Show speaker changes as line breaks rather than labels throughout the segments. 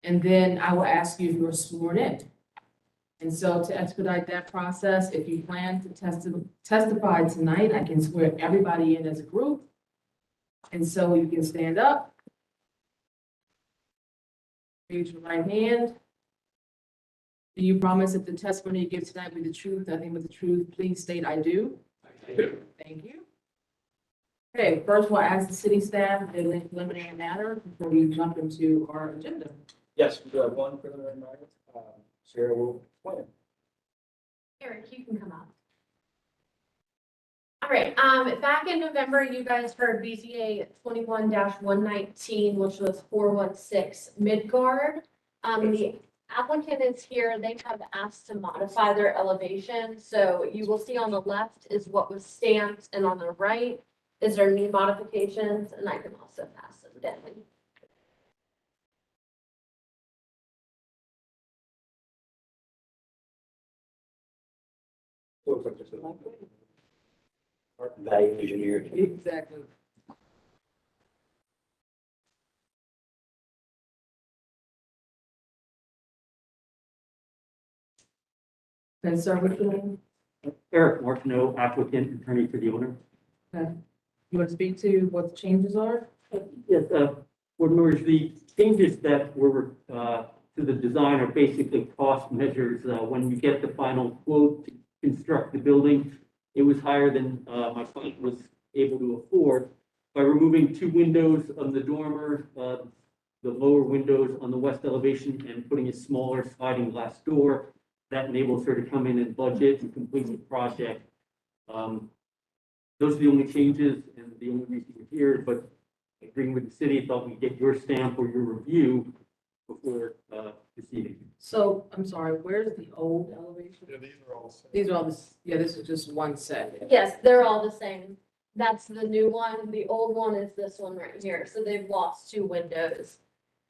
And then I will ask you if you're sworn in. And so to expedite that process, if you plan to testify tonight, I can swear everybody in as a group. And so you can stand up. Raise your right hand. Do you promise that the testimony you give tonight will be the truth, nothing but the truth? Please state, I do.
I do.
Thank you. Okay, first we'll ask the city staff the preliminary matter before we jump into our agenda.
Yes, we do have one preliminary matter. Sarah will explain it.
Eric, you can come up. All right, back in November, you guys heard BZA 21-119, which was 416 Midgard. The applicant is here. They have asked to modify their elevation. So you will see on the left is what was stamped, and on the right is their new modifications, and I can also pass them down.
Looks like just a value engineer.
Exactly. And sir, what's your name?
Eric Martineau, applicant, attorney for the owner.
Okay. You want to speak to what the changes are?
Yes, board members, the changes that were to the design are basically cost measures. When you get the final quote to construct the building, it was higher than my client was able to afford. By removing two windows on the dormer, the lower windows on the west elevation, and putting a smaller sliding glass door, that enables her to come in and budget and complete the project. Those are the only changes and the only reason we're here, but agreeing with the city, thought we'd get your stamp or your review before proceeding.
So, I'm sorry, where's the old elevation?
Yeah, these are all.
These are all this, yeah, this is just one set.
Yes, they're all the same. That's the new one. The old one is this one right here. So they've lost two windows.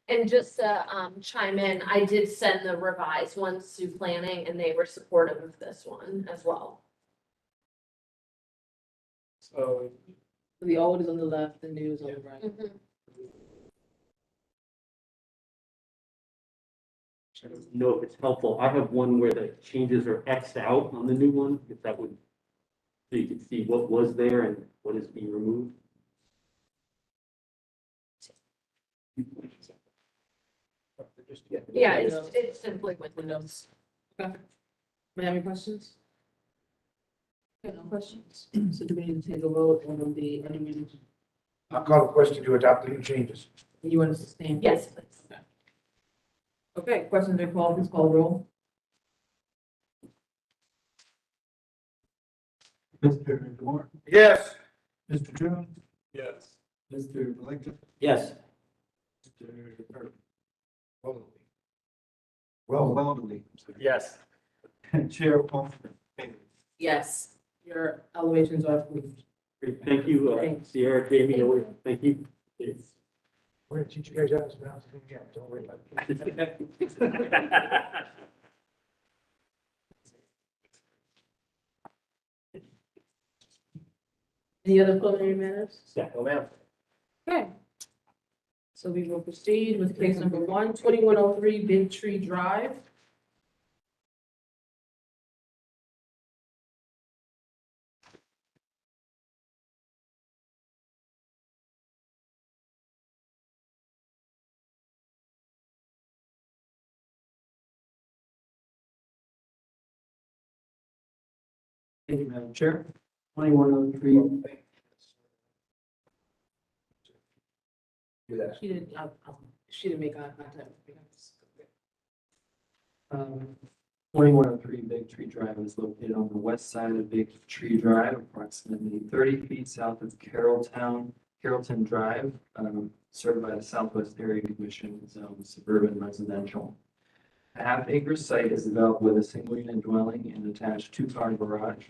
And just to chime in, I did send the revised ones to planning, and they were supportive of this one as well.
So,
The old is on the left, the new is on the right.
I don't know if it's helpful. I have one where the changes are Xed out on the new one, if that would, so you can see what was there and what is being removed.
Yeah, it's simply with
Windows. Okay. May I have any questions? Okay, no questions. So do we need to take a vote on the,
I'll call the question to adopt the new changes.
you want to sustain?
Yes, please.
Okay, questions been called, please call the roll.
Mr. DeMore? Yes. Mr. Jones?
yes.
Mr. Lincoln?
Yes.
Mr. Wellesley?
Yes.
And Chair Palmer?
Yes, your elevations are approved.
Great, thank you, Sierra, Jamie, Lori, thank you. It's-
We're gonna teach you guys how to pronounce it again, don't worry about it.
Any other preliminary matters?
No, ma'am.
Okay. So we will proceed with case number 2103 Big Tree Drive.
Thank you, Madam Chair. 2103.
Do that.
She didn't make eye contact.
2103 Big Tree Drive is located on the west side of Big Tree Drive, approximately 30 feet south of Carrollton Drive, served by the Southwest Area Commission Zone Suburban Residential. A half-acre site is developed with a single-unit dwelling and attached two-car garage.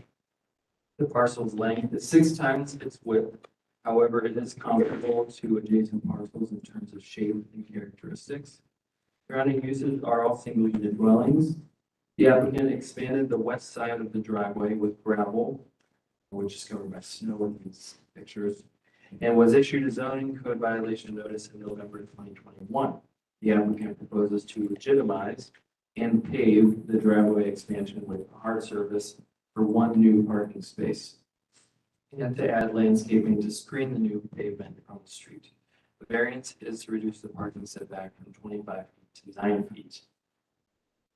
The parcel's length is 6 times its width. However, it is comparable to adjacent parcels in terms of shape and characteristics. Surrounding uses are all single-unit dwellings. The applicant expanded the west side of the driveway with gravel, which is covered by snow in these pictures, and was issued a zoning code violation notice in November 2021. The applicant proposes to legitimize and pave the driveway expansion with hard surface for one new parking space, and to add landscaping to screen the new pavement from the street. The variance is to reduce the parking setback from 25 feet to 9 feet.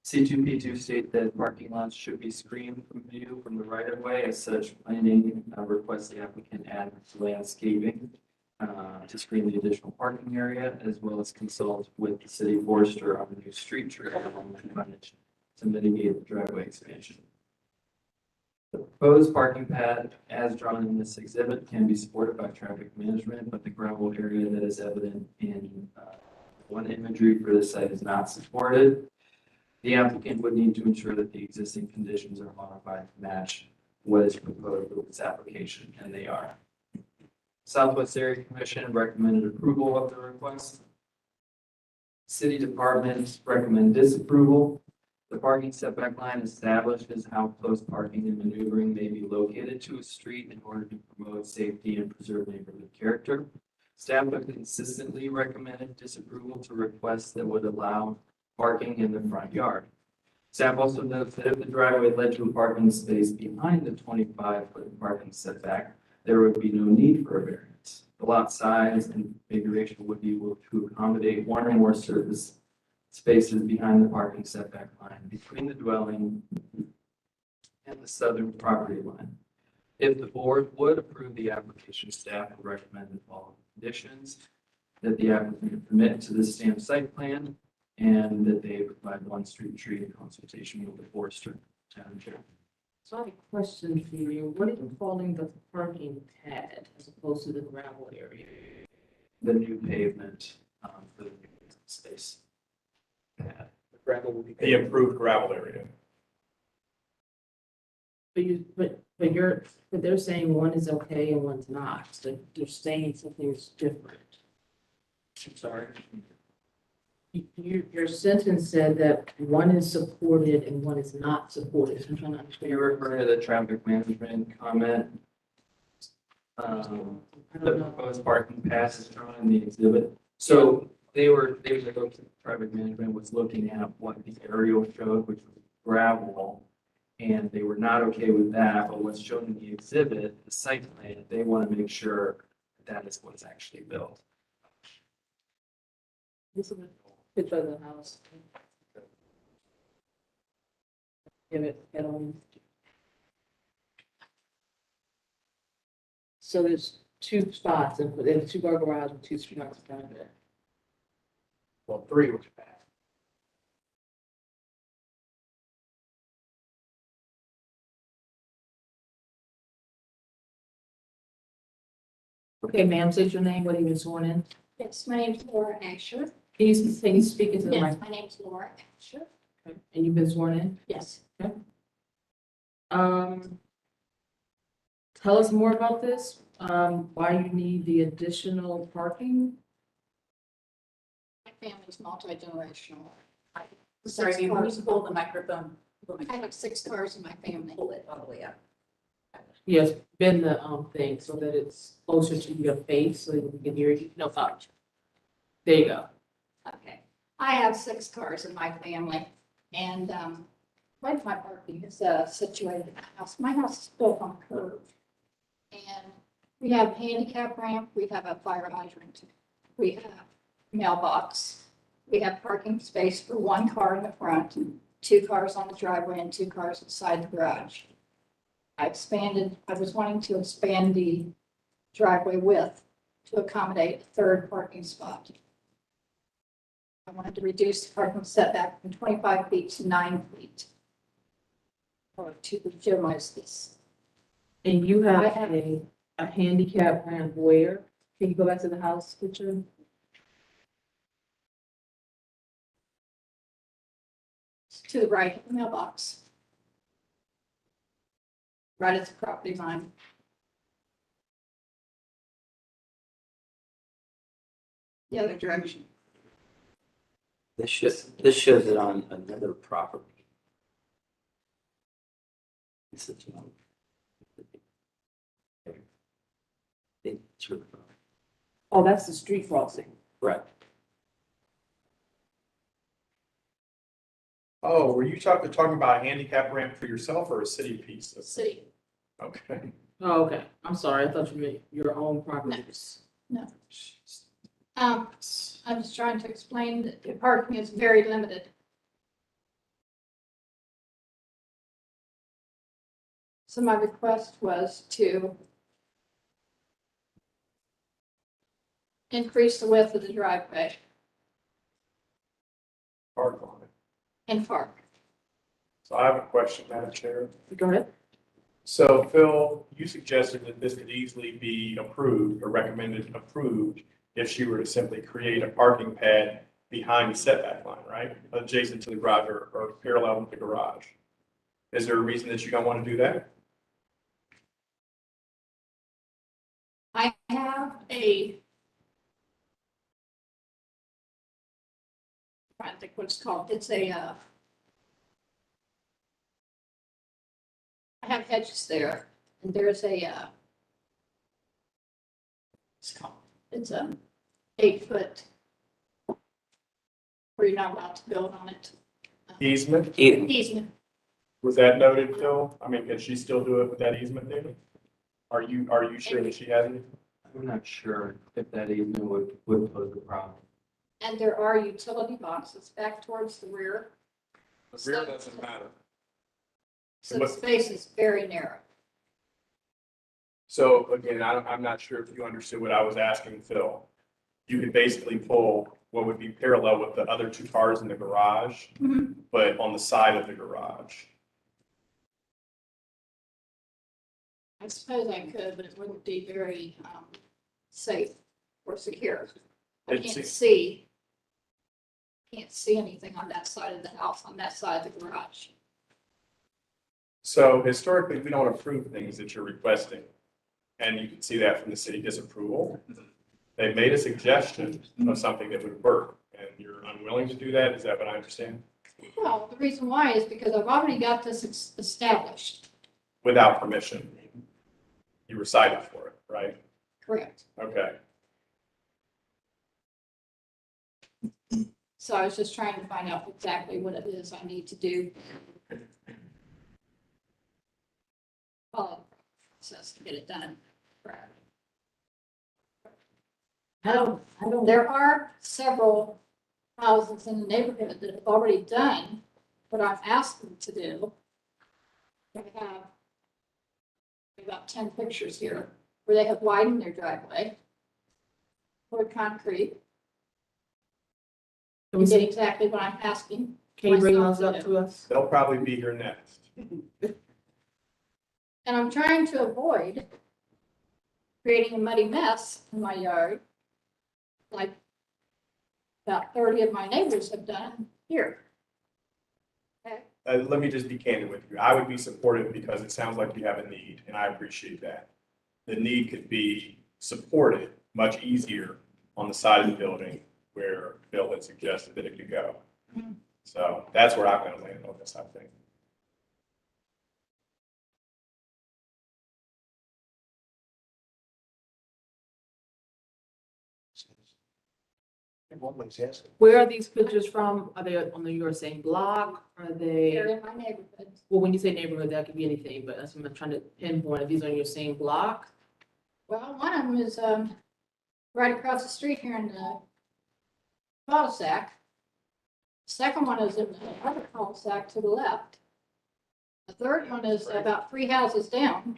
C2P2 state that parking lots should be screened from view from the right of way. As such, planning requests the applicant add landscaping to screen the additional parking area, as well as consult with the city forester on the new street trail along the frontage to mitigate the driveway expansion. The proposed parking pad, as drawn in this exhibit, can be supported by traffic management, but the gravel area that is evident in one imagery for this site is not supported. The applicant would need to ensure that the existing conditions are modified to match what is proposed with this application, and they are. Southwest Area Commission recommended approval of the request. City departments recommend disapproval. The parking setback line establishes how close parking and maneuvering may be located to a street in order to promote safety and preserve neighborhood character. Staff have consistently recommended disapproval to requests that would allow parking in the front yard. Staff also notes that if the driveway led to a parking space behind the 25-foot parking setback, there would be no need for a variance. The lot size and configuration would be able to accommodate one or more surface spaces behind the parking setback line between the dwelling and the southern property line. If the board would approve the application, staff would recommend the following conditions: that the applicant commit to the stamped site plan, and that they provide one street tree in consultation with the forester. Madam Chair.
So I have a question for you. What are you calling the parking pad as opposed to the gravel area?
The new pavement for the new space.
The gravel will be.
The improved gravel area.
But they're saying one is okay and one's not. So they're saying something's different.
I'm sorry.
Your sentence said that one is supported and one is not supported. I'm trying to understand.
You're referring to the traffic management comment.
I
The
don't know.
proposed parking pass is drawn in the exhibit. So they were traffic management was looking at what the aerial showed, which was gravel. And they were not okay with that, but what's shown in the exhibit, the site plan, they want to make sure that is what's actually built.
This is a picture of the house. Give it, get on. So there's two spots, and there's two car garage and two spots down there.
Well, 3 was bad.
Okay, ma'am, say your name, what are you sworn in?
Yes, my name's Laura Asher.
Can you speak into the
Yes,
mic?
my name's Laura Asher.
Okay. And you've been sworn in?
Yes.
Tell us more about this, why you need the additional parking?
My family's multi-generational.
Sorry, you want to hold the microphone?
I have 6 cars in my family.
Hold it all the way up.
Yes, bend the, thing so that it's closer to your face so that we can hear you. No, up. There you go.
Okay. I have 6 cars in my family, and my parking is situated in the house. My house is built on a curve. And we have a handicap ramp, we have a fire hydrant, we have mailbox. We have parking space for 1 car in the front, 2 cars on the driveway, and 2 cars inside the garage. I was wanting to expand the driveway width to accommodate a 3rd parking spot. I wanted to reduce the parking setback from 25 feet to 9 feet. Or to legitimize this.
And you
I
have
have-
a handicap ramp where? Can you go back to the house picture?
To the right of the mailbox. Right at the property line. The other direction.
This shows it on another property. This is one. It's your-
Oh, that's the street crossing.
Right.
Oh, were you talking about a handicap ramp for yourself or a city piece?
City.
Okay.
Oh, okay, I'm sorry, I thought you meant your own properties.
No. I'm just trying to explain that the parking is very limited. So my request was to increase the width of the driveway
Hard on it.
and park.
So I have a question, Madam Chair.
Go ahead.
So Phil, you suggested that this could easily be approved or recommended approved if she were to simply create a parking pad behind the setback line, right? Adjacent to the garage or parallel with the garage. Is there a reason that you don't want to do that?
I have a, I don't think what it's called. It's a, I have hedges there, and there's a, it's a 8 foot where you're not allowed to build on it.
Easement?
Easement.
Was that noted, Phil? I mean, can she still do it with that easement, David? Are you sure that she has it?
I'm not sure if that even would pose a problem.
And there are utility boxes back towards the rear,
The rear doesn't matter.
so the space is very narrow.
So again, I'm not sure if you understood what I was asking Phil. You could basically pull what would be parallel with the other two cars in the garage, but on the side of the garage.
I suppose I could, but it wouldn't be very safe or secure. I can't see anything on that side of the house, on that side of the garage.
So historically, we don't approve things that you're requesting. And you can see that from the city disapproval. They made a suggestion of something that would work, and you're unwilling to do that? Is that what I understand?
Well, the reason why is because I've already got this established.
Without permission. You were cited for it, right?
Correct.
Okay.
So I was just trying to find out exactly what it is I need to do. Follow the process to get it done. There are several houses in the neighborhood that have already done what I've asked them to do. They have about 10 pictures here where they have widened their driveway, poured concrete. You get exactly what I'm asking.
Can you bring those up to us?
They'll probably be here next.
And I'm trying to avoid creating a muddy mess in my yard, like about 30 of my neighbors have done here. Okay.
Let me just be candid with you. I would be supportive because it sounds like you have a need, and I appreciate that. The need could be supported much easier on the side of the building where Bill had suggested that it could go. So that's where I'm going to land on this, I think.
Where are these pictures from? Are they on your same block? Are they,
They're in my neighborhood.
well, when you say neighborhood, that could be anything, but that's what I'm trying to pinpoint. Are these on your same block?
Well, one of them is right across the street here in the cul-de-sac. Second one is in the other cul-de-sac to the left. The third one is about 3 houses down.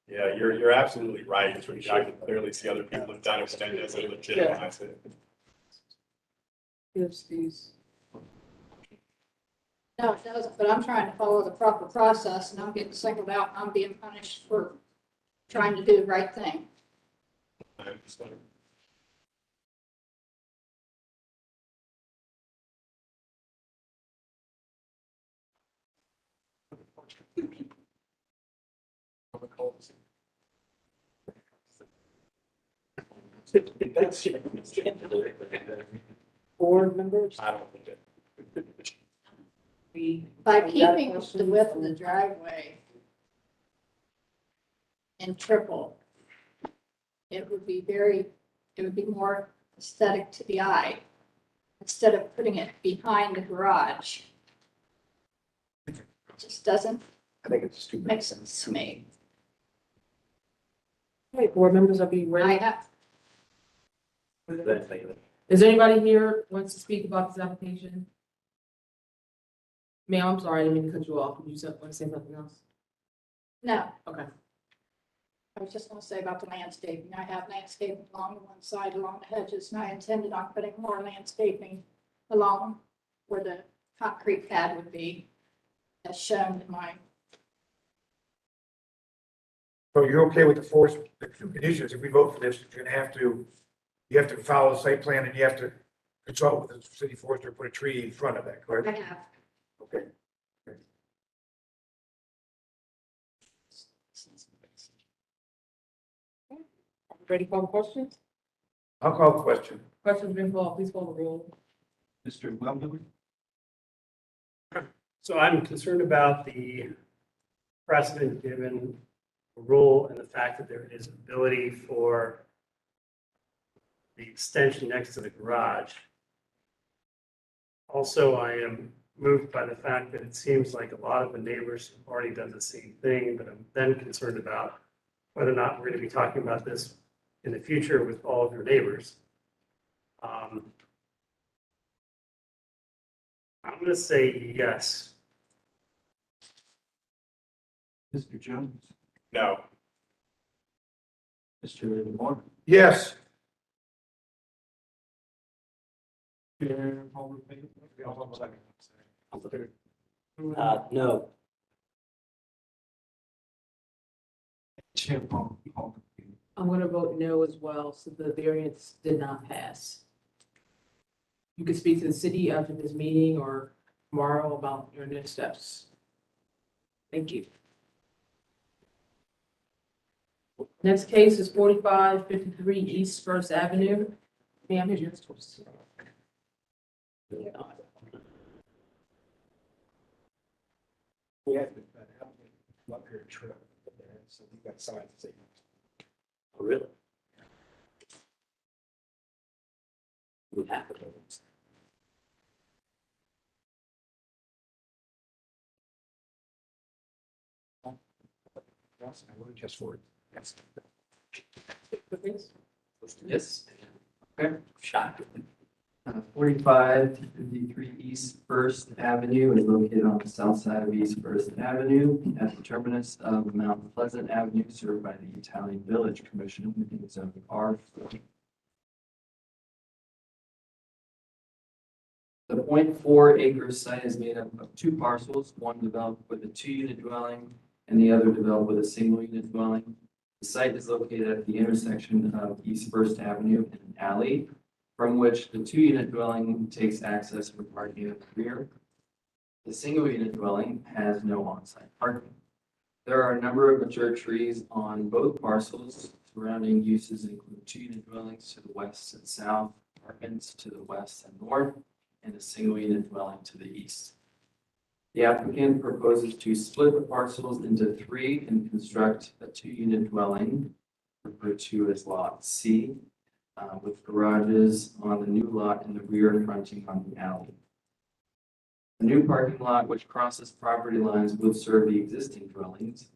Yeah, you're absolutely right. I can clearly see other people have done extended as they legitimize it.
Yes, these.
No, it doesn't, but I'm trying to follow the proper process and I'm getting singled out and I'm being punished for trying to do the right thing.
I understand.
Board members?
I don't think it.
By keeping the width of the driveway in triple, it would be more aesthetic to the eye, instead of putting it behind the garage. It just doesn't
I think it's too
make sense to me.
Okay, board members, are we
I
ready?
have,
Is there anybody here who wants to speak about this application? Ma'am, I'm sorry, I didn't mean to cut you off. Did you want to say something else?
no,
Okay.
I was just gonna say about the landscaping. I have landscaping along one side along the hedges, and I intended on putting more landscaping along where the concrete pad would be, as shown in my,
So you're okay with the two conditions, if we vote for this, you're gonna have to, you have to follow the site plan and you have to consult with the city forester, put a tree in front of that,
I
correct?
have.
Okay.
Ready for the questions?
I'll call the question.
Questions been called, please call the roll.
Mr. Wellman?
So I'm concerned about the precedent given the rule and the fact that there is ability for the extension next to the garage. Also, I am moved by the fact that it seems like a lot of the neighbors have already done the same thing, but I'm then concerned about whether or not we're going to be talking about this in the future with all of your neighbors. I'm going to say yes.
Mr. Jones?
No,
Mr. Moore?
Yes.
No,
I'm gonna vote no as well, so the variance did not pass. You can speak to the city after this meeting or tomorrow about your next steps. Thank you. Next case is 4553 East First Avenue. Ma'am, here's yours.
We have to, up here, trip, so you got signs to say.
really. We have it.
I voted just for it. Yes.
Yes.
Shocked.
4553 East First Avenue is located on the south side of East First Avenue at the terminus of Mount Pleasant Avenue, served by the Italian Village Commission in zone R4. The 0.4 acre site is made up of two parcels, one developed with a 2-unit dwelling and the other developed with a single-unit dwelling. The site is located at the intersection of East First Avenue and an alley, from which the 2-unit dwelling takes access for parking at the rear. The single-unit dwelling has no on-site parking. There are a number of mature trees on both parcels. Surrounding uses include 2-unit dwellings to the west and south, apartments to the west and north, and a single-unit dwelling to the east. The applicant proposes to split the parcels into 3 and construct a 2-unit dwelling, referred to as Lot C, with garages on the new lot in the rear fronting on the alley. The new parking lot, which crosses property lines, would serve the existing dwellings,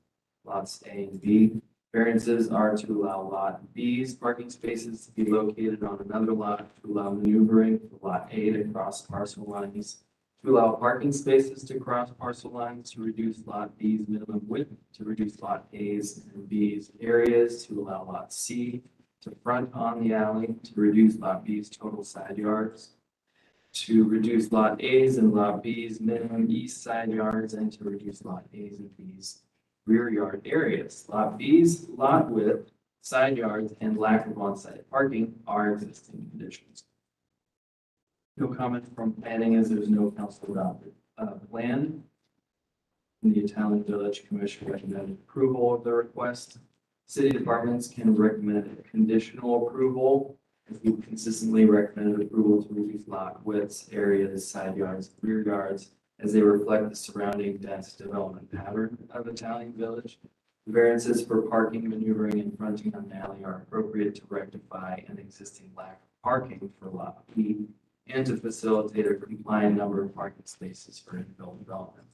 lots A and B. Variances are to allow lot B's parking spaces to be located on another lot, to allow maneuvering for lot A to cross parcel lines, to allow parking spaces to cross parcel lines, to reduce lot B's minimum width, to reduce lot A's and B's areas, to allow lot C to front on the alley, to reduce lot B's total side yards, to reduce lot A's and lot B's minimum east side yards, and to reduce lot A's and B's rear yard areas. Lot B's lot width, side yards, and lack of on-site parking are existing conditions. No comment from planning as there's no council adopted plan. The Italian Village Commission recommended approval of the request. City departments can recommend a conditional approval. We've consistently recommended approval to reduce lot widths, areas, side yards, rear yards, as they reflect the surrounding dense development pattern of Italian Village. Variances for parking, maneuvering, and fronting on an alley are appropriate to rectify an existing lack of parking for Lot B and to facilitate a compliant number of parking spaces for infill development.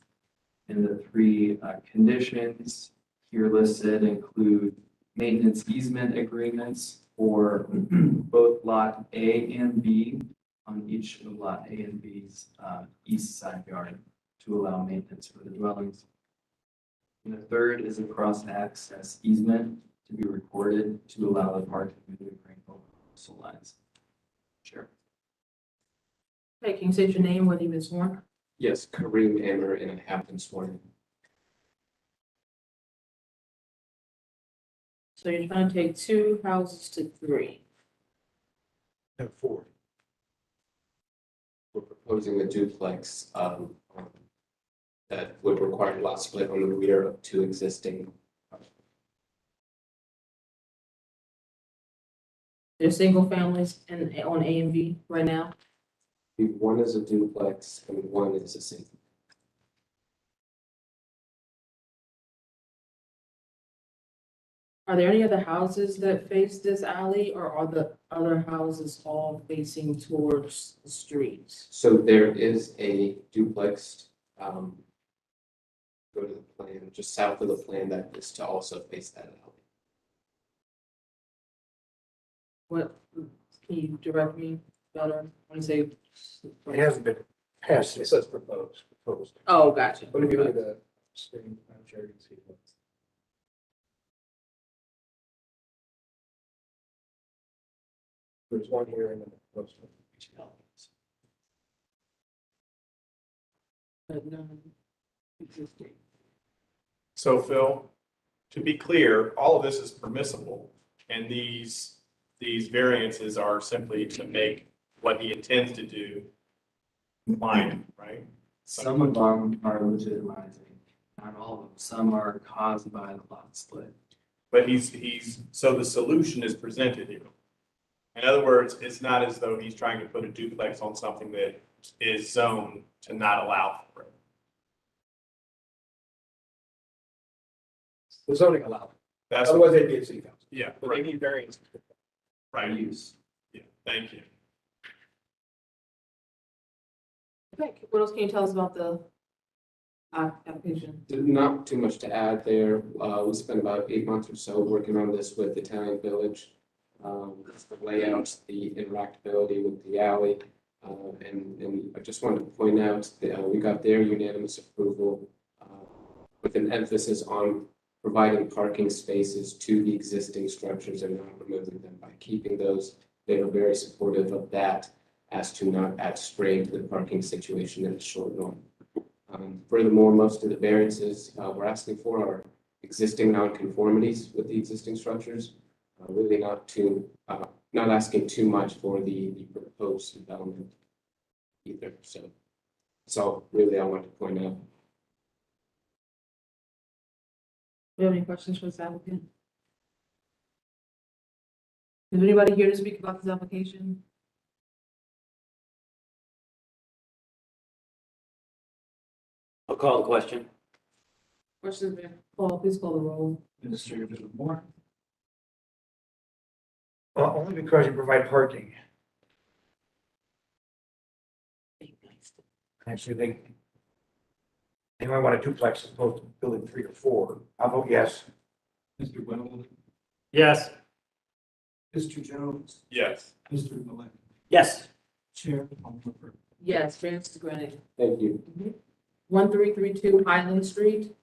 And the three conditions here listed include maintenance easement agreements for both Lot A and B on each of Lot A and B's east side yard to allow maintenance for the dwellings. And the third is a cross-access easement to be recorded to allow the parking maneuvering over coastal lines. Sure.
Okay, can you state your name, whether you've been sworn?
Yes, Kareem Ammer, and I have been sworn.
So you're trying to take 2 houses to 3.
No, 4.
We're proposing a duplex that would require lot split on the rear of 2 existing.
There's single families on A and B right now.
One is a duplex and one is a single.
Are there any other houses that face this alley, or are the other houses all facing towards the streets?
So there is a duplex, go to the plan, just south of the plan that is to also face that alley.
What, can you direct me better when you say?
It hasn't been passed. It says proposed.
Oh, gotcha.
What if you look at the screen, I'm sure you can see it. There's one here and then the proposed one.
But none existing.
So Phil, to be clear, all of this is permissible, and these variances are simply to make what he intends to do compliant, right?
Some of them are legitimizing, not all of them. Some are caused by the lot split.
But so the solution is presented here. In other words, it's not as though he's trying to put a duplex on something that is zoned to not allow for it.
The zoning allowed.
That's,
Otherwise, they'd be at city council.
yeah,
But they
right,
need variance.
right.
Use.
Yeah, thank you.
Okay, what else can you tell us about the application?
Not too much to add there. We spent about 8 months or so working on this with Italian Village. The layout, the interactability with the alley. And I just wanted to point out that we got their unanimous approval with an emphasis on providing parking spaces to the existing structures and not removing them. By keeping those, they are very supportive of that as to not add strain to the parking situation in the short run. Furthermore, most of the variances we're asking for are existing nonconformities with the existing structures. Really not asking too much for the proposed development either. So that's all really I want to point out.
Do you have any questions for this applicant? Is anybody here to speak about this application?
I'll call the question.
Questions, Paul, please call the roll.
Administrator Moore.
Well, only because you provide parking. Actually, they might want a duplex as opposed to building 3 or 4. I'll vote yes.
Mr. Winnow.
Yes.
Mr. Jones.
Yes.
Mr. Malek.
Yes.
Chair Humphreys.
Yes, variance is granted.
Thank you.
1332 Highland Street.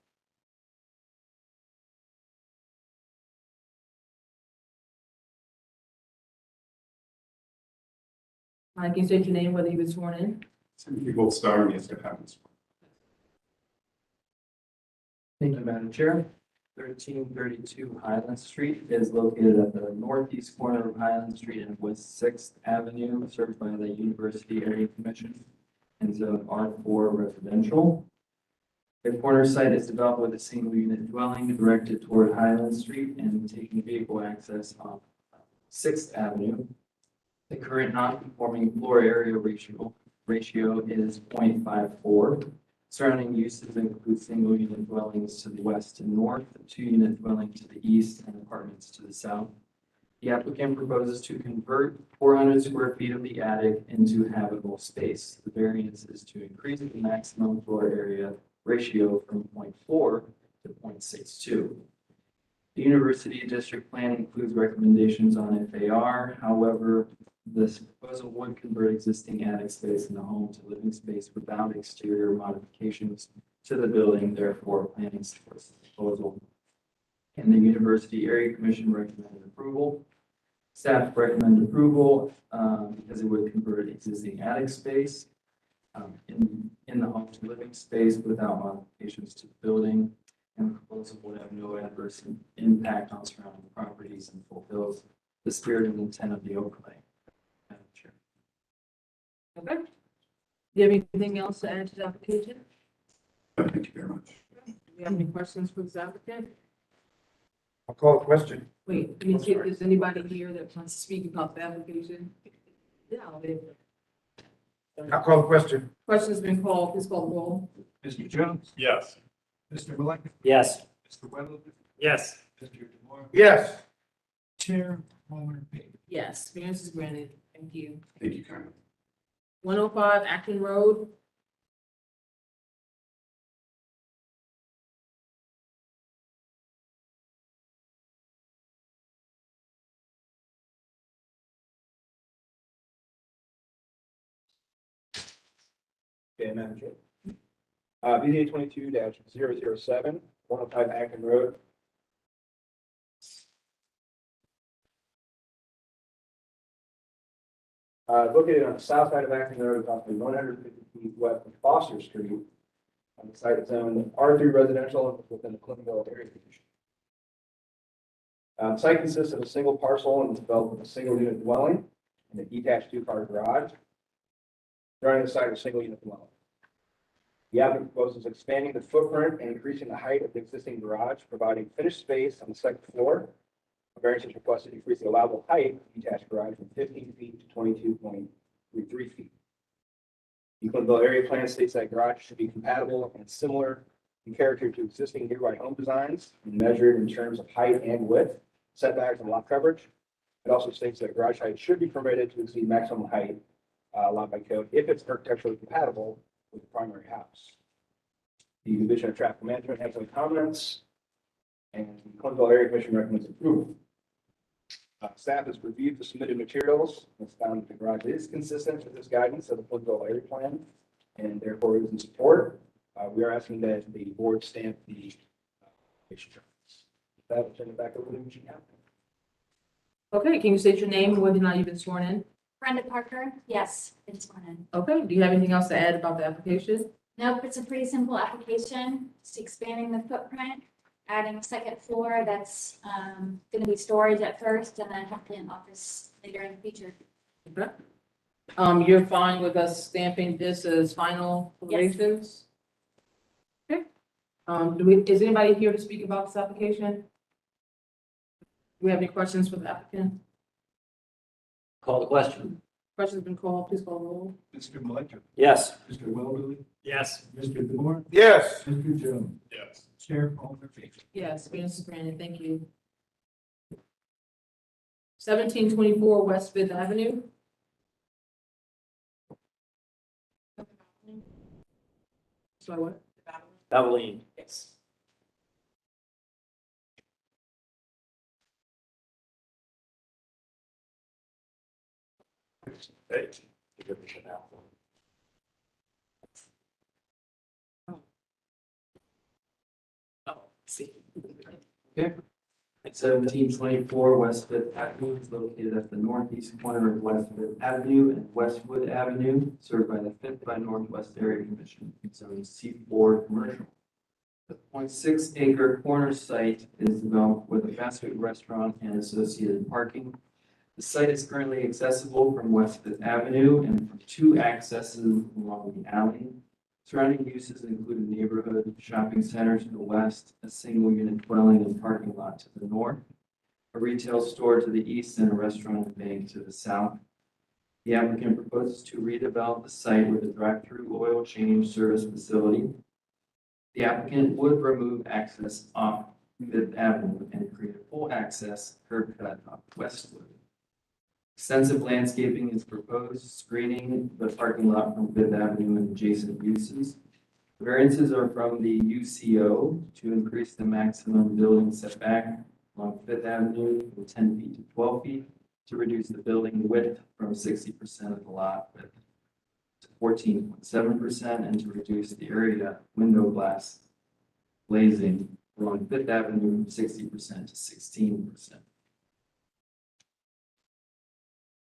Can you state your name, whether you've been sworn in?
You both start, yes, it happens.
Thank you, Madam Chair. 1332 Highland Street is located at the northeast corner of Highland Street and West Sixth Avenue, served by the University Area Commission and zone R4 residential. The corner site is developed with a single unit dwelling directed toward Highland Street and taking vehicle access on Sixth Avenue. The current non-conforming floor area ratio is 0.54. Surrounding uses include single-unit dwellings to the west and north, a two-unit dwelling to the east, and apartments to the south. The applicant proposes to convert 400 square feet of the attic into habitable space. The variance is to increase the maximum floor area ratio from 0.4 to 0.62. The University District Plan includes recommendations on FAR. However, this proposal would convert existing attic space in the home to living space without exterior modifications to the building. Therefore, planning supports the proposal. And the University Area Commission recommended approval. Staff recommend approval because it would convert existing attic space in the home to living space without modifications to the building. And the proposal would have no adverse impact on surrounding properties and fulfills the spirit and intent of the overlay. Madam Chair.
Okay. Do you have anything else to add to the application?
Thank you very much.
Do we have any questions for this applicant?
I'll call the question.
Wait, let me see if there's anybody here that wants to speak about the application. Yeah,
I'll call the question.
question's been called, please call the roll.
Mr. Jones?
Yes.
Mr. Malek?
Yes.
Mr. Webb?
Yes.
Mr. Demore? Yes. Chair Palmer?
Yes, variance is granted. Thank you.
Thank you, Carmen.
105 Acton Road.
Okay, Madam Chair. BZA 22-007, 105 Acton Road. Located on the south side of Acton Road, approximately 150 feet west of Foster Street. On the site is zoned R3 residential within the Clintonville area division. The site consists of a single parcel and is developed with a single unit dwelling and a detached two-car garage. Surrounding the site is a single unit dwelling. The applicant proposes expanding the footprint and increasing the height of the existing garage, providing finished space on the second floor. A variance is requested to increase the allowable height of the detached garage from 15 feet to 22.33 feet. The Clintonville area plan states that garage should be compatible and similar in character to existing nearby home designs and measured in terms of height and width, setbacks, and lot coverage. It also states that garage height should be permitted to exceed maximum height allowed by code if it's architecturally compatible with the primary house. The Division of Traffic Management has no comments, and the Clintonville Area Commission recommends approval. Staff has reviewed the submitted materials and has found that the garage is consistent with this guidance of the Clintonville Area Plan, and therefore is in support. We are asking that the board stamp the application. With that, I'll turn it back over to Mr. Captain.
Okay, can you state your name and whether or not you've been sworn in?
Brenda Parker, yes, it's one in.
Okay, do you have anything else to add about the application?
Nope, it's a pretty simple application, just expanding the footprint, adding a second floor that's gonna be storage at first and then hopefully an office later in the future.
Okay. You're fine with us stamping this as final relations? Okay. Is anybody here to speak about this application? Do we have any questions for the applicant?
Call the question.
Question's been called, please call the roll.
Mr. Malek?
Yes.
Mr. Welby?
Yes.
Mr. Demore? Yes. Mr. Jones?
Yes.
Chair Palmer?
Yes, variance is granted, thank you. 1724 West Fifth Avenue. Sorry, what?
Evelyn.
Yes.
Hey.
Oh, see.
Okay. At 1724 West Fifth Avenue is located at the northeast corner of West Fifth Avenue and Westwood Avenue, served by the Fifth by Northwest Area Commission, zone C4 commercial. The 0.6 acre corner site is developed with a fast food restaurant and associated parking. The site is currently accessible from West Fifth Avenue and from two accesses along the alley. Surrounding uses include a neighborhood shopping center to the west, a single unit dwelling and parking lot to the north, a retail store to the east, and a restaurant and bank to the south. The applicant proposes to redevelop the site with a drive-through oil change service facility. The applicant would remove access off Fifth Avenue and create a full access curb cut off Westwood. Extensive landscaping is proposed, screening the parking lot from Fifth Avenue and adjacent uses. Variances are from the UCO to increase the maximum building setback along Fifth Avenue from 10 feet to 12 feet, to reduce the building width from 60% of the lot width to 14.7%, and to reduce the area window glass glazing along Fifth Avenue from 60% to 16%.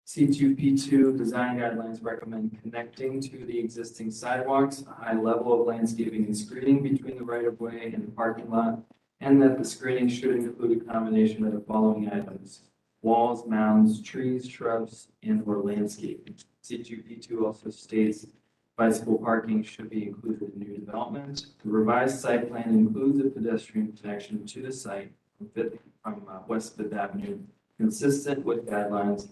C2P2 design guidelines recommend connecting to the existing sidewalks, a high level of landscaping and screening between the right-of-way and the parking lot, and that the screening should include a combination of the following items: walls, mounds, trees, shrubs, and or landscaping. C2P2 also states bicycle parking should be included in new development. The revised site plan includes a pedestrian connection to the site from West Fifth Avenue, consistent with guidelines,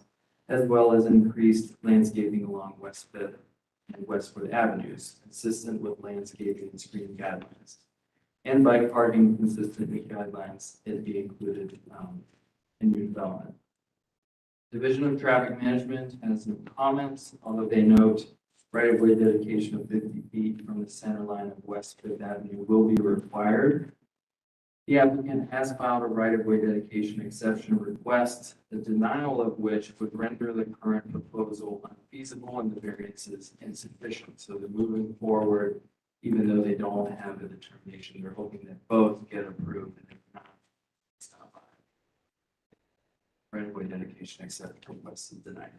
as well as increased landscaping along West Fifth and Westwood Avenues, consistent with landscaping and screening guidelines. And bike parking consistent with guidelines is be included in new development. Division of Traffic Management has no comments, although they note right-of-way dedication of 50 feet from the center line of West Fifth Avenue will be required. The applicant has filed a right-of-way dedication exception request, the denial of which would render the current proposal unfeasible and the variances insufficient. So they're moving forward, even though they don't have a determination. They're hoping that both get approved, and if not, stop by. Right-of-way dedication exception request is denied.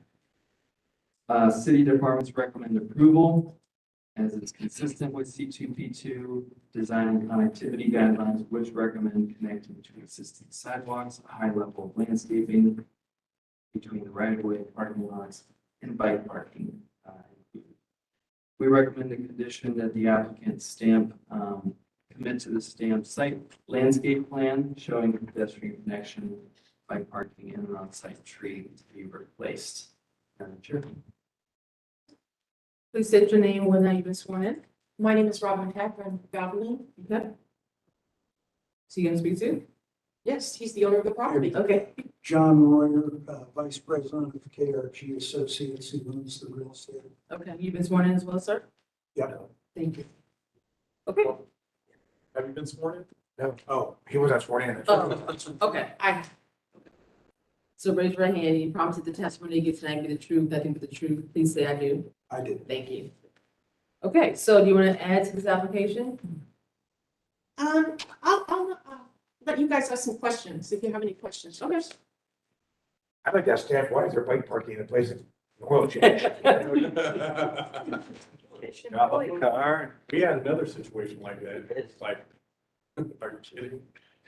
City departments recommend approval as it's consistent with C2P2 design and connectivity guidelines, which recommend connecting to existing sidewalks, a high level of landscaping between the right-of-way parking lots and bike parking. We recommend the condition that the applicant commit to the stamped site landscape plan showing the pedestrian connection, bike parking, and an on-site tree to be replaced. Madam Chair.
Please state your name when you've been sworn in.
My name is Robin Heck, I'm Goblin.
Okay. So you gonna speak to?
Yes, he's the owner of the property.
Okay.
John Royer, Vice President of KRG Associates, who owns the real estate.
Okay, you've been sworn in as well, sir?
Yeah.
Thank you. Okay.
Have you been sworn in?
No, oh, he was not sworn in.
Okay. So raise your hand. You promise that the testimony you give tonight be the truth, nothing but the truth. Please say I do.
I did.
Thank you. Okay, so do you want to add to this application?
I'll let you guys ask some questions if you have any questions.
Okay.
I'd like to ask staff, why is there bike parking in a place of oil change?
Drop off the car.
We had another situation like that. It's like, are you kidding?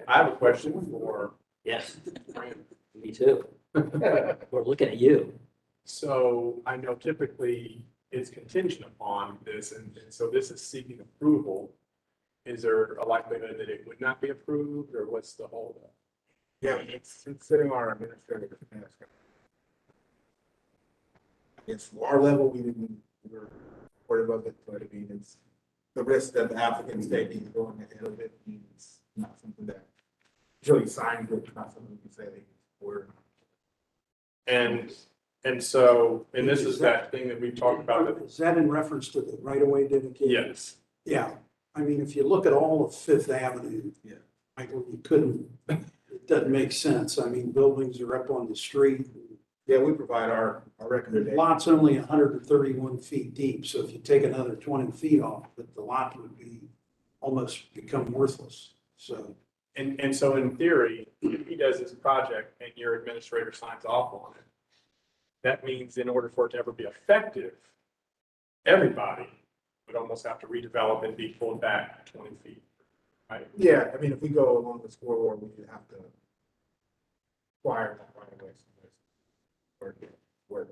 I have a question for,
Yes. Me too. We're looking at you.
so I know typically it's contingent upon this, and so this is seeking approval. Is there a likelihood that it would not be approved, or what's the holdup?
Yeah, it's sitting on our administrative task.
It's our level, we're worried about it, but I mean, it's the risk that the applicant's taking going ahead of it means not something that usually signs with, not something you say we're.
And so, and this is that thing that we talked about.
Is that in reference to the right-of-way dedication?
Yes.
Yeah, I mean, if you look at all of Fifth Avenue,
Yeah.
Michael, you couldn't, it doesn't make sense. I mean, buildings are up on the street.
Yeah, we provide our
The
recommendation.
lot's only 131 feet deep, so if you take another 20 feet off, the lot would be almost become worthless, so.
And so in theory, if he does this project and your administrator signs off on it, that means in order for it to ever be effective, everybody would almost have to redevelop and be pulled back 20 feet, right?
Yeah, I mean, if we go along this corridor, we would have to acquire that right away. Where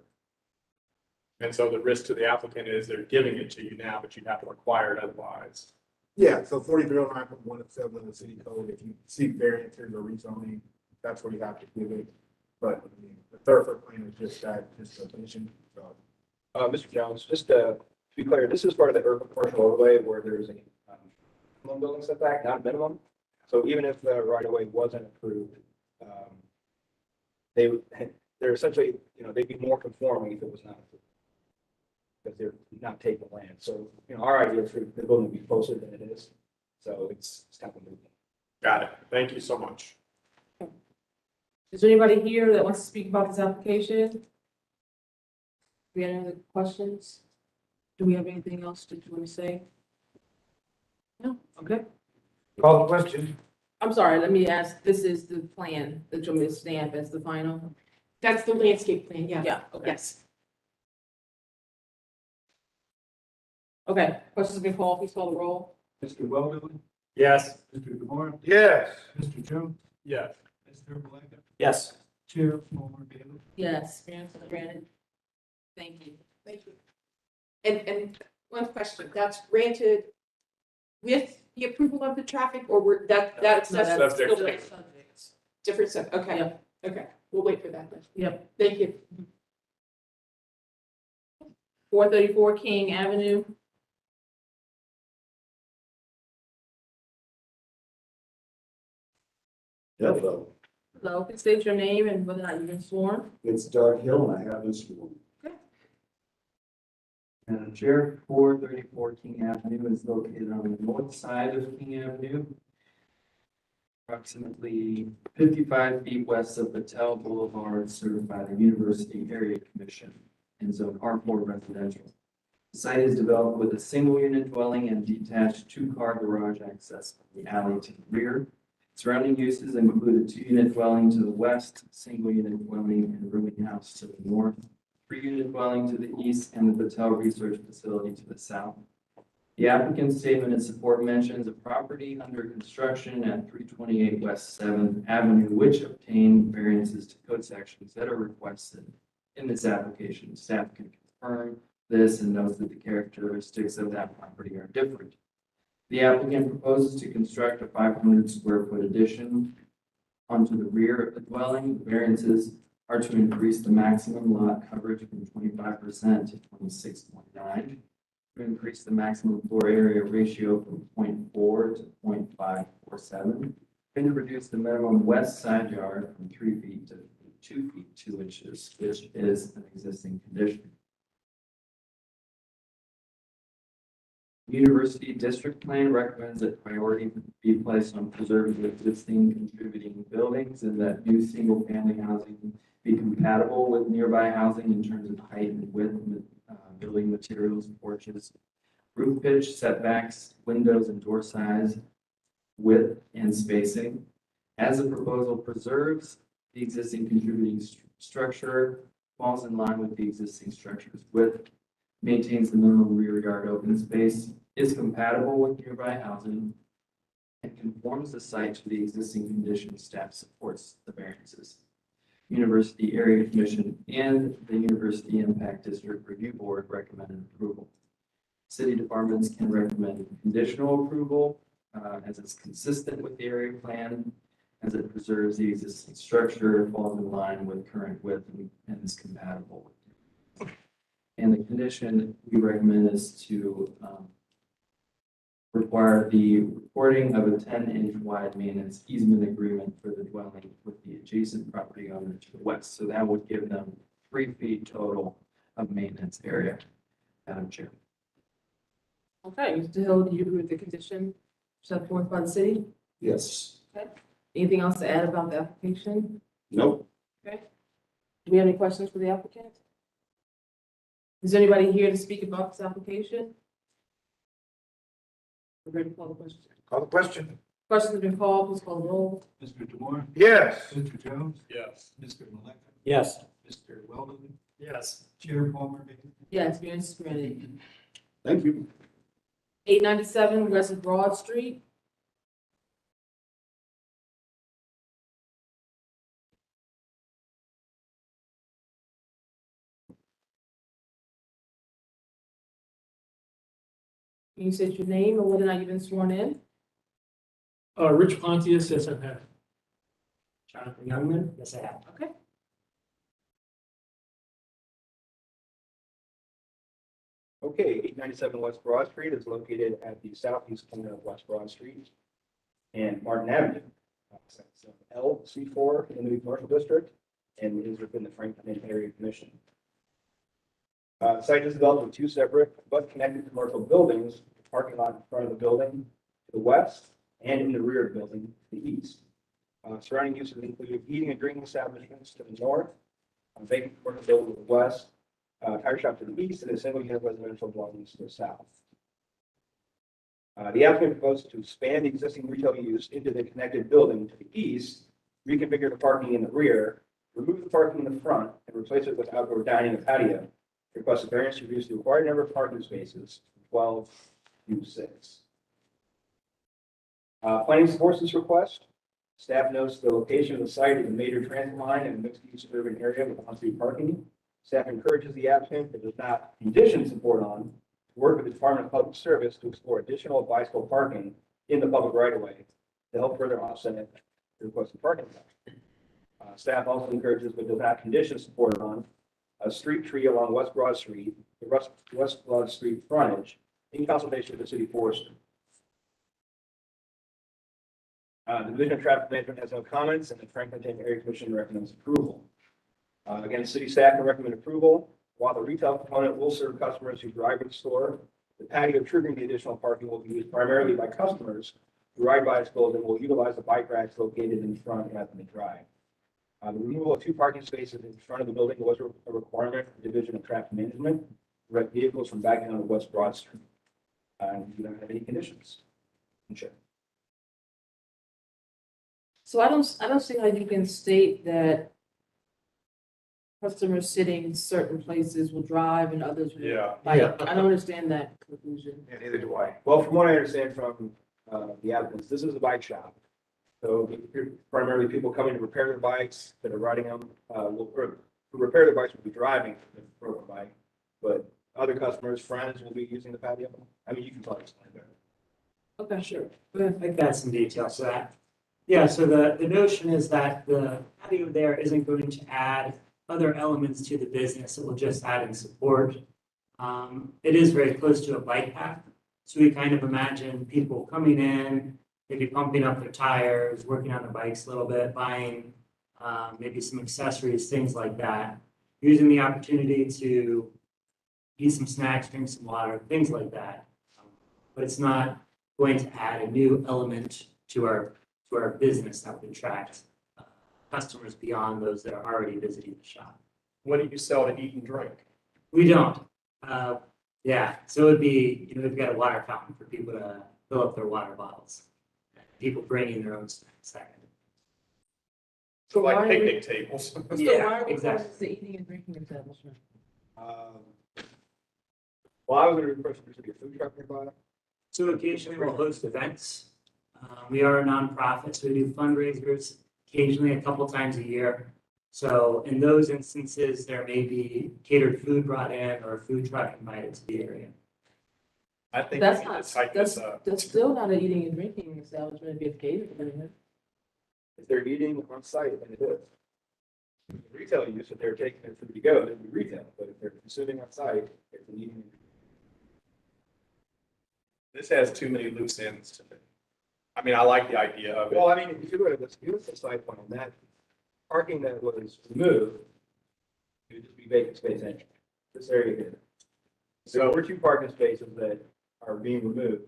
And so the risk to the applicant is they're giving it to you now, but you'd have to acquire it otherwise.
Yeah, so 4309.107 of the city code, if you seek variances or rezoning, that's where you have to give it. But I mean, the third plan is just that, just a vision
Mr. Jones, just to be clear, this is part of the urban commercial overlay where there's a minimum building setback, not a minimum. So even if the right of way wasn't approved, they're essentially, they'd be more conforming if it was not approved. Because they're not taking land. So, our idea is for the building to be closer than it is. So it's kind of moving.
Got it. Thank you so much.
Is there anybody here that wants to speak about this application? Do we have any other questions? Do we have anything else that you want to say? No? Okay.
Call the question.
I'm sorry, let me ask, this is the plan that you want me to stamp as the final?
That's the landscape plan, yeah.
Yeah, okay.
Yes.
Okay, questions have been called, please call the roll.
Mr. Weldon,
Yes.
Mr. DeMore,
Yes.
Mr. Jones,
Yes.
Mr. Maleka,
Yes.
Chair Moore Bailey.
Yes, variance is granted. Thank you.
Thank you. And one question, that's granted with the approval of the traffic, or that's
No,
that's
still
different.
different stuff, okay,
Yeah.
okay, we'll wait for that then.
Yep.
Thank you.
434 King Avenue.
Hello,
Hello, please state your name and whether or not you've been sworn.
it's Doug Hill and I have this one.
Madam Chair, 434 King Avenue is located on the north side of King Avenue, approximately 55 feet west of Patel Boulevard, served by the University Area Commission and zone R4 residential. The site is developed with a single-unit dwelling and detached two-car garage access from the alley to the rear. Surrounding uses include a two-unit dwelling to the west, single-unit dwelling and rooming house to the north, three-unit dwelling to the east, and the Patel Research Facility to the south. The applicant's statement in support mentions a property under construction at 328 West 7th Avenue, which obtained variances to code sections that are requested in this application. Staff can confirm this and notes that the characteristics of that property are different. The applicant proposes to construct a 500 square foot addition onto the rear of the dwelling. Variances are to increase the maximum lot coverage from 25% to 26.9, to increase the maximum floor area ratio from 0.4 to 0.547, and to reduce the minimum west side yard from 3 feet to 2 feet 2 inches, which is an existing condition. University District Plan recommends that priority be placed on preserving existing contributing buildings and that new single-family housing be compatible with nearby housing in terms of height and width, building materials, porches, roof pitch, setbacks, windows and door size, width and spacing. As the proposal preserves the existing contributing structure, falls in line with the existing structure's width, maintains the minimum rear yard open space, is compatible with nearby housing, and conforms the site to the existing conditions, staff supports the variances. University Area Commission and the University Impact District Review Board recommended approval. City departments can recommend conditional approval as it's consistent with the area plan, as it preserves the existing structure, falls in line with current width, and is compatible with. And the condition we recommend is to require the recording of a 10-inch wide maintenance easement agreement for the dwelling with the adjacent property owner to the west. So that would give them 3 feet total of maintenance area. Madam Chair.
Okay, Mr. Hill, do you agree with the condition set forth by the city?
Yes.
Okay. Anything else to add about the application?
Nope.
Okay. Do we have any questions for the applicant? Is there anybody here to speak about this application? We're ready to call the question.
Call the question.
Questions have been called, please call the roll.
Mr. DeMore,
Yes.
Mr. Jones,
Yes.
Mr. Maleka,
Yes.
Mr. Weldon,
Yes.
Chair Moore Bailey.
Yes, variance is granted.
Thank you.
897 West Broad Street. Can you say your name or whether or not you've been sworn in?
Rich Pontius, yes, I have.
Jonathan Youngman? Yes, I have.
Okay.
Okay, 897 West Broad Street is located at the southeast corner of West Broad Street and Martin Avenue. It's LC4 in the commercial district and is within the Franklin Area Commission. The site is developed with two separate but connected commercial buildings, a parking lot in front of the building to the west and in the rear of the building to the east. Surrounding uses include eating and drinking establishments to the north, a vacant commercial building to the west, tire shop to the east, and a single unit residential dwellings to the south. The applicant proposes to expand the existing retail use into the connected building to the east, reconfigure the parking in the rear, remove the parking in the front, and replace it with outdoor dining and patio. Request a variance to reduce the required number of parking spaces from 12 to 6. Planning supports this request. Staff notes the location of the site is a major transit line and a mixed-use suburban area with on-street parking. Staff encourages the applicant, but does not condition support on, to work with the Department of Public Service to explore additional bicycle parking in the public right-of-way to help further offset the requested parking. Staff also encourages, but does not condition support on, a street tree along West Broad Street, the West Broad Street frontage, in consultation with the city forester. The Division of Traffic Management has no comments, and the Franklin Area Commission recommends approval. Again, city staff can recommend approval. While the retail component will serve customers who drive to the store, the patio triggering the additional parking will be used primarily by customers who ride bicycles and will utilize the bike racks located in front and the drive. The removal of 2 parking spaces in front of the building was a requirement for Division of Traffic Management to direct vehicles from backing onto West Broad Street. We don't have any conditions. Sure.
So I don't see how you can state that customers sitting in certain places will drive and others will.
Yeah.
Like, I don't understand that conclusion.
Yeah, neither do I.
Well, from what I understand from the applicants, this is a bike shop. So primarily people coming to repair their bikes that are riding them, will repair their bikes will be driving the bike, but other customers, friends will be using the patio. I mean, you can probably explain that.
Okay, sure.
I think that's some detail to that. Yeah, so the notion is that the patio there isn't going to add other elements to the business. It will just add in support. It is very close to a bike path. So we kind of imagine people coming in, maybe pumping up their tires, working on their bikes a little bit, buying maybe some accessories, things like that. Using the opportunity to eat some snacks, drink some water, things like that. But it's not going to add a new element to our business that would attract customers beyond those that are already visiting the shop.
What do you sell to eat and drink?
We don't. Yeah, so it would be, we've got a water fountain for people to fill up their water bottles. People bringing their own snacks.
So like picnic tables.
Yeah, exactly.
The eating and drinking establishment.
Well, I was going to request there to be a food truck nearby.
So occasionally we'll host events. We are a nonprofit, so we do fundraisers occasionally a couple times a year. So in those instances, there may be catered food brought in or a food truck invited to the area.
I think
That's
we need
not,
to tighten this up.
that's still not an eating and drinking establishment if it's catered.
If they're eating on site, then it is. Retail use, if they're taking their food to go, then we retail. But if they're consuming on site, it's an eating.
This has too many loose ends to it. I mean, I like the idea of it.
Well, I mean, if you look at this, give us a side point on that. Parking that was removed, it would just be vacant space entry. This area here. So there were 2 parking spaces that are being removed.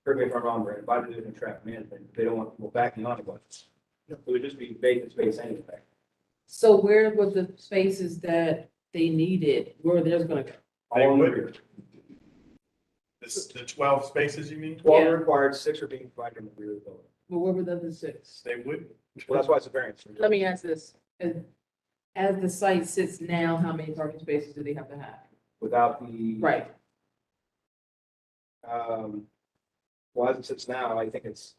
Correct me if I'm wrong, Brad, by the Division of Traffic Management. They don't want people backing onto us. It would just be vacant space anyway.
So where were the spaces that they needed, where there's gonna go?
All in the rear.
This, the 12 spaces, you mean?
12
Yeah.
are required, 6 are being provided in the rear of the building.
But where were the other 6?
They wouldn't.
Well, that's why it's a variance.
Let me ask this. As the site sits now, how many parking spaces do they have to have?
Without the.
Right.
Well, as it sits now, I think it's,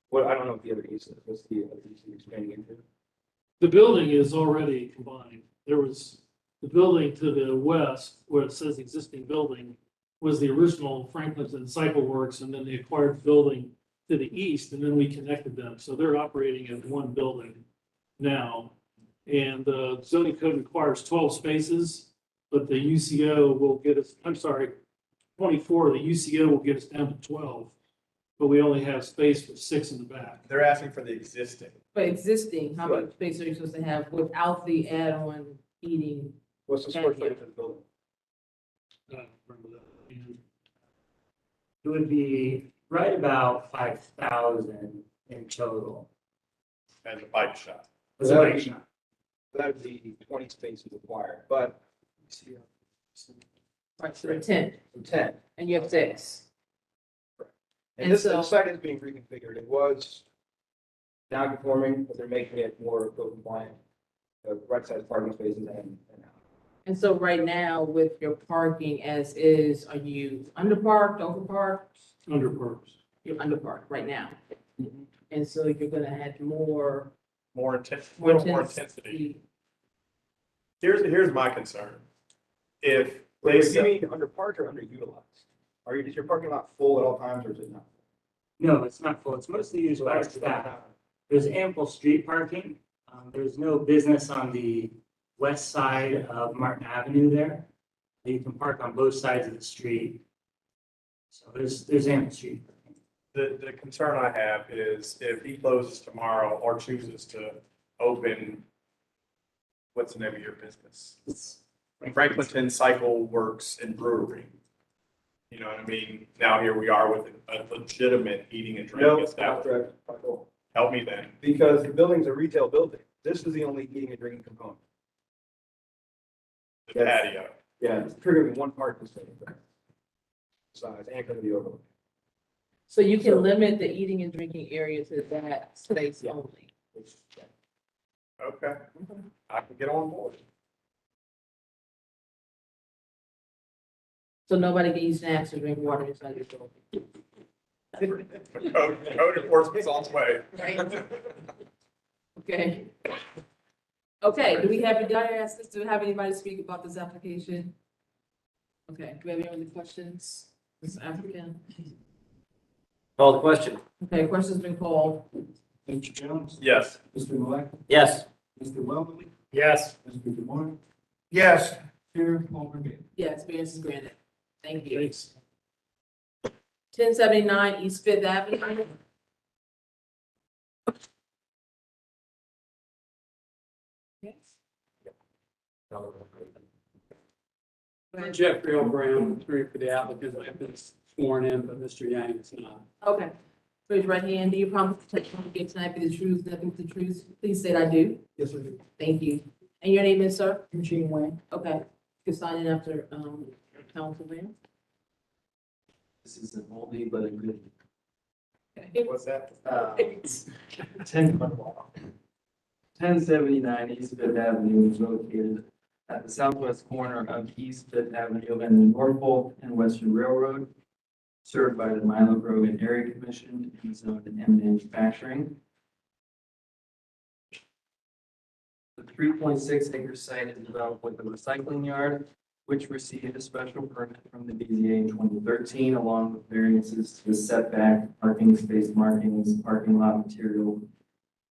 well, I don't know what the other use is. What's the other use you're expanding into?
The building is already combined. There was the building to the west where it says existing building was the original Franklin's and Cycle Works, and then the acquired building to the east, and then we connected them. So they're operating as one building now. And the zoning code requires 12 spaces. but the UCO will get us, I'm sorry, 24, the UCO will get us down to 12, but we only have space for 6 in the back.
They're asking for the existing.
But existing, how much space are you supposed to have without the add-on eating?
What's the square footage of the building?
I don't remember that. And
It would be right about 5,000 in total.
As a bike shop.
As a bike shop.
That would be 20 spaces required, but
Right, so 10,
10.
and you have 6.
And
And
this,
so-
the site is being reconfigured. It was non-conforming, but they're making it more code compliant. The right size parking spaces and
And so right now with your parking as is, are you underparked, overparked?
Underparks.
You're underparked right now. And so you're gonna have more.
More intense,
More
little more intensity. Here's my concern. If
Wait,
they
do you
said,
mean under parked or underutilized? Is your parking lot full at all times or is it not?
No, it's not full. It's mostly used by staff. There's ample street parking. There's no business on the west side of Martin Avenue there. You can park on both sides of the street. So there's ample street parking.
the concern I have is if he closes tomorrow or chooses to open, what's the name of your business? Franklinton Cycle Works and Brewery. You know what I mean? Now here we are with a legitimate eating and
No,
drinking
not
establishment.
correct.
Help me then.
Because the building's a retail building. This is the only eating and drinking component.
The patio.
Yeah, it's triggering one parking space. Size and going to be overlooked.
So you can limit the eating and drinking area to that space only.
Okay, I can get on board.
So nobody can eat snacks or drink water inside your building.
Code enforcement's on the way.
Okay. Okay, do we have, did I ask this, do we have anybody speak about this application? Okay, do we have any other questions? This applicant?
Call the question.
Okay, question's been called.
Mr. Jones?
Yes.
Mr. Malek?
Yes.
Mr. Wellman?
Yes.
Mr. Demore?
Yes,
Chair Alderman.
Yes, variance is granted. Thank you.
Thanks.
1079 East Fifth Avenue.
Jeffrey O'Brien, attorney for the applicant. I've been sworn in, but Mr. Yang is not.
Okay. Raise your right hand. Do you promise to testify you give tonight be the truth, nothing but the truth? Please state I do.
Yes, I do.
Thank you. And your name is, sir?
Eugene Wayne.
Okay. You can sign in after, Councilman.
This is an oldie but a goodie.
What's that?
1079 East Fifth Avenue is located at the southwest corner of East Fifth Avenue and the Norfolk and Western Railroad, served by the Milo Grogan Area Commission and zoned M manufacturing. The 3.6 acre site is developed with a recycling yard, which received a special permit from the BZA in 2013, along with variances to the setback, parking space markings, parking lot material,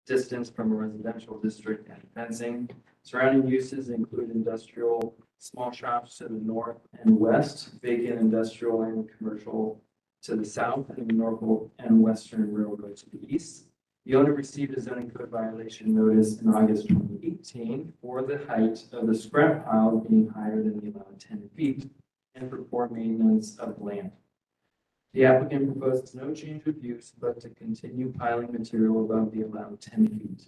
distance from a residential district, and fencing. Surrounding uses include industrial, small shops to the north and west, vacant industrial and commercial to the south, and the Norfolk and Western Railroad to the east. The owner received a zoning code violation notice in August 2018 for the height of the scrap pile being higher than the allowed 10 feet and for poor maintenance of land. The applicant proposes no change of use, but to continue piling material above the allowed 10 feet.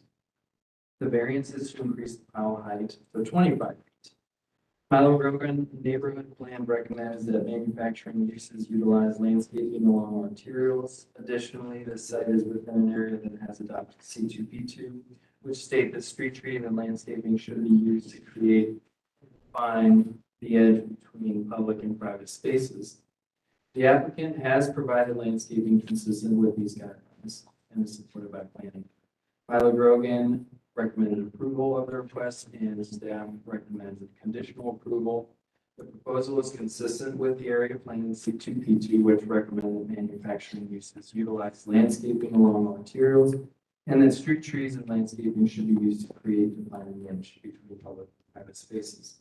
The variance is to increase the pile height to 25 feet. Milo Grogan Neighborhood Plan recommends that manufacturing uses utilize landscaping along arterials. Additionally, the site is within an area that has adopted C2B2, which state that street trees and landscaping should be used to define the edge between public and private spaces. The applicant has provided landscaping consistent with these guidelines and is supported by planning. Milo Grogan recommended approval of the request and staff recommends conditional approval. The proposal is consistent with the area plan C2P2, which recommended manufacturing uses utilize landscaping along arterials and that street trees and landscaping should be used to create defining the edge between public and private spaces.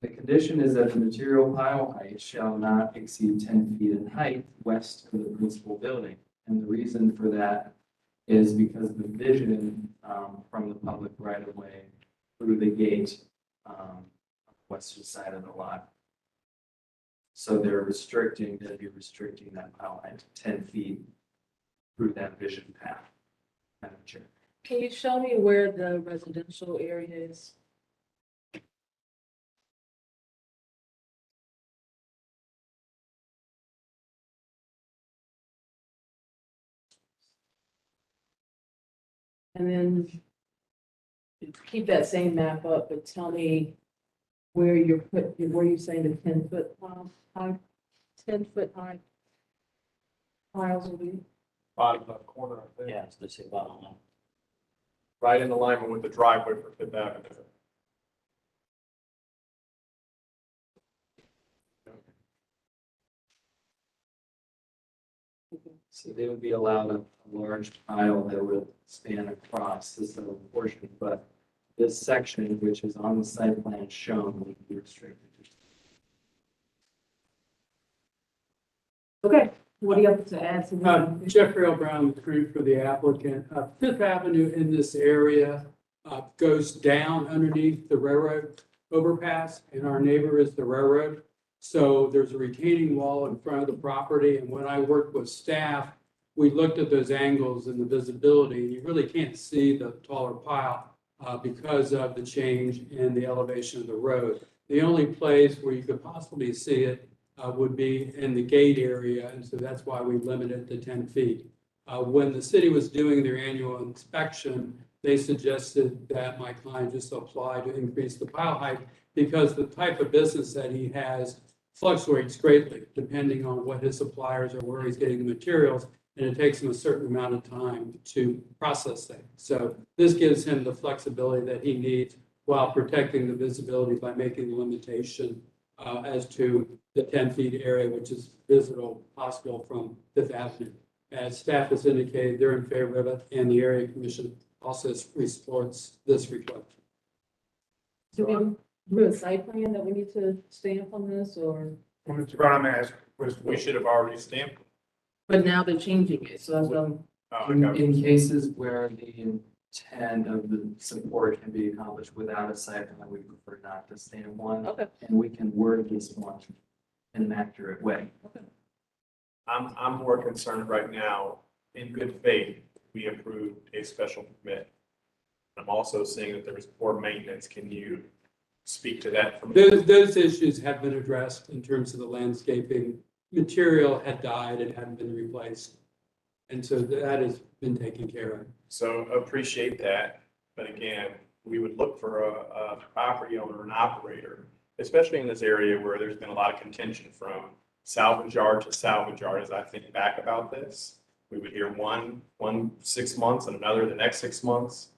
The condition is that the material pile height shall not exceed 10 feet in height west of the principal building. And the reason for that is because the vision from the public right of way through the gate on the western side of the lot. So they'd be restricting that pile height to 10 feet through that vision path. Madam Chair.
Can you show me where the residential area is? And then keep that same map up, but tell me where where you're saying the 10-foot high, 10-foot high piles will be.
Bottom left corner, I think.
Yeah, it's the same bottom line.
Right in alignment with the driveway for Fifth Avenue.
So they would be allowed a large pile that would span across this little portion, but this section, which is on the site plan shown, would be restricted.
Okay, what do you have to add to that?
Jeffrey L. Brown, attorney for the applicant. Fifth Avenue in this area goes down underneath the railroad overpass, and our neighbor is the railroad. So there's a retaining wall in front of the property, and when I worked with staff, we looked at those angles and the visibility, and you really can't see the taller pile because of the change in the elevation of the road. The only place where you could possibly see it would be in the gate area, and so that's why we limited it to 10 feet. When the city was doing their annual inspection, they suggested that my client just apply to increase the pile height because the type of business that he has fluctuates greatly depending on what his suppliers are, where he's getting the materials, and it takes him a certain amount of time to process things. So this gives him the flexibility that he needs while protecting the visibility by making the limitation as to the 10 feet area, which is visible possible from Fifth Avenue. As staff has indicated, they're in favor of it, and the area commission also supports this request.
Do we have a site plan that we need to stamp on this, or?
Mr. Brown, I'm gonna ask,
We should have already stamped.
But now they're changing it, so that's what I'm.
In cases where the intent of the support can be accomplished without a site plan, we prefer not to stamp one.
Okay.
And we can word this one in an accurate way.
I'm more concerned right now, in good faith, we approved a special permit. I'm also seeing that there was poor maintenance. Can you speak to that?
Those issues have been addressed in terms of the landscaping. Material had died and hadn't been replaced. And so that has been taken care of.
So appreciate that. But again, we would look for a property owner and operator, especially in this area where there's been a lot of contention from salvage yard to salvage yard. As I think back about this, we would hear one 6 months and another the next 6 months.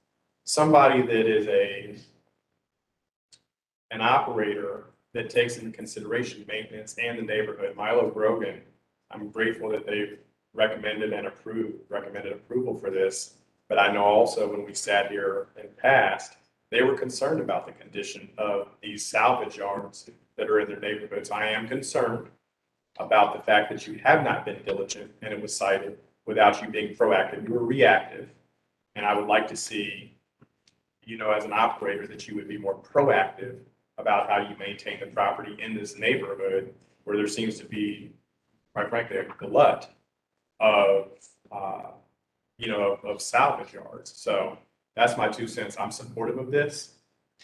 Somebody that is an operator that takes into consideration maintenance and the neighborhood. Milo Grogan, I'm grateful that they've recommended approval for this. But I know also when we sat here and passed, they were concerned about the condition of these salvage yards that are in their neighborhoods. I am concerned about the fact that you have not been diligent and it was cited without you being proactive. You were reactive. And I would like to see, as an operator, that you would be more proactive about how you maintain the property in this neighborhood where there seems to be, quite frankly, a glut of salvage yards. So that's my 2 cents. I'm supportive of this,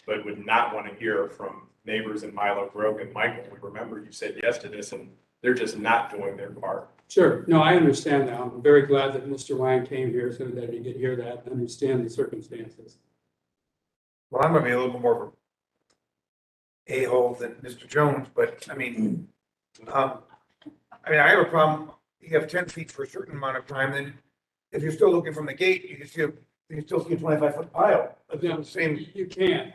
but would not want to hear from neighbors in Milo, Grogan, Michael. We remember you said yes to this and they're just not doing their part.
Sure. No, I understand that. I'm very glad that Mr. Wang came here so that he could hear that and understand the circumstances.
well, I'm gonna be a little bit more of a a-hole than Mr. Jones, but I mean, I have a problem. You have 10 feet for a certain amount of time, then if you're still looking from the gate, you can still see a 25-foot pile.
Yeah,
The same.
You can't.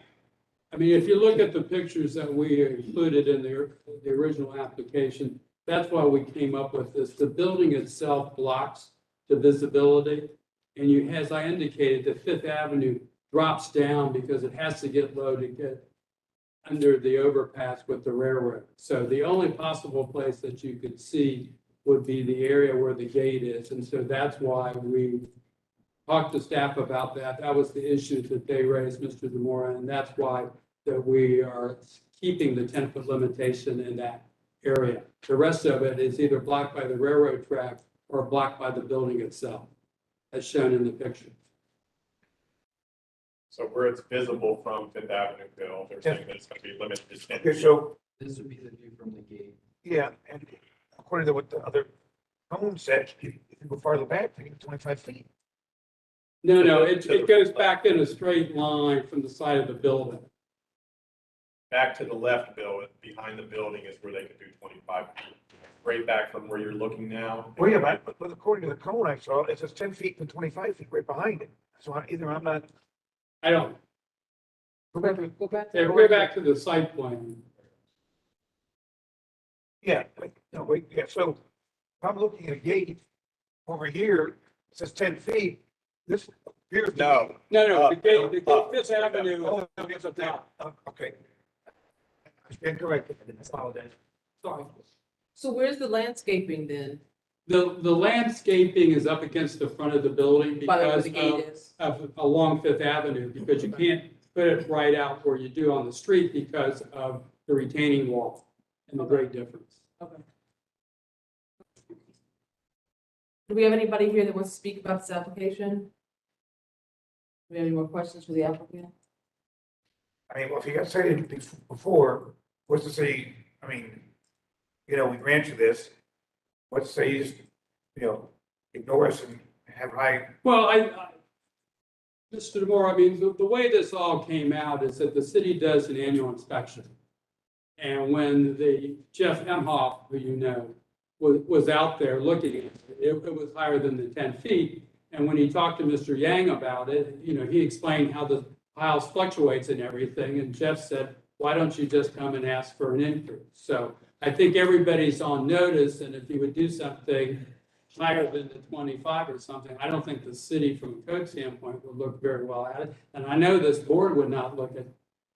I mean, if you look at the pictures that we included in the original application, that's why we came up with this. The building itself blocks the visibility. And you, as I indicated, the Fifth Avenue drops down because it has to get low to get under the overpass with the railroad. So the only possible place that you could see would be the area where the gate is. And so that's why we talked to staff about that. That was the issue that they raised, Mr. Demora, and that's why that we are keeping the 10-foot limitation in that area. The rest of it is either blocked by the railroad track or blocked by the building itself, as shown in the picture.
So where it's visible from Fifth Avenue, Bill, they're saying that it's gonna be limited to 10
Okay,
feet.
so,
This would be the view from the gate.
yeah, and according to what the other cone said, if you go farther back, you get 25 feet.
No, it goes back in a straight line from the side of the building.
Back to the left, Bill, behind the building is where they could do 25 feet. Right back from where you're looking now.
Well, yeah, but according to the cone I saw, it says 10 feet and 25 feet right behind it. So either I'm not.
I don't,
Go back to.
yeah, go back to the site plan.
Yeah, no, wait, yeah, so if I'm looking at a gate over here, it says 10 feet, this appears.
No.
No, the gate, Fifth Avenue.
Oh, it's up there. Okay. I stand corrected. I apologize. Sorry.
So where's the landscaping then?
The landscaping is up against the front of the building
By the way,
because
the gate is.
of along Fifth Avenue, because you can't put it right out where you do on the street because of the retaining wall and the great difference.
Okay. Do we have anybody here that wants to speak about this application? Do we have any more questions for the applicant?
I mean, well, if you got cited before, what's to say, I mean, we grant you this, what's to say you just, ignore us and have high.
Well, Mr. DeMore, I mean, the way this all came out is that the city does an annual inspection. And when the Jeff Emhoff, who you know, was out there looking at it, it was higher than the 10 feet. And when he talked to Mr. Yang about it, he explained how the house fluctuates and everything. And Jeff said, why don't you just come and ask for an increase? So I think everybody's on notice. And if you would do something higher than the 25 or something, I don't think the city from a code standpoint would look very well at it. And I know this board would not look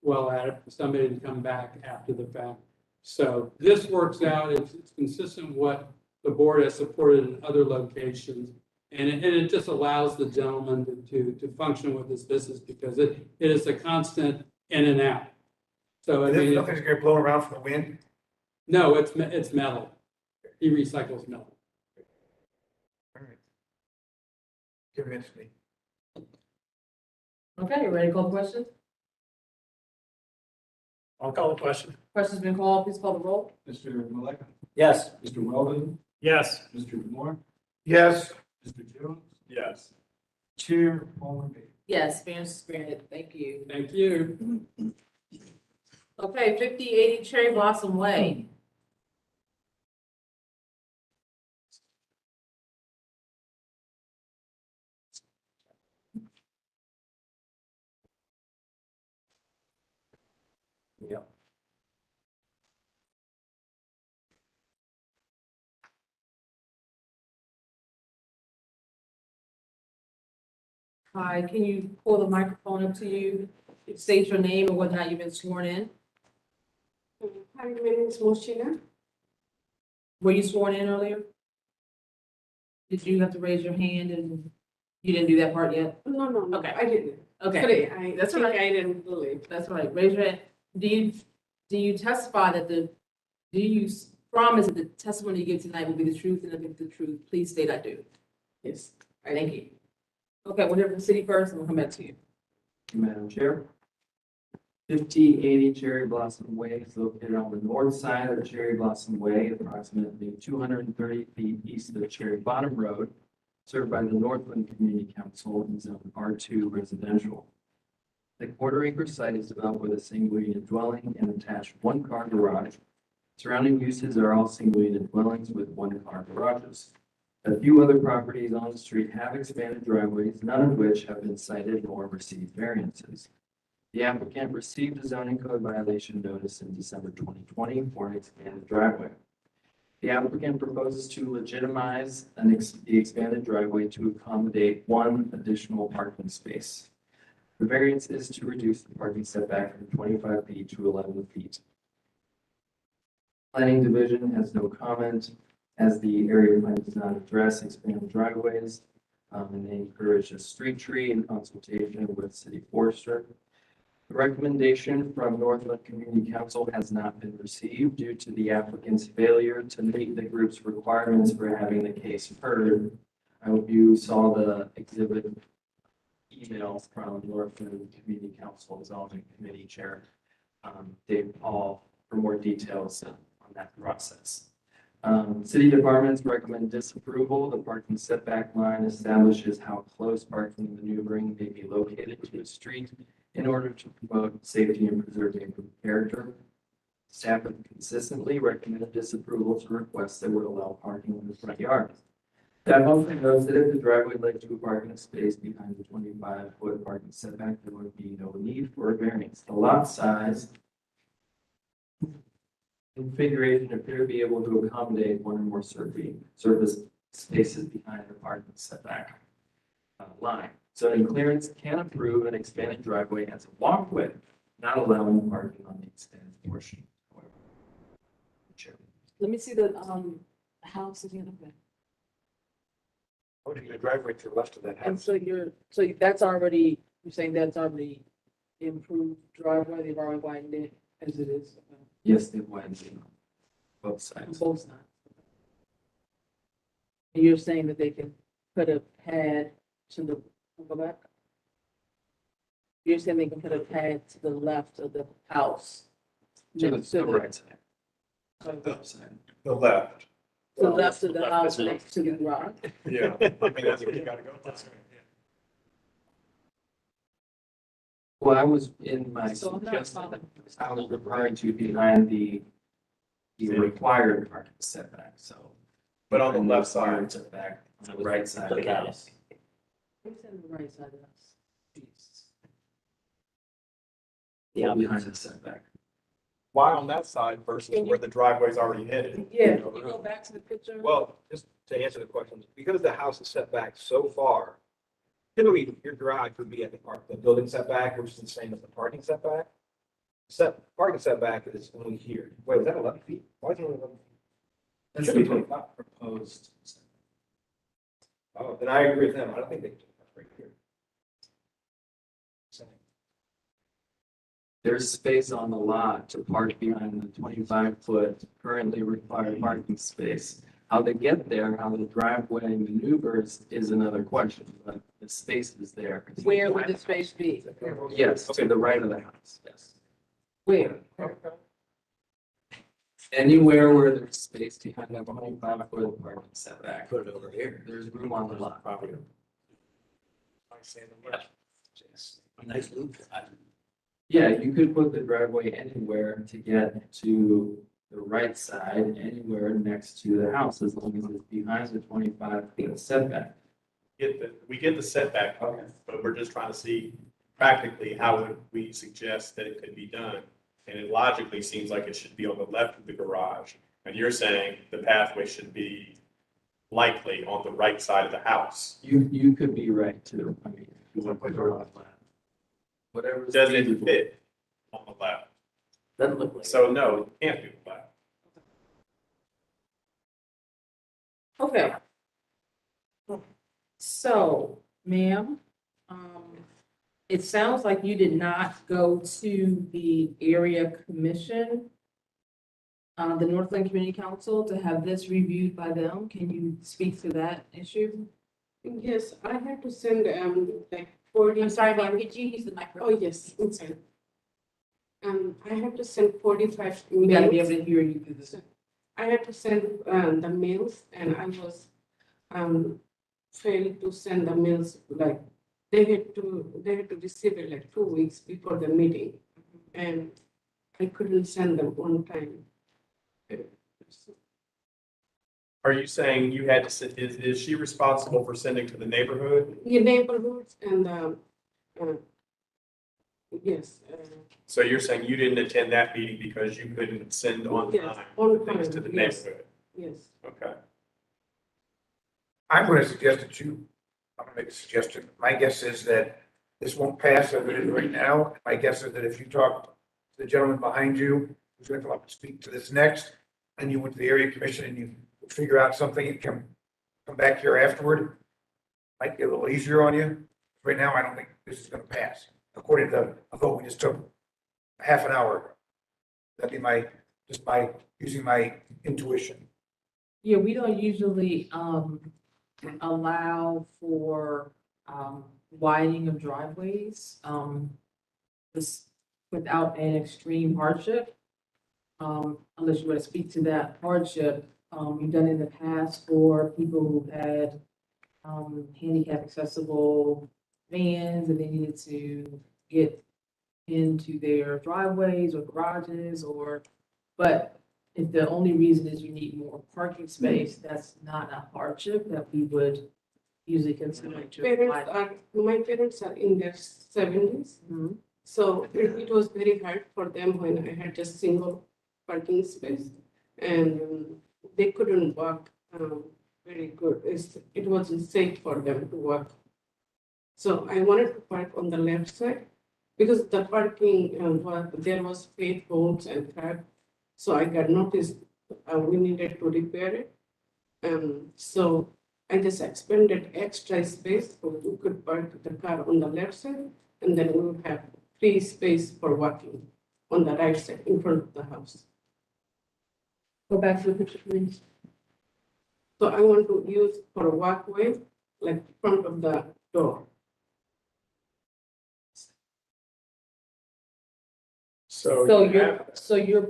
well at it for somebody to come back after the fact. So this works out, it's consistent with what the board has supported in other locations. And it just allows the gentleman to function with his business because it is a constant in and out. So I mean,
Nothing's gonna blow around from the wind?
No, it's metal. He recycles metal.
All right. Convince me.
Okay, you ready to call the question?
I'll call the question.
Question's been called, please call the roll.
Mr. Malek?
Yes.
Mr. Weldon?
Yes.
Mr. Moore?
Yes.
Mr. Jones?
Yes.
Chair Paul.
Yes, variance is granted, thank you.
Thank you.
Okay, 5080 Cherry Blossom Way.
Yep.
Hi, can you pull the microphone up to you? State your name and whether or not you've been sworn in.
Hi, my name is Moshina.
Were you sworn in earlier? Did you have to raise your hand and you didn't do that part yet?
No,
Okay.
I didn't.
Okay,
Today,
that's
think
all right.
I didn't believe.
That's right. Raise your hand. Do you testify that do you promise that the testimony you give tonight will be the truth and nothing but the truth? Please state I do.
Yes.
Thank you. Okay, we'll hear from the city first and we'll come back to you.
Madam Chair. 5080 Cherry Blossom Way is located on the north side of Cherry Blossom Way, approximately 230 feet east of Cherry Bottom Road, served by the Northland Community Council in Zone R2 Residential. The quarter-acre site is developed with a single-unit dwelling and attached one-car garage. Surrounding uses are all single-unit dwellings with one-car garages. A few other properties on the street have expanded driveways, none of which have been cited or received variances. The applicant received a zoning code violation notice in December 2020 for an expanded driveway. The applicant proposes to legitimize the expanded driveway to accommodate one additional parking space. The variance is to reduce the parking setback from 25 feet to 11 feet. Planning Division has no comment, as the area plan does not address expanded driveways, and they encourage a street tree in consultation with city forester. The recommendation from Northland Community Council has not been received due to the applicant's failure to meet the group's requirements for having the case heard. I hope you saw the exhibit email from Northland Community Council Zoning Committee Chair Dave Paul for more details on that process. City departments recommend disapproval. The parking setback line establishes how close parking maneuvering may be located to a street in order to promote safety and preserve neighborhood character. Staff have consistently recommended disapproval to requests that would allow parking in the front yard. Staff also knows that if the driveway led to a parking space behind the 25-foot parking setback, there would be no need for a variance. The lot size configuration appear to be able to accommodate one or more surface spaces behind the parking setback line. Zoning clearance can approve an expanded driveway as a walkway, not allowing parking on the expanded portion.
Let me see the, house again.
Oh, the driveway to the left of that
And
house.
so that's already, you're saying that's already improved driveway, they've already widened it as it is?
Yes, they went on both
On
sides.
both sides. And you're saying that they can put a pad to the, go back? You're saying they can put a pad to the left of the house?
To
next
the
to
right side.
Okay.
The left.
To the left of the house next to the garage?
Yeah, I mean, that's where you gotta go.
Well, I was in my
So I'm not
suggestion,
following.
I was referring to behind the required parking setback, so.
But on the left side.
Setback on the right side of the house.
It's on the right side of the house.
Yeah, behind the setback.
Why on that side versus where the driveway's already headed?
Yeah, can you go back to the picture?
Well, just to answer the question, because the house is set back so far, typically your garage would be at the building setback, which is the same as the parking setback. Parking setback is only here. Wait, is that 11 feet? Why is it only 11 feet? It
That's
should be
the
25.
proposed.
Oh, then I agree with them. I don't think they can do that right here.
There's space on the lot to park behind the 25-foot currently required parking space. How they get there, how the driveway maneuvers is another question, but the space is there.
Where would the space be?
Yes, to the right of the house, yes.
Where?
Anywhere where there's space behind that 25-foot parking setback. Put it over here. There's room on the lot.
Nice loop.
Yeah, you could put the driveway anywhere to get to the right side, anywhere next to the house, as long as it's behind the 25-foot setback.
We get the setback, but we're just trying to see practically how would we suggest that it could be done. And it logically seems like it should be on the left of the garage. And you're saying the pathway should be likely on the right side of the house.
You could be right too. I mean, if you want to put it on the left. Whatever.
Does it fit on the left?
Doesn't look like.
So no, it can't be the left.
Okay. So, ma'am, it sounds like you did not go to the area commission, the Northland Community Council, to have this reviewed by them. Can you speak to that issue?
Yes, I had to send, like 40.
I'm sorry, ma'am, could you use the microphone?
Oh, yes, I'm sorry. I had to send 45
We gotta be able
mails.
to hear you through this.
I had to send, the mails and I was, failed to send the mails, like, they had to receive it like 2 weeks before the meeting. And I couldn't send them on time.
Are you saying you had to, is she responsible for sending to the neighborhood?
Your neighborhoods and, yes.
So you're saying you didn't attend that meeting because you couldn't send on
Yes,
time
on
things to
time,
the
yes.
neighborhood?
Yes.
Okay.
I'm going to suggest that I'm going to make a suggestion. My guess is that this won't pass as it is right now. My guess is that if you talk to the gentleman behind you, who's gonna come up and speak to this next, and you went to the area commission and you figure out something and come back here afterward, might be a little easier on you. Right now, I don't think this is gonna pass, according to a vote we just took half an hour ago. That'd be just by using my intuition.
Yeah, we don't usually, allow for, widening of driveways, this, without an extreme hardship. Unless you want to speak to that hardship, we've done in the past for people who had, handicap accessible vans and they needed to get into their driveways or garages but if the only reason is you need more parking space, that's not a hardship that we would usually consider to apply.
My parents are in their 70s. So it was very hard for them when I had just single parking space and they couldn't walk very good. It wasn't safe for them to walk. So I wanted to park on the left side because the parking, there was fake holes and crap. So I got noticed we needed to repair it. So I just expanded extra space so we could park the car on the left side and then we would have free space for walking on the right side in front of the house.
Go back to the picture, please.
So I want to use for a walkway, like front of the door.
So you have,
So you're,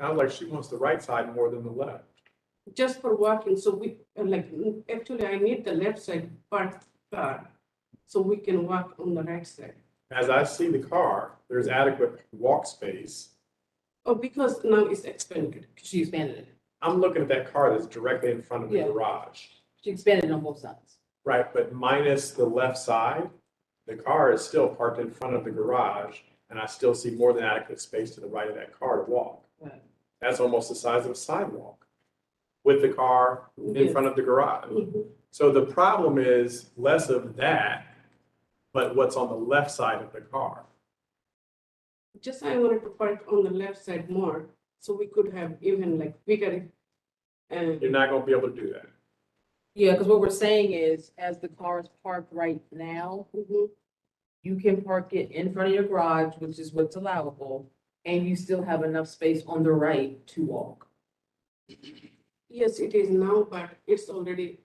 sounds like she wants the right side more than the left.
Just for walking, so we, actually I need the left side parked car, so we can walk on the right side.
As I see the car, there's adequate walk space.
Oh, because now it's expanded.
she expanded it.
I'm looking at that car that's directly in front of the
Yeah.
garage.
She expanded it on both sides.
Right, but minus the left side, the car is still parked in front of the garage, and I still see more than adequate space to the right of that car to walk.
Right.
That's almost the size of a sidewalk with the car in
Yes.
front of the garage. So the problem is less of that, but what's on the left side of the car.
Just I wanted to park on the left side more, so we could have even like bigger.
You're not gonna be able to do that.
Yeah, because what we're saying is, as the car is parked right now, you can park it in front of your garage, which is what's allowable, and you still have enough space on the right to walk.
Yes, it is now, but it's already,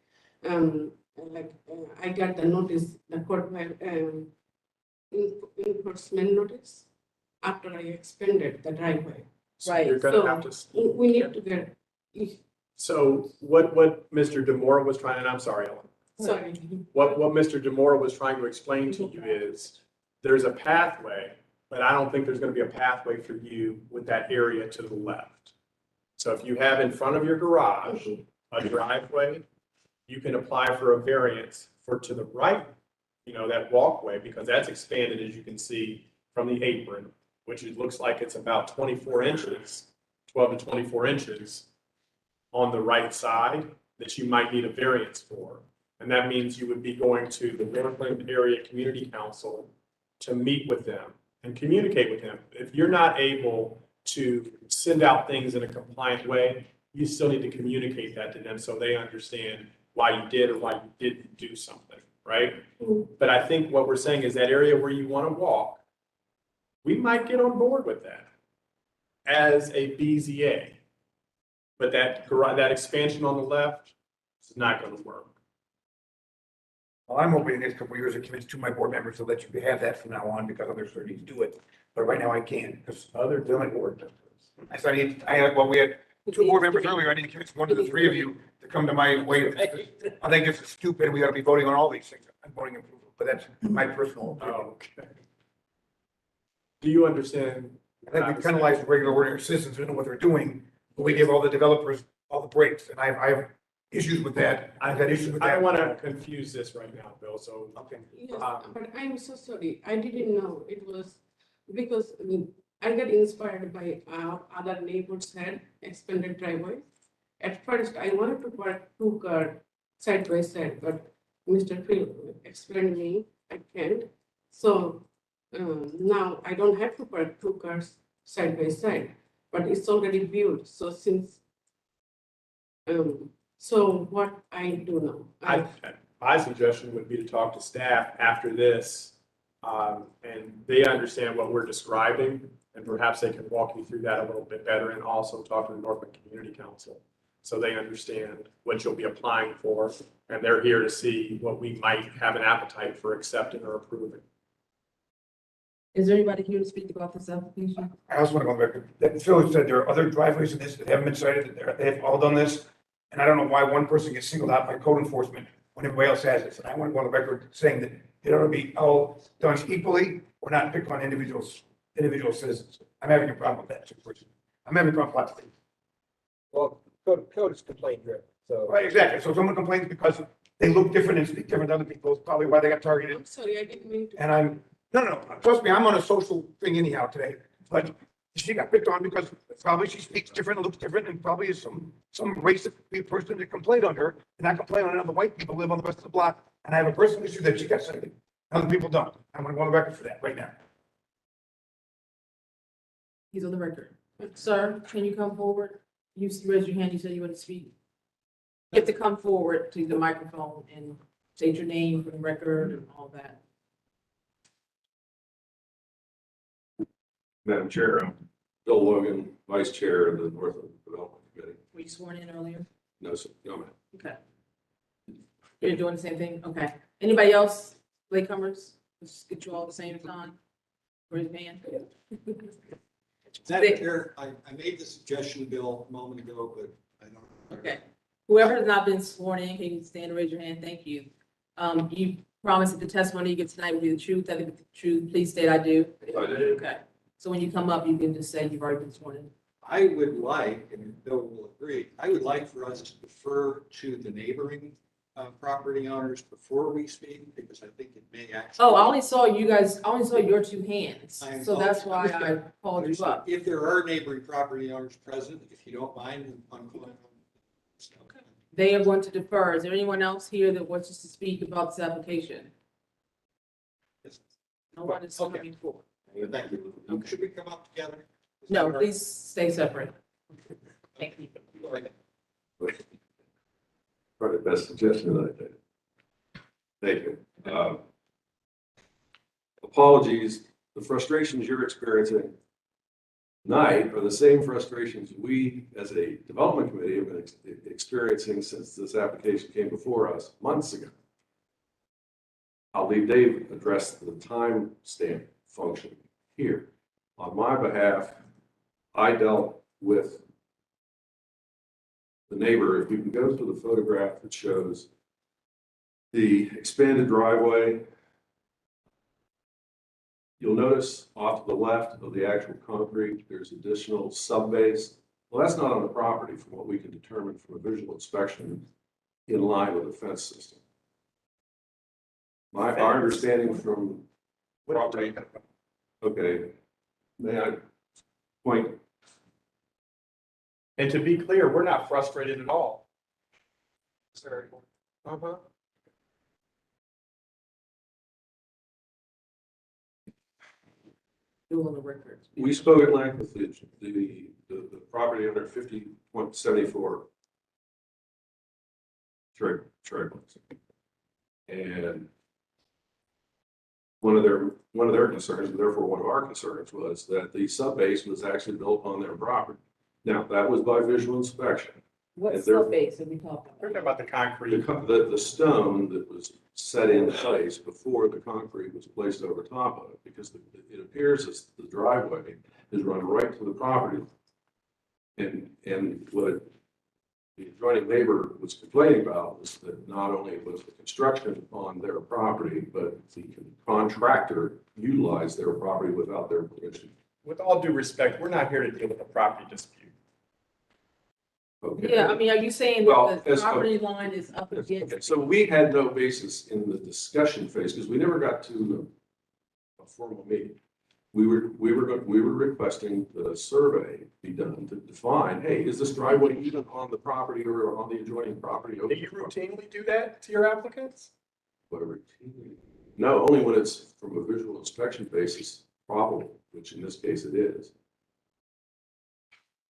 I got the notice, the court, enforcement notice after I expanded the driveway.
So you're gonna have to.
We need to get,
So what Mr. Demore was trying, and I'm sorry, Ellen.
sorry.
What Mr. Demore was trying to explain to you is there's a pathway, but I don't think there's gonna be a pathway for you with that area to the left. So if you have in front of your garage a driveway, you can apply for a variance for to the right, that walkway, because that's expanded, as you can see, from the apron, which it looks like it's about 24 inches, 12 to 24 inches on the right side that you might need a variance for. And that means you would be going to the Northland Area Community Council to meet with them and communicate with them. If you're not able to send out things in a compliant way, you still need to communicate that to them so they understand why you did or why you didn't do something, right? But I think what we're saying is that area where you want to walk, we might get on board with that as a BZA. But that expansion on the left is not going to work.
Well, I'm hoping in the next couple of years, I convince two of my board members to let you have that from now on because others are need to do it. But right now I can't because other zoning board. We had two board members earlier. I need to convince one of the three of you to come to my way. I think this is stupid. We ought to be voting on all these things. I'm voting approval, but that's my personal opinion.
Okay. Do you understand?
I think we penalize the regular ordinary citizens who know what they're doing, but we give all the developers all the breaks. And I have issues with that. I've had issues with that.
I don't want to confuse this right now, Bill, so.
Okay.
Yes, but I'm so sorry. I didn't know it was because I got inspired by other neighbors had expanded driveway. At first, I wanted to park two car side by side, but Mr. Phil explained me, I can't. So now I don't have to put two cars side by side, but it's already built. So since, so what I do now?
My suggestion would be to talk to staff after this, and they understand what we're describing, and perhaps they can walk you through that a little bit better, and also talk to the Norfolk Community Council, so they understand what you'll be applying for, and they're here to see what we might have an appetite for accepting or approving.
Is there anybody here to speak about this application?
I also want to go on record that Phil said there are other driveways in this that haven't been cited, that they've all done this. And I don't know why one person gets singled out by code enforcement when everybody else has this. And I want to go on the record saying that it ought to be all done equally or not pick on individual citizens. I'm having a problem with that situation. I'm having a problem with lots of things.
Well, code is complaint driven, so.
Right, exactly. So if someone complains because they look different and speak different to other people, it's probably why they got targeted.
I'm sorry, I didn't mean to.
And no, trust me, I'm on a social thing anyhow today, but she got picked on because probably she speaks different, and looks different, and probably is some racist person that complained on her, and I complain on other white people who live on the rest of the block, and I have a personal issue that she got cited. Other people don't. I'm gonna go on the record for that right now.
He's on the record. Sir, can you come forward? You raised your hand, you said you want to speak. You have to come forward to the microphone and state your name for the record and all that.
Madam Chair, I'm Bill Logan, Vice Chair of the Norfolk Development Committee.
Were you sworn in earlier?
No, sir, no, ma'am.
Okay. You're doing the same thing? Okay. Anybody else, latecomers? Let's get you all at the same time. Raise your hand.
Madam Chair, I made the suggestion, Bill, a moment ago, but I don't.
Okay. Whoever has not been sworn in, can you stand and raise your hand? Thank you. You promise that the testimony you give tonight will be the truth, that the truth. Please state I do.
I do.
Okay. So when you come up, you can just say you've already been sworn in.
I would like, and Bill will agree, I would like for us to defer to the neighboring property owners before we speak, because I think it may actually.
Oh, I only saw you guys, I only saw your two hands. So that's why I
Understood.
called you up.
If there are neighboring property owners present, if you don't mind, I'm calling them. Okay.
They are going to defer. Is there anyone else here that wants us to speak about this application? No one is coming forward.
Thank you. Should we come up together?
No, please stay separate. Thank you.
Probably the best suggestion that I did. Thank you. Apologies, the frustrations you're experiencing tonight are the same frustrations we, as a development committee, have been experiencing since this application came before us months ago. I'll leave Dave address the time stamp function here. On my behalf, I dealt with the neighbor. If you can go to the photograph that shows the expanded driveway, you'll notice off to the left of the actual concrete, there's additional subbase. Well, that's not on the property from what we can determine from a visual inspection in line with the fence system. Our understanding from property, okay, may I point?
And to be clear, we're not frustrated at all.
Sorry.
Do on the record.
We spoke at length with the property owner 50.74 Trailblazer. And one of their concerns, and therefore one of our concerns, was that the subbase was actually built on their property. Now, that was by visual inspection.
What
And there-
subbase are we talking
We're
about?
talking about the concrete.
The stone that was set in place before the concrete was placed over top of it, because it appears as the driveway is run right to the property. And what the adjoining neighbor was complaining about was that not only was the construction on their property, but the contractor utilized their property without their permission.
With all due respect, we're not here to deal with a property dispute.
Okay.
Yeah, I mean, are you saying
Well,
that the
as-
property line is up against?
Okay, so we had no basis in the discussion phase because we never got to a formal meeting. We were requesting that a survey be done to define, hey, is this driveway even on the property or on the adjoining property?
Do you routinely do that to your applicants?
whatever. No, only when it's from a visual inspection basis probable, which in this case it is.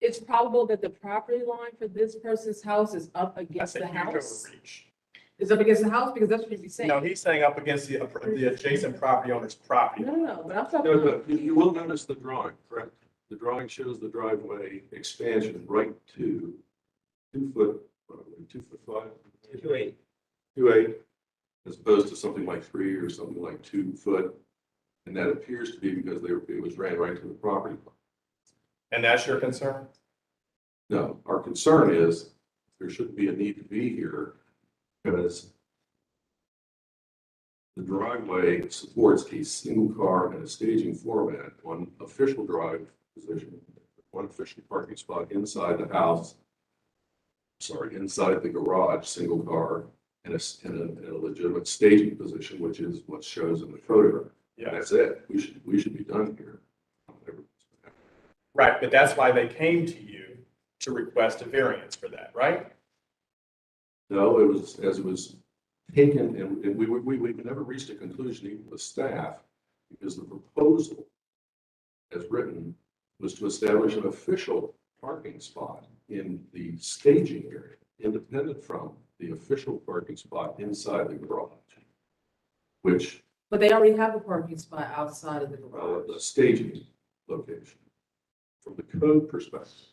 It's probable that the property line for this person's house is up against
That's
the
a huge
house.
overreach.
Is up against the house, because that's what he's saying.
No, he's saying up against the adjacent property owner's property.
No, but I'm talking
No,
about.
you will notice the drawing, correct? The drawing shows the driveway expansion right to 2 foot, probably 2'5".
2'8".
2'8", as opposed to something like 3 or something like 2 foot. And that appears to be because it was ran right to the property line.
And that's your concern?
No, our concern is there shouldn't be a need to be here because the driveway supports a single car and a staging format, one official drive position, one official parking spot inside the house, inside the garage, single car, and a legitimate staging position, which is what shows in the photograph.
Yeah.
That's it. We should be done here.
Right, but that's why they came to you to request a variance for that, right?
No, it was, as it was taken, and we never reached a conclusion even with staff, because the proposal, as written, was to establish an official parking spot in the staging area, independent from the official parking spot inside the garage, which,
But they already have a parking spot outside of the garage.
the staging location, from the code perspective,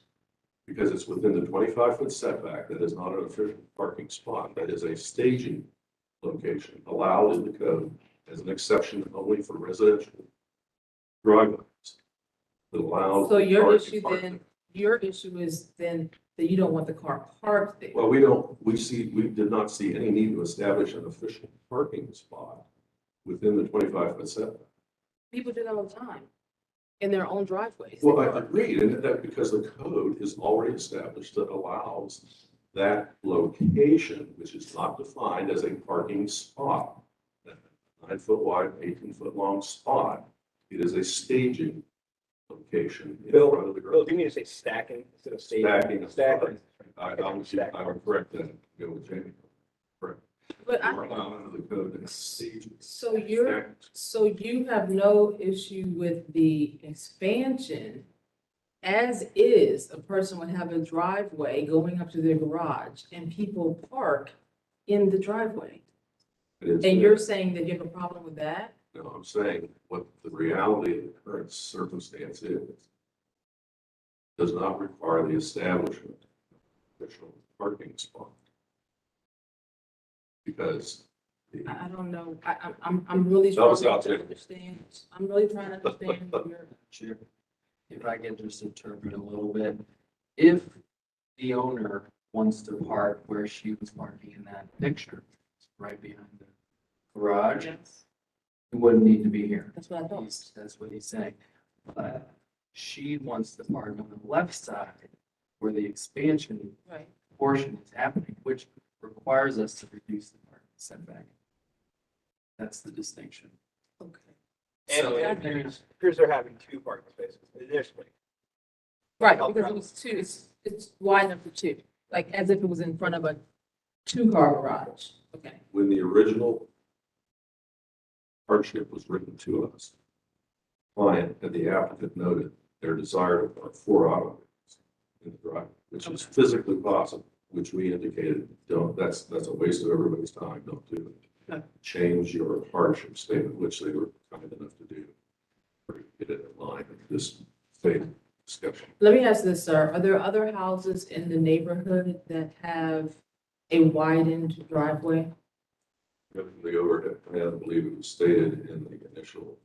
because it's within the 25-foot setback, that is not an official parking spot, that is a staging location allowed in the code as an exception only for residential driveways. That allows.
So your
cars to
issue
park
then, your issue is then that you don't want the car parked there.
Well, we did not see any need to establish an official parking spot within the 25-foot setback.
People do that all the time in their own driveways.
Well, I agree, and that because the code is already established that allows that location, which is not defined as a parking spot, that 9-foot wide, 18-foot long spot, it is a staging location in
Bill,
front of the
Bill,
garage.
do you mean to say stacking instead of staging?
Stacking. I would correct that, go with Jamie. Correct.
But
We're allowed under the code to stage.
So you have no issue with the expansion as is, a person would have a driveway going up to their garage and people park in the driveway. And you're saying that you have a problem with that?
No, I'm saying what the reality of the current circumstance is does not require the establishment of official parking spot. Because
I don't know, I'm really
That was
trying
out
to
there.
understand, I'm really trying to understand your.
Sure. If I could just interpret a little bit, if the owner wants to park where she was parking in that picture, right behind the garage, it wouldn't need to be here.
That's what I thought.
That's what he's saying. But she wants to park on the left side where the expansion
Right.
portion is happening, which requires us to reduce the parking setback. That's the distinction.
Okay.
And
So
it
if
appears they're having 2 parking spaces additionally.
Right, because it was two, it's wide enough for two, like as if it was in front of a 2-car garage. Okay.
when the original hardship was written to us, client and the applicant noted their desire to park 4 automobiles in the driveway, which is physically possible, which we indicated, don't, that's a waste of everybody's time, don't do it. Change your hardship statement, which they were kind enough to do. Or get it in line with this statement discussion.
Let me ask this, sir. Are there other houses in the neighborhood that have a widened driveway?
The overhead plan, I believe it was stated in the initial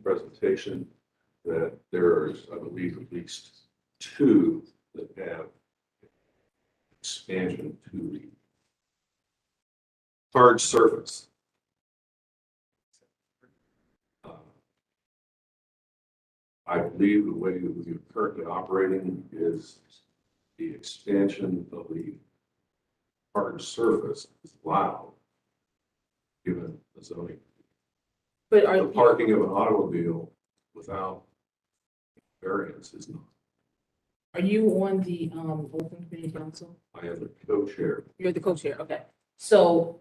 presentation that there is, I believe, at least 2 that have expansion to the hard surface. I believe the way that we are currently operating is the expansion of the hard surface is allowed, given the zoning.
But are
The parking of an automobile without variance is not.
Are you on the Open Community Council?
I am the co-chair.
You're the co-chair, okay. So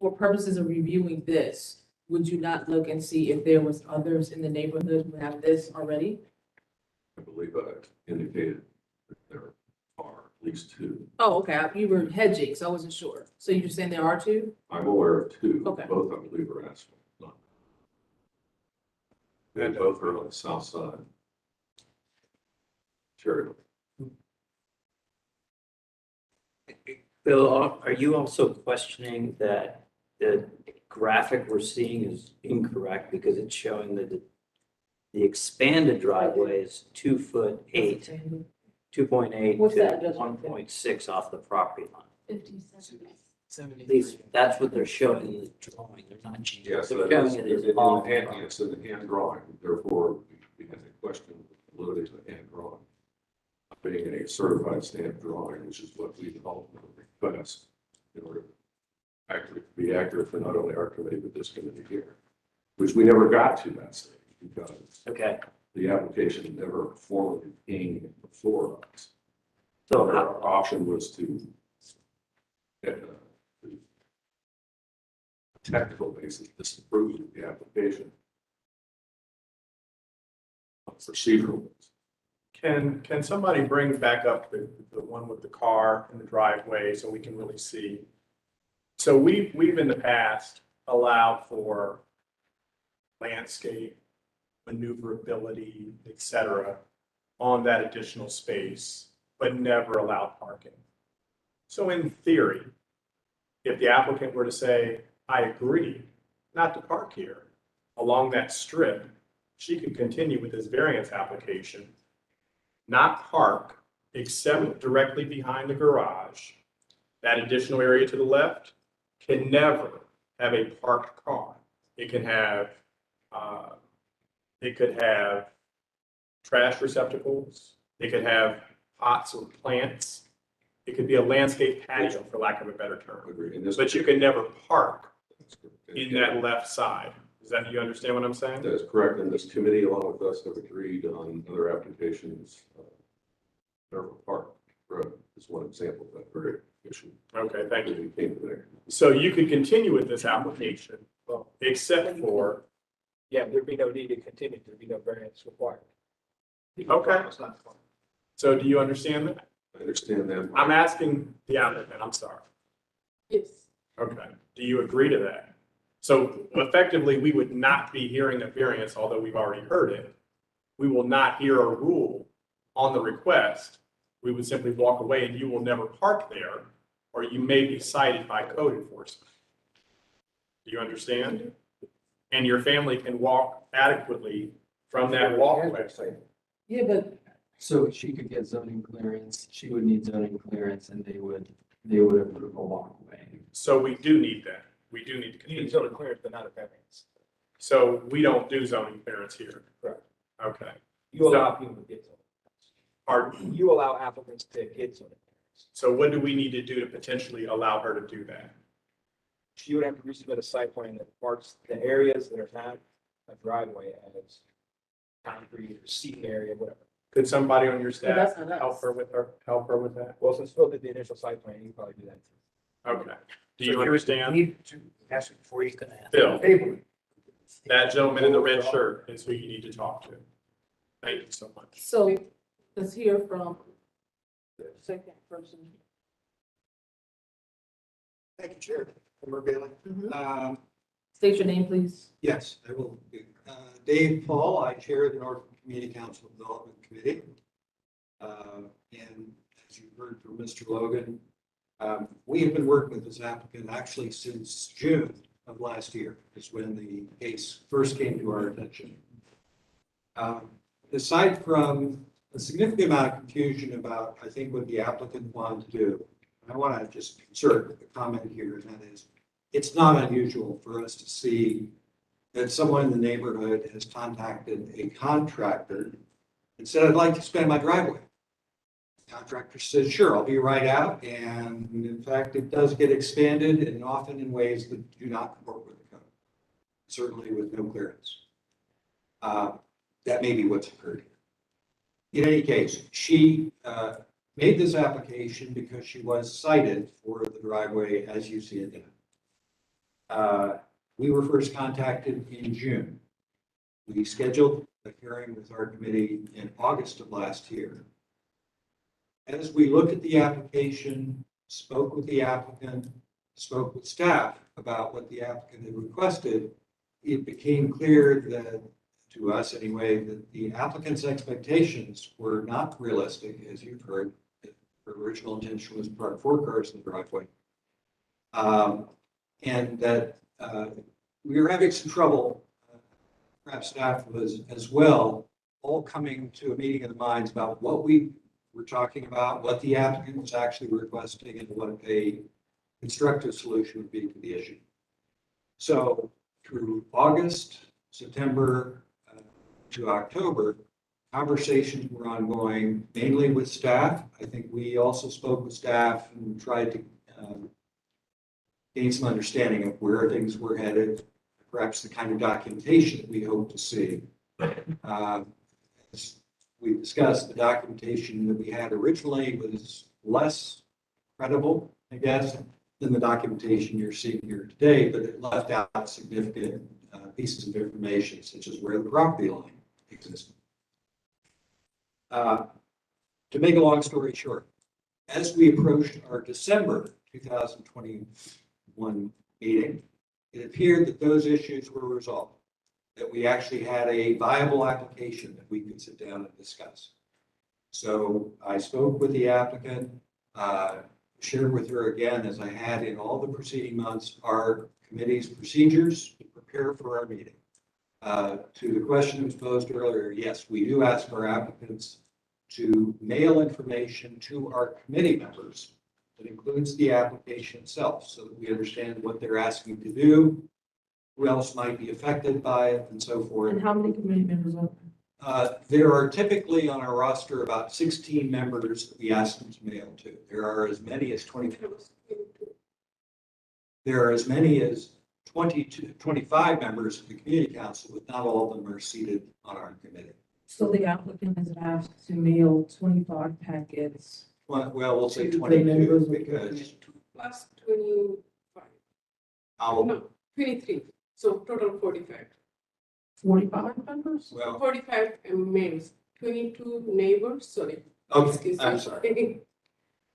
for purposes of reviewing this, would you not look and see if there was others in the neighborhood who have this already?
I believe I indicated that there are at least two.
Oh, okay, you were hedging, so I wasn't sure. So you're saying there are two?
I'm aware of two.
Okay.
Both, I believe, are asphalt. They both are on the south side. Sure.
Bill, are you also questioning that the graphic we're seeing is incorrect because it's showing that the expanded driveway is 2'8", 2.8
What's that
to
adjustment?
1.6 off the property line?
57.
At least that's what they're showing in the drawing. They're not.
Yes,
They're
that
showing
is,
it as
in
off
the
the
hand,
property.
it's in the hand drawing, therefore, we have to question the validity of the hand drawing. Being a certified stamp drawing, which is what we ultimately request in order to be accurate for not only our committee, but this committee here, which we never got to that stage because the application never formally came before us. So our option was to technical basis disapprove the application. Procedural.
Can somebody bring back up the one with the car and the driveway so we can really see? So we've in the past allowed for landscape, maneuverability, et cetera, on that additional space, but never allowed parking. So in theory, if the applicant were to say, I agree not to park here along that strip, she could continue with this variance application, not park except directly behind the garage. That additional area to the left can never have a parked car. It can have, it could have trash receptacles. It could have pots or plants. It could be a landscape patio, for lack of a better term. But you can never park in that left side. Does that, you understand what I'm saying?
That is correct, and this committee, along with us, have agreed on other applications. Minerva Park Road is one example of that very issue.
Okay, thank you.
We came there.
So you could continue with this application, except for,
Yeah, there'd be no need to continue, there'd be no variance required.
okay. So do you understand that?
I understand that.
I'm asking the applicant, I'm sorry.
Yes.
Okay, do you agree to that? So effectively, we would not be hearing a variance, although we've already heard it. We will not hear a rule on the request. We would simply walk away and you will never park there, or you may be cited by code enforcement. Do you understand? And your family can walk adequately from that walkway.
Yeah, but
So she could get zoning clearance, she would need zoning clearance, and they would approve a walkway.
So we do need that. We do need to
You
continue.
need zoning clearance, but not a variance.
So we don't do zoning clearance here.
Correct.
Okay.
You allow people to get zoning.
Pardon?
You allow applicants to get zoning.
So what do we need to do to potentially allow her to do that?
She would have to resubmit a site plan that marks the areas that are not a driveway as concrete or seating area, whatever.
Could somebody on your staff
that's not us.
help her with that?
Well, since Phil did the initial site plan, you can probably do that too.
Okay. Do you understand?
Need to ask it before you
Bill,
table it.
that gentleman in the red shirt is who you need to talk to. Thank you so much.
so let's hear from the second person.
Thank you, Chair. Member Bailey.
State your name, please.
Yes, I will. Dave Paul, I chair the Norfolk Community Council Development Committee. And as you heard from Mr. Logan, we have been working with this applicant actually since June of last year, is when the case first came to our attention. Aside from a significant amount of confusion about, I think, what the applicant wanted to do, I want to just insert a comment here, and that is, it's not unusual for us to see that someone in the neighborhood has contacted a contractor and said, I'd like to expand my driveway. The contractor says, sure, I'll be right out. And in fact, it does get expanded and often in ways that do not comport with the code, certainly with no clearance. That may be what's occurred here. In any case, she made this application because she was cited for the driveway as you see it now. We were first contacted in June. We scheduled a hearing with our committee in August of last year. As we looked at the application, spoke with the applicant, spoke with staff about what the applicant had requested, it became clear that, to us anyway, that the applicant's expectations were not realistic, as you've heard. The original intention was to park 4 cars in the driveway. And that we were having some trouble, perhaps staff was as well, all coming to a meeting of the minds about what we were talking about, what the applicant was actually requesting, and what a constructive solution would be to the issue. So through August, September to October, conversations were ongoing, mainly with staff. I think we also spoke with staff and tried to gain some understanding of where things were headed, perhaps the kind of documentation that we hope to see. As we discussed, the documentation that we had originally was less credible, I guess, than the documentation you're seeing here today, but it left out significant pieces of information, such as where the property line existed. To make a long story short, as we approached our December 2021 meeting, it appeared that those issues were resolved, that we actually had a viable application that we could sit down and discuss. So I spoke with the applicant, shared with her again, as I had in all the preceding months, our committee's procedures to prepare for our meeting. To the question that was posed earlier, yes, we do ask our applicants to mail information to our committee members that includes the application itself, so that we understand what they're asking to do, who else might be affected by it, and so forth.
And how many committee members are there?
There are typically on our roster about 16 members that we ask them to mail to. There are as many as 20. There are as many as 25 members of the community council, but not all of them are seated on our committee.
So the applicant is asked to mail 25 packets.
Well, we'll say
to the
22
members of the
because
Plus 25,
I'll,
no, 23, so total 45.
45 members?
well,
45 males, 22 neighbors, sorry.
okay,
Excuse
I'm
me.
sorry.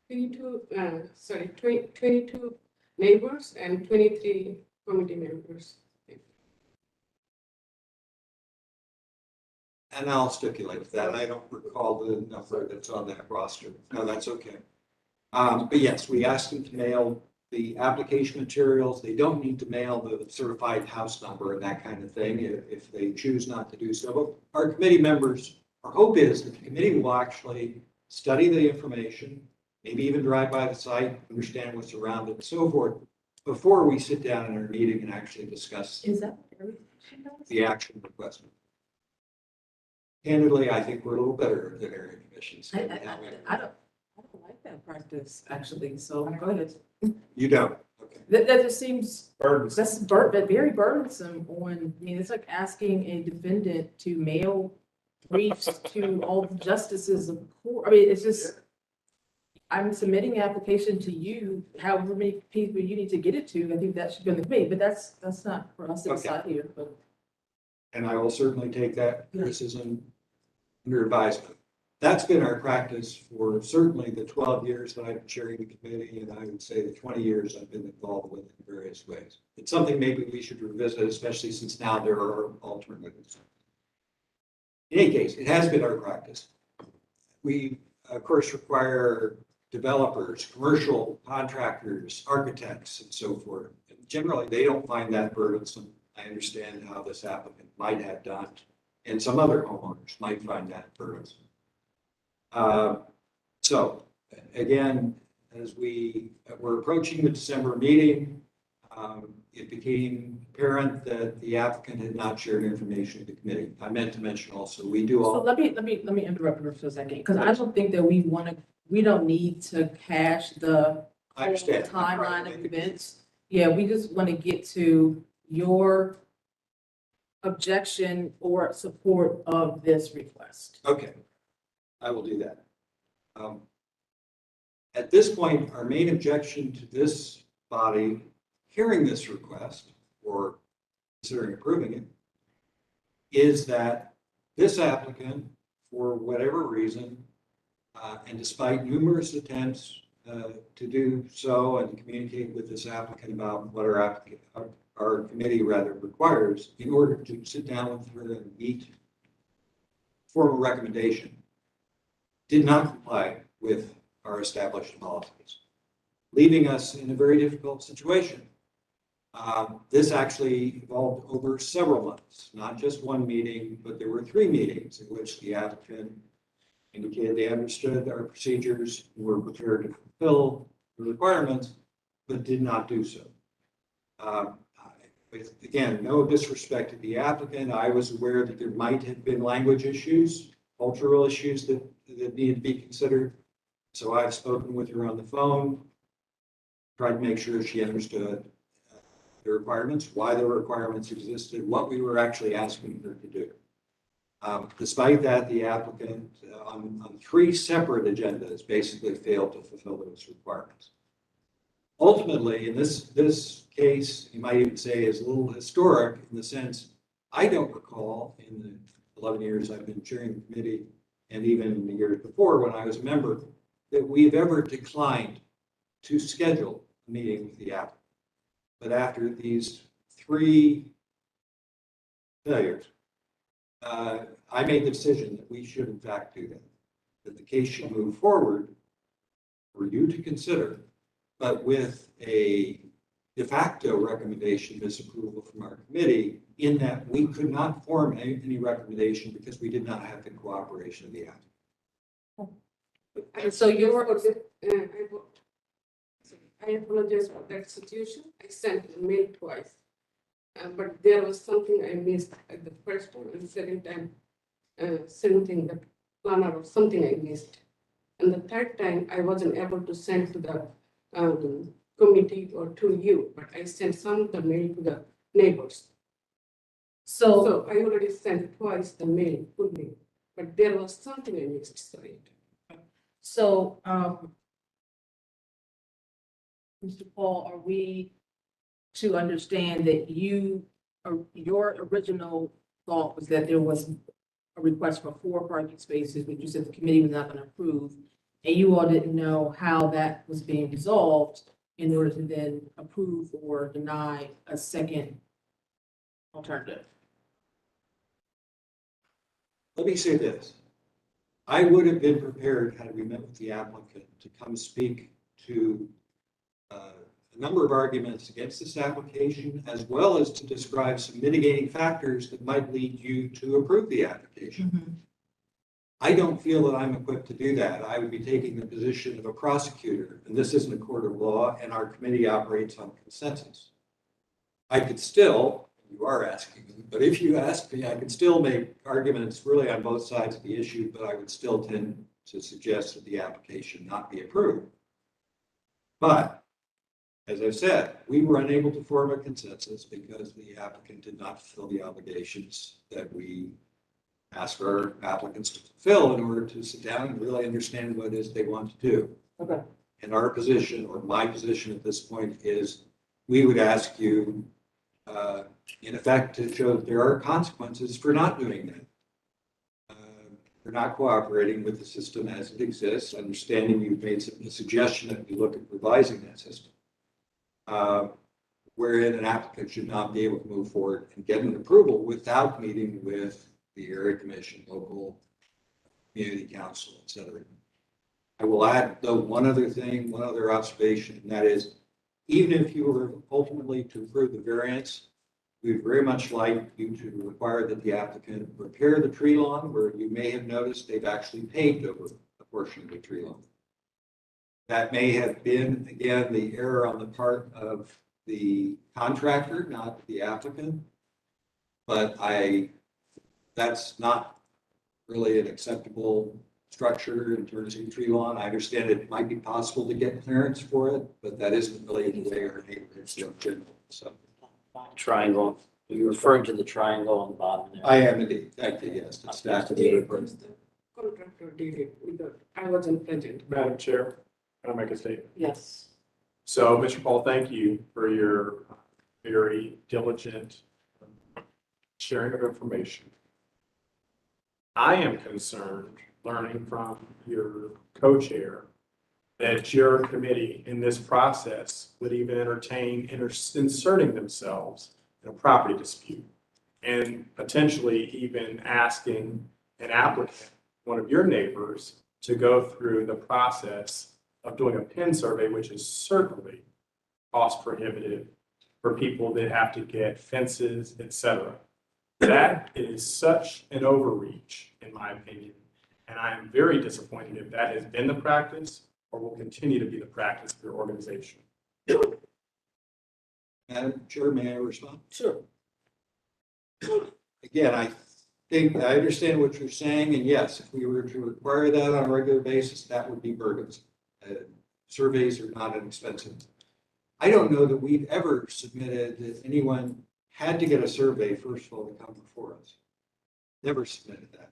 22 neighbors and 23 committee members.
And I'll stipulate with that. I don't recall the number that's on that roster. No, that's okay. But yes, we asked them to mail the application materials. They don't need to mail the certified house number and that kind of thing if they choose not to do so. But our committee members, our hope is that the committee will actually study the information, maybe even drive by the site, understand what's around it and so forth, before we sit down in our meeting and actually discuss
Is that what everything she does?
the action request. Candidly, I think we're a little better than area commissions.
I don't like that practice, actually, so go ahead.
You don't? Okay.
That just seems,
Burdensome.
that's very burdensome on, I mean, it's like asking a defendant to mail briefs to all the justices of court. I mean, it's just, I'm submitting an application to you, however many people you need to get it to, I think that should go to me, but that's not for us to decide here, but.
And I will certainly take that criticism under advisement. That's been our practice for certainly the 12 years that I've been chairing the committee, and I would say the 20 years I've been involved with it in various ways. It's something maybe we should revisit, especially since now there are alternatives. In any case, it has been our practice. We, of course, require developers, commercial contractors, architects, and so forth. And generally, they don't find that burdensome. I understand how this applicant might have done, and some other homeowners might find that burdensome. So again, as we were approaching the December meeting, it became apparent that the applicant had not shared information with the committee. I meant to mention also, we do all.
So let me interrupt you for a second, because I don't think that we don't need to hash the
I understand.
timeline of events. Yeah, we just want to get to your objection or support of this request.
Okay, I will do that. At this point, our main objection to this body hearing this request or considering approving it is that this applicant, for whatever reason, and despite numerous attempts to do so and communicate with this applicant about what our committee rather requires in order to sit down with her and meet formal recommendation, did not comply with our established policies, leaving us in a very difficult situation. This actually evolved over several months, not just one meeting, but there were 3 meetings in which the applicant indicated they understood our procedures, were prepared to fulfill the requirements, but did not do so. With, again, no disrespect to the applicant, I was aware that there might have been language issues, cultural issues that need to be considered. So I've spoken with her on the phone, tried to make sure she understood the requirements, why the requirements existed, what we were actually asking her to do. Despite that, the applicant on 3 separate agendas basically failed to fulfill those requirements. Ultimately, in this case, you might even say is a little historic in the sense, I don't recall in the 11 years I've been chairing the committee, and even in the years before when I was a member, that we've ever declined to schedule a meeting with the applicant. But after these 3 failures, I made the decision that we should in fact do that the case should move forward for you to consider, but with a de facto recommendation disapproval from our committee in that we could not form any recommendation because we did not have the cooperation of the applicant.
And so you were, I apologize for that situation. I sent a mail twice. But there was something I missed at the first time and second time, sending the planner or something I missed. And the third time, I wasn't able to send to the committee or to you, but I sent some of the mail to the neighbors. So I already sent twice the mail fully, but there was something I missed, sorry.
So, Mr. Paul, are we to understand that your original thought was that there was a request for 4 parking spaces, which you said the committee was not going to approve, and you all didn't know how that was being resolved in order to then approve or deny a second alternative?
Let me say this. I would have been prepared had we met with the applicant to come speak to a number of arguments against this application, as well as to describe some mitigating factors that might lead you to approve the application. I don't feel that I'm equipped to do that. I would be taking the position of a prosecutor, and this isn't a court of law, and our committee operates on consensus. I could still, you are asking me, but if you ask me, I could still make arguments really on both sides of the issue, but I would still tend to suggest that the application not be approved. But as I said, we were unable to form a consensus because the applicant did not fulfill the obligations that we ask our applicants to fulfill in order to sit down and really understand what it is they want to do.
Okay.
And our position, or my position at this point, is we would ask you, in effect, to show that there are consequences for not doing that. For not cooperating with the system as it exists, understanding you've made a suggestion that we look at revising that system. Wherein an applicant should not be able to move forward and get an approval without meeting with the area commission, local community council, et cetera. I will add, though, one other thing, one other observation, and that is, even if you were ultimately to approve the variance, we'd very much like you to require that the applicant repair the tree lawn, where you may have noticed they've actually paved over a portion of the tree lawn. That may have been, again, the error on the part of the contractor, not the applicant. But that's not really an acceptable structure in terms of tree lawn. I understand it might be possible to get clearance for it, but that isn't really the way our neighborhoods do it. So.
Triangle, you're referring to the triangle on the bottom there.
I am indeed, thank you, yes. It's stacked.
Contractor did it without, I wasn't present.
Madam Chair, can I make a statement?
Yes.
So, Mr. Paul, thank you for your very diligent sharing of information. I am concerned, learning from your co-chair, that your committee in this process would even entertain inserting themselves in a property dispute and potentially even asking an applicant, one of your neighbors, to go through the process of doing a PIN survey, which is certainly cost prohibitive for people that have to get fences, et cetera. That is such an overreach, in my opinion, and I am very disappointed if that has been the practice or will continue to be the practice of your organization.
Madam Chair, may I respond?
Sure.
Again, I think, I understand what you're saying, and yes, if we were to require that on a regular basis, that would be burdensome. Surveys are not inexpensive. I don't know that we've ever submitted that anyone had to get a survey, first of all, to come before us. Never submitted that.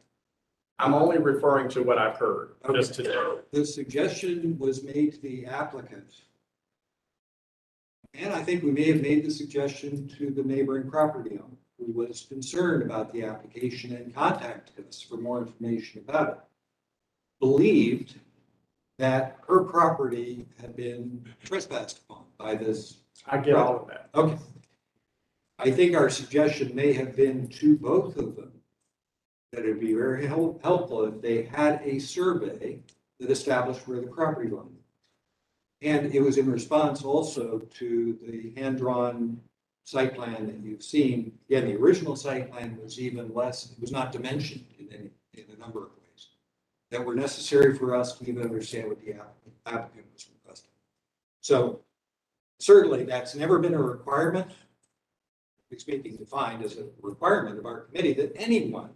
I'm only referring to what I've heard just today.
The suggestion was made to the applicant. And I think we may have made the suggestion to the neighboring property owner who was concerned about the application and contacted us for more information about it. Believed that her property had been trespassed upon by this.
I get all of that.
Okay. I think our suggestion may have been to both of them that it'd be very helpful if they had a survey that established where the property line. And it was in response also to the hand-drawn site plan that you've seen. Again, the original site plan was even less, it was not dimensioned in a number of ways that were necessary for us to even understand what the applicant was requesting. So certainly that's never been a requirement, speaking defined as a requirement of our committee, that anyone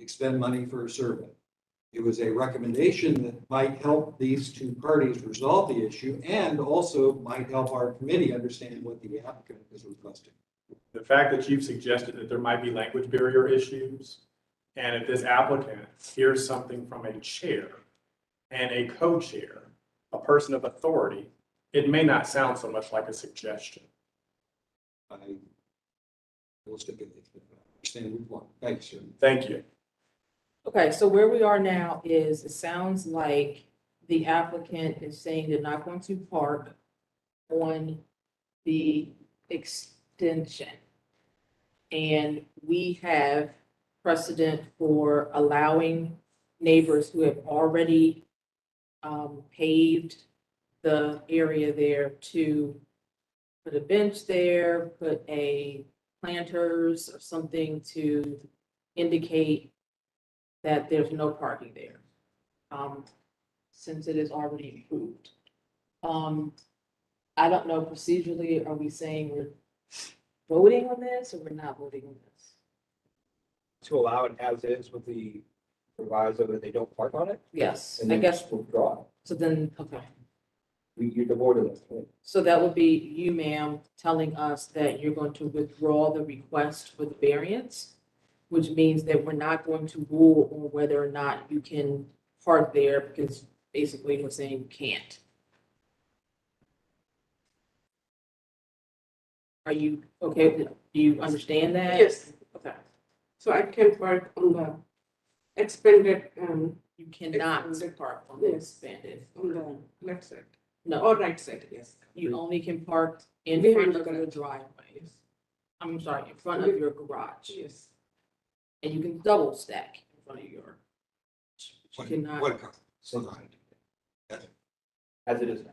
expend money for a survey. It was a recommendation that might help these two parties resolve the issue and also might help our committee understand what the applicant is requesting.
The fact that you've suggested that there might be language barrier issues, and if this applicant hears something from a chair and a co-chair, a person of authority, it may not sound so much like a suggestion.
I will stipulate that. Understand which one. Thanks, sir.
Thank you.
Okay, so where we are now is, it sounds like the applicant is saying they're not going to park on the extension. And we have precedent for allowing neighbors who have already paved the area there to put a bench there, put a planters or something to indicate that there's no parking there, since it is already approved. I don't know procedurally, are we saying we're voting on this or we're not voting on this?
To allow it as is with the proviso that they don't park on it?
Yes,
And
I
then
guess,
just withdraw it.
so then, okay.
You avoided it.
So that would be you, ma'am, telling us that you're going to withdraw the request for the variance, which means that we're not going to rule on whether or not you can park there, because basically we're saying you can't. Are you okay? Do you understand that?
Yes.
Okay.
So I can park on the expanded,
You cannot
expanded,
park on the
yes,
expanded.
on the left side,
No,
or right side, yes.
you only can park in
Behind
front
the
of your
garage.
driveway. I'm sorry, in front of your garage.
Yes.
And you can double stack in front of your. You cannot.
What car?
As it is now.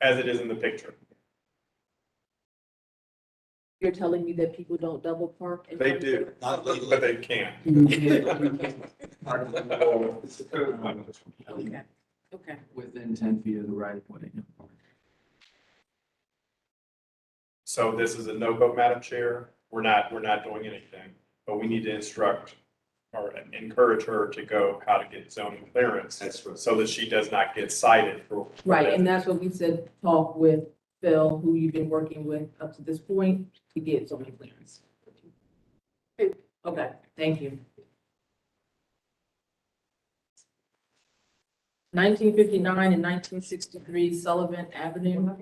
As it is in the picture.
You're telling me that people don't double park? in
They
front of
do,
their-
but they can't.
Okay, okay.
Within 10 feet of the right of way.
So this is a no-go, Madam Chair. We're not doing anything, but we need to instruct or encourage her to go how to get zoning clearance.
That's right.
So that she does not get cited for.
Right, and that's what we said, talk with Phil, who you've been working with up to this point, to get zoning clearance. Okay, thank you. 1959 and 1963 Sullivan Avenue.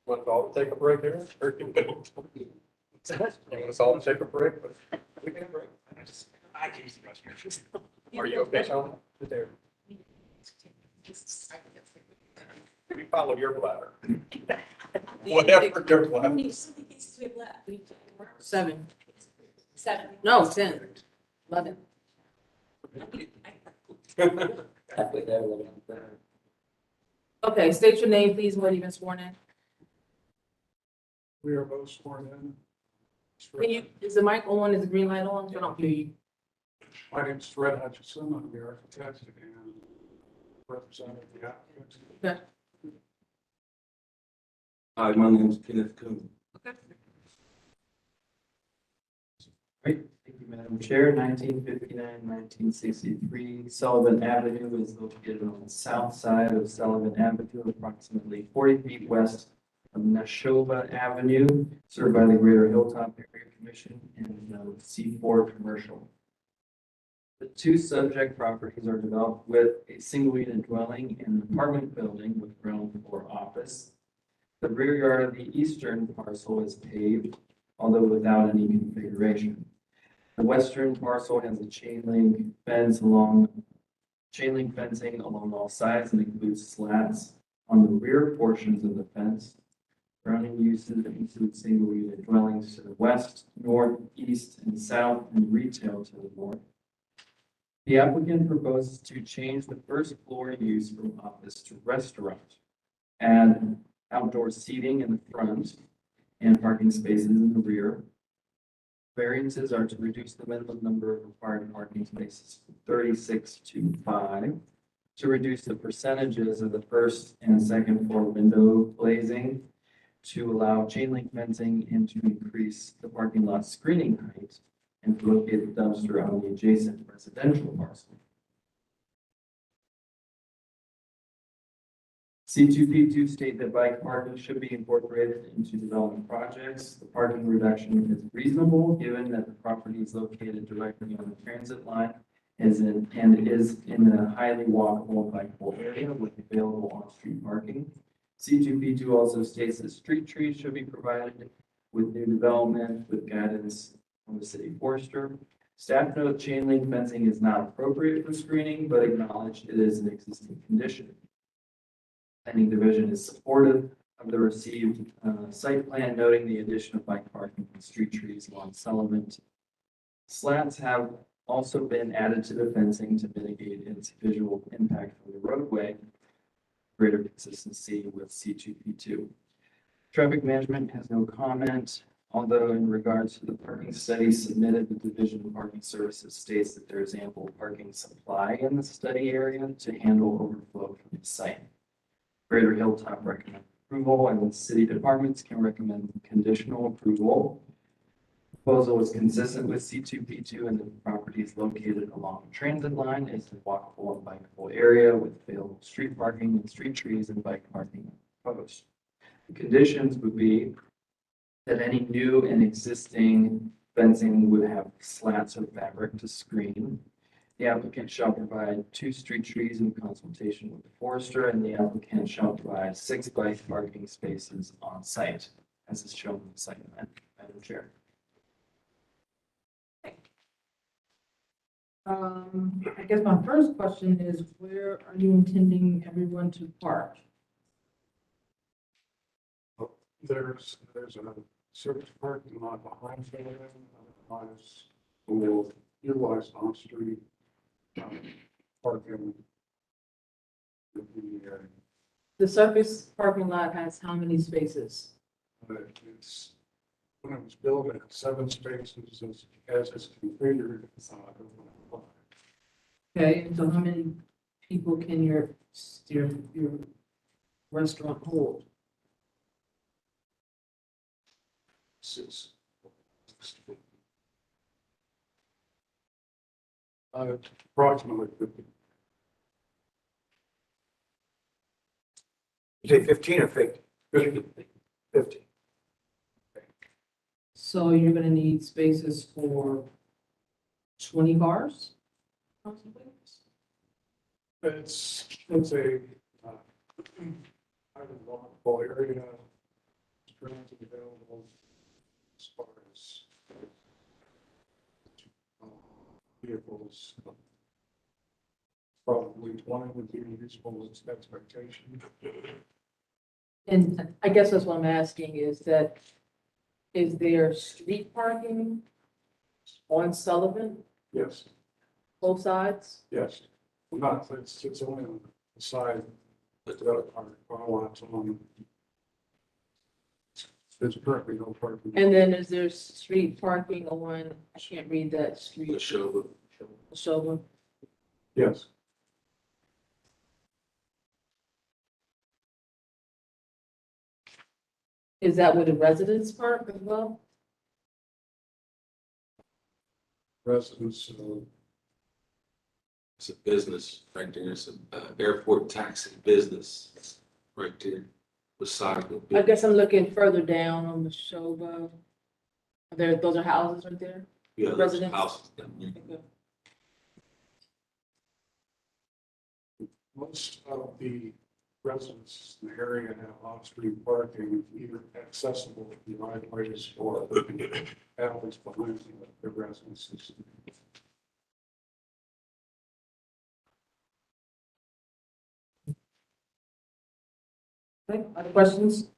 Want us all to take a break here? Or can we- Want us all to take a break? We can break. I can use the restroom. Are you okay, Sean? There. We follow your bladder. Whatever your bladder.
7.
7.
No, 10. 11.
Halfway there, a little bit there.
Okay, state your name, please, when you've been sworn in.
We are both sworn in.
Can you, is the mic on, is the green light on? I don't hear you.
My name's Fred Hutchison, I'm the architect and representative of the applicant.
Okay.
Hi, my name is Kenneth Coon.
Great, thank you, Madam Chair. 1963 Sullivan Avenue is located on the south side of Sullivan Avenue, approximately 40 feet west of Nashova Avenue, served by the Greater Hilltop Area Commission and C4 Commercial. The two subject properties are developed with a single unit dwelling and an apartment building with ground floor office. The rear yard of the eastern parcel is paved, although without any configuration. The western parcel has a chain link fencing along all sides and includes slats on the rear portions of the fence. Surrounding uses include single unit dwellings to the west, north, east, and south, and retail to the north. The applicant proposes to change the first floor use from office to restaurant, add outdoor seating in the front and parking spaces in the rear. Variances are to reduce the minimum number of required parking spaces from 36 to 5, to reduce the percentages of the first and second floor window glazing, to allow chain link fencing, and to increase the parking lot screening height, and to locate the dumpster on the adjacent residential parcel. C2P2 state that bike parking should be incorporated into development projects. The parking reduction is reasonable given that the property is located directly on the transit line is in a highly walkable and bikeable area with available on-street parking. C2P2 also states that street trees should be provided with new development with guidance from the city forester. Staff note chain link fencing is not appropriate for screening, but acknowledged it is an existing condition. Planning Division is supportive of the received site plan, noting the addition of bike parking and street trees along Sullivan. Slats have also been added to the fencing to mitigate its visual impact from the roadway, greater consistency with C2P2. Traffic management has no comment, although in regards to the parking study submitted, the Division of Parking Services states that there is ample parking supply in the study area to handle overflow from the site. Greater Hilltop recommend approval, and the city departments can recommend conditional approval. Proposal is consistent with C2P2 and the property is located along the transit line. It's a walkable and bikeable area with available street parking and street trees and bike parking proposed. The conditions would be that any new and existing fencing would have slats or fabric to screen. The applicant shall provide 2 street trees in consultation with the forester, and the applicant shall provide 6 bike parking spaces on site, as is shown in the site plan, Madam Chair.
I guess my first question is, where are you intending everyone to park?
There's a service parking lot behind the building, otherwise we'll utilize on-street parking.
The surface parking lot has how many spaces?
It's, when it was built, it had 7 spaces as it's configured.
Okay, and so how many people can your restaurant hold?
6. Approximately 50.
You say 15 or 50? 50.
So you're gonna need spaces for 20 cars?
It's a, walkable area, transit available as far as vehicles. Probably 20 would be a reasonable expectation.
And I guess that's what I'm asking is that, is there street parking on Sullivan,
Yes,
both sides?
yes. Not, it's only on the side, but the other car lots on. There's currently no parking.
And then is there street parking on, I can't read that street. Shovel.
Yes.
Is that where the residents park as well?
Residents,
It's a business right there. It's an airport taxi business right there beside the.
I guess I'm looking further down on the Showa. Those are houses right there?
Yeah, there's
Residents?
houses down there.
Okay.
most of the residents in the area have off-street parking, either accessible to driveways or alleys behind the residences.
Okay, other questions?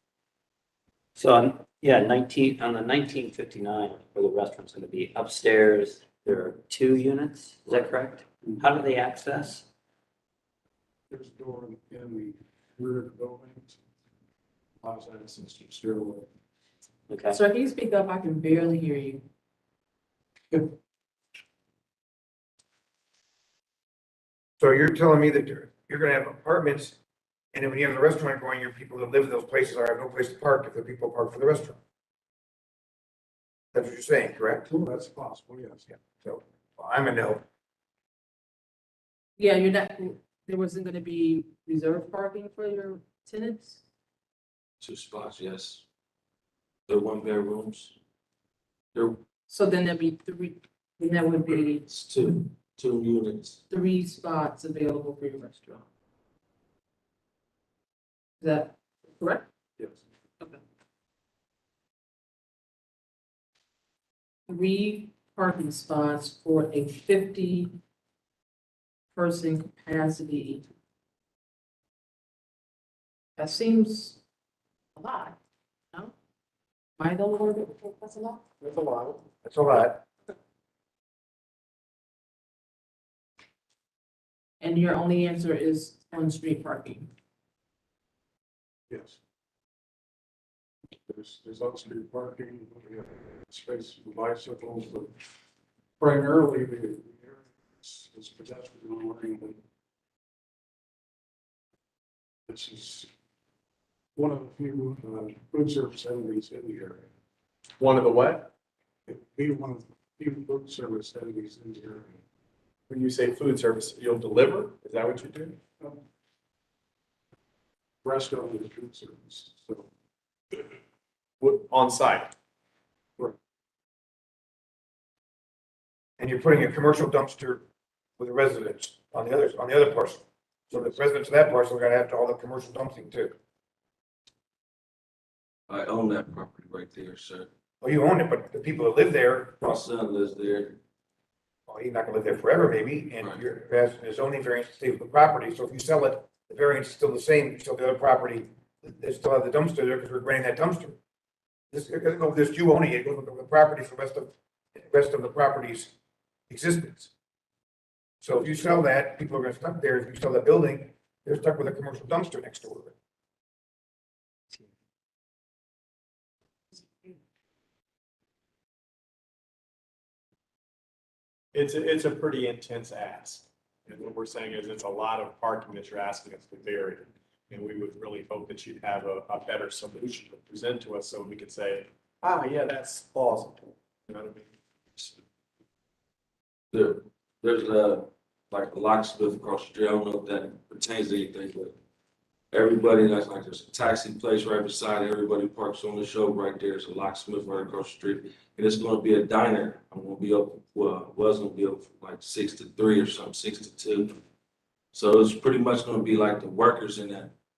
So on, yeah, on the 1959, where the restaurant's gonna be upstairs, there are 2 units, is that correct? How do they access?
There's a door in the rear of the building. Allows access to the stairway.
Okay.
Sir, can you speak up? I can barely hear you.
So you're telling me that you're gonna have apartments, and then when you have the restaurant going, your people that live in those places are have no place to park if the people park for the restaurant. That's what you're saying, correct?
Oh, that's possible, yes.
Yeah. So I'm a no.
Yeah, you're not, there wasn't gonna be reserved parking for your tenants?
2 spots, yes. They're 1 bedrooms. They're,
So then there'd be 3, then there would be
it's 2 units.
3 spots available for your restaurant. Is that correct?
Yes.
Okay. 3 parking spots for a 50-person capacity. That seems a lot, no? Am I the one that think that's a lot?
That's a lot.
That's a lot.
And your only answer is on-street parking?
Yes. There's on-street parking, we have space for bicycles, but primarily the area is pedestrian oriented. This is one of the few food service entities in the area.
One of the what?
It'd be one of the few food service entities in the area.
When you say food service, you'll deliver? Is that what you do?
Restaurant is food service, so.
What, on site?
And you're putting a commercial dumpster with the residents on the other parcel. So the residents of that parcel are gonna have to all the commercial dumping too.
I own that property right there, sir.
Well, you own it, but the people that live there,
My son lives there.
well, he's not gonna live there forever maybe, and
Right.
you're asking his zoning variance to stay with the property. So if you sell it, the variance is still the same. You sell the other property, they still have the dumpster there because we're renting that dumpster. This, it doesn't go with this you owning it, it goes with the property for the rest of the property's existence. So if you sell that, people are gonna stuck there. If you sell that building, they're stuck with a commercial dumpster next door to it.
It's a pretty intense ask. And what we're saying is it's a lot of parking that you're asking us to vary. And we would really hope that you'd have a better solution to present to us so we could say, yeah, that's plausible. You know what I mean?
There's a, like a locksmith across the street. I don't know if that pertains to anything, but Everybody, that's like, there's a taxi place right beside it, everybody parks on the show right there, there's a locksmith right across the street. And it's gonna be a diner, I'm gonna be open, well, was gonna be open from like 6 to 3 or something, 6 to 2. So it's pretty much gonna be like the workers in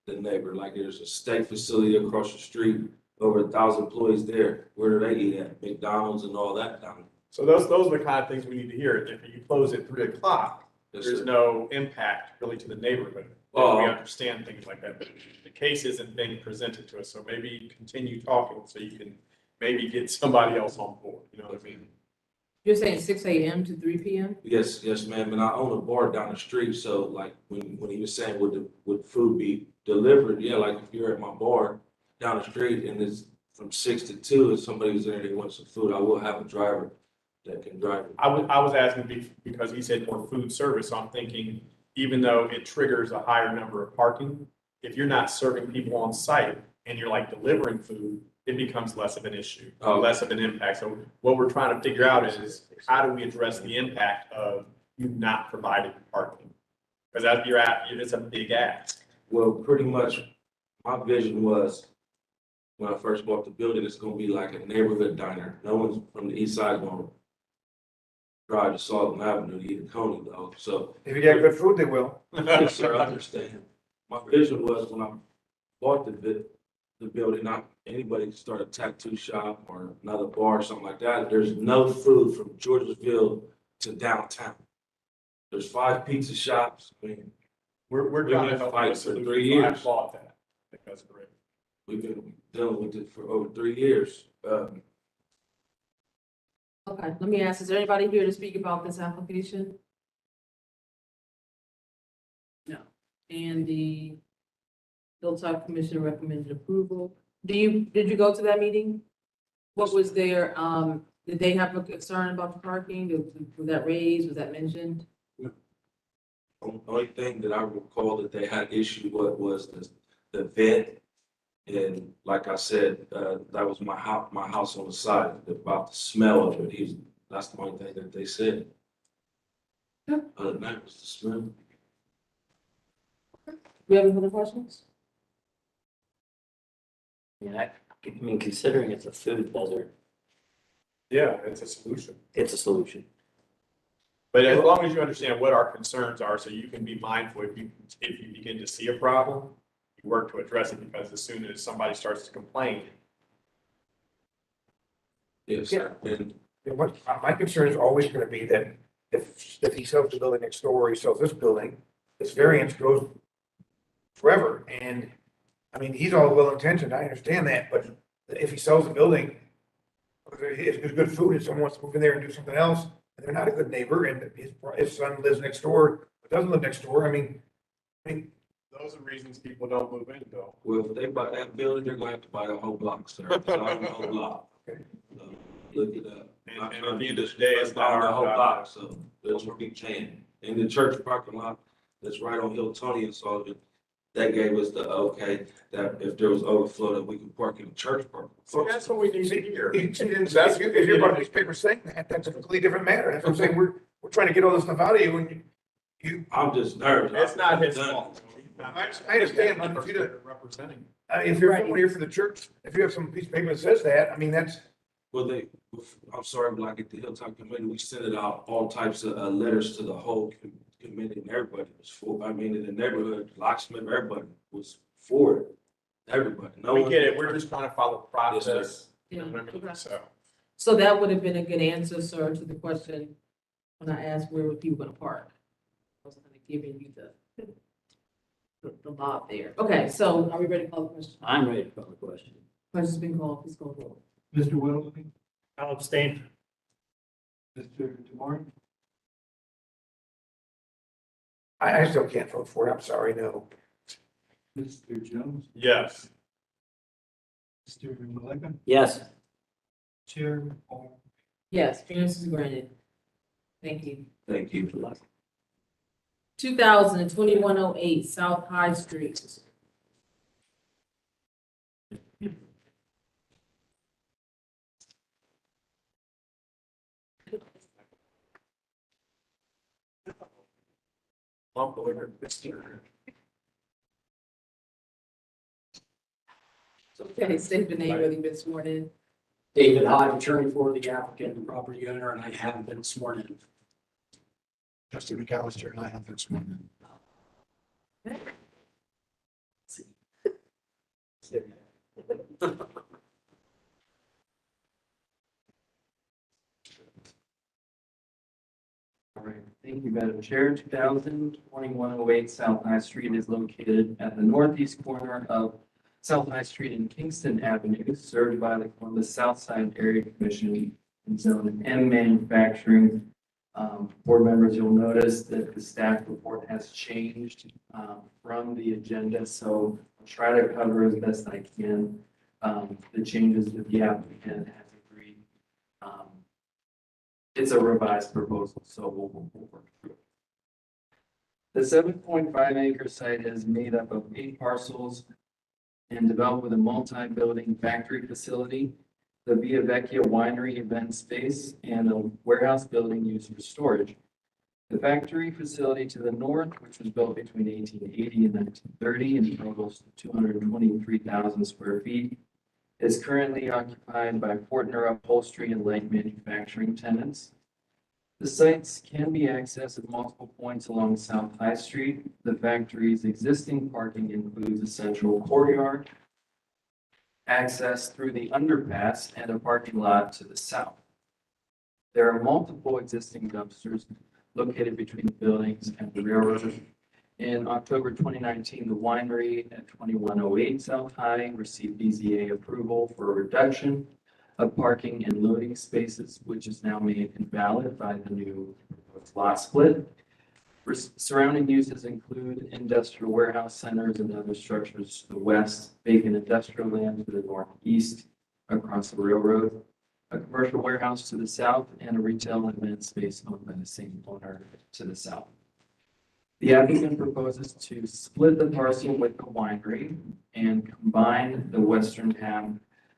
the neighbor, like there's a steak facility across the street, over 1,000 employees there, where do they eat at? McDonald's and all that down there.
So those are the kind of things we need to hear. If you close at 3 o'clock,
Yes,
there's
sir.
no impact really to the neighborhood.
Oh.
We understand things like that, but the case isn't being presented to us, so maybe continue talking so you can maybe get somebody else on board, you know what I mean?
You're saying 6 a.m. to 3 p.m.?
Yes, yes, ma'am, and I own a bar down the street, so like, when he was saying would food be delivered, yeah, like if you're at my bar down the street and it's from 6 to 2, and somebody's there and they want some food, I will have a driver that can drive it.
I was asking because he said more food service, so I'm thinking, even though it triggers a higher number of parking, if you're not serving people on site and you're like delivering food, it becomes less of an issue, less of an impact. So what we're trying to figure out is how do we address the impact of you not providing parking? Because it's a big ask.
Well, pretty much, my vision was, when I first bought the building, it's gonna be like a neighborhood diner. No one's from the east side gonna drive to Sullivan Avenue to eat a coney dog, so.
If you get good food, they will.
Yes, sir, I understand. My vision was when I bought the building, not anybody could start a tattoo shop or another bar or something like that. There's no food from Georgesville to downtown. There's 5 pizza shops. I mean,
We're
we've
trying to
been
help.
fighting for 3 years.
I applaud that. I think that's great.
We've been dealing with it for over 3 years.
Okay, let me ask, is there anybody here to speak about this application? No. And the Hilltop Commission recommended approval. Did you go to that meeting? What was their, did they have a concern about the parking? Was that raised? Was that mentioned?
The only thing that I recall that they had issue with was the vent. And like I said, that was my house on the side, about the smell of it. That's the only thing that they said. Other than that, was the smell.
We have any other questions?
I mean, considering it's a food desert,
Yeah, it's a solution.
it's a solution.
But as long as you understand what our concerns are, so you can be mindful if you begin to see a problem, you work to address it, because as soon as somebody starts to complain.
Yes, sir. And
What, my concern is always gonna be that if he sells the building next door, or he sells this building, this variance goes forever. And, I mean, he's all well intentioned, I understand that, but if he sells the building, it's good food, and someone wants to move in there and do something else, and they're not a good neighbor, and his son lives next door, but doesn't live next door, I mean,
Those are reasons people don't move in, though.
well, if they buy that building, they're gonna have to buy the whole block, sir. So I own the whole block. Look it up.
And at the end of the day, it's not
I own the
our
whole
job.
block, so that's what we can. In the church parking lot, that's right on Hilltonian and Sullivan, that gave us the okay, that if there was overflow, that we could park in the church parking.
So that's what we need to hear.
If you're about these papers saying that, that's a completely different matter, that's what I'm saying, we're trying to get all this stuff out of you, and
I'm just nervous.
It's not his fault.
I understand, but if you
Representing.
if you're someone here for the church, if you have some piece of paper that says that, I mean, that's.
Well, I'm sorry, but like at the Hilltop Committee, we sent it out all types of letters to the whole committee, and everybody was for, I mean, in the neighborhood, locksmith, everybody was for it. Everybody. No
We
one-
get it, we're just trying to follow the process.
Yeah.
So.
So that would have been a good answer, sir, to the question when I asked where were people gonna park. I was kind of giving you the lob there. Okay, so are we ready to call the question?
I'm ready to call the question.
Question's been called, please call the roll.
Mr. Whittleman,
I'll abstain.
Mr. Demore,
I still can't vote for it, I'm sorry, no.
Mr. Jones,
Yes.
Mr. Maleka,
Yes,
Chair Paul.
Yes, variance is granted. Thank you.
Thank you.
2021-08 South High Street.
Bump over Mr.
Okay, state the name, really been sworn in.
David Hodge, attorney for the applicant and property owner, and I have been sworn in.
Trustee McAllister and I have been sworn in.
All right, thank you, Madam Chair. 2108 South High Street is located at the northeast corner of South High Street and Kingston Avenue, served by the Columbus South Side Area Commission in Zone M Manufacturing. Board members, you'll notice that the staff report has changed from the agenda, so I'll try to cover as best I can the changes that the applicant has agreed. It's a revised proposal, so we'll work through it. The 7.5 acre site is made up of 8 parcels and developed with a multi-building factory facility, the Via Vecchia Winery event space, and a warehouse building used for storage. The factory facility to the north, which was built between 1880 and 1930 and totals 223,000 square feet, is currently occupied by Fortner Upholstery and Light Manufacturing tenants. The sites can be accessed at multiple points along South High Street. The factory's existing parking includes a central courtyard, access through the underpass, and a parking lot to the south. There are multiple existing dumpsters located between the buildings and the railroad. In October 2019, the winery at 2108 South High received BZA approval for a reduction of parking and loading spaces, which is now made invalid by the new lot split. Surrounding uses include industrial warehouse centers and other structures to the west, vacant industrial land to the northeast across the railroad, a commercial warehouse to the south, and a retail and event space owned by the same owner to the south. The applicant proposes to split the parcel with the winery and combine the western half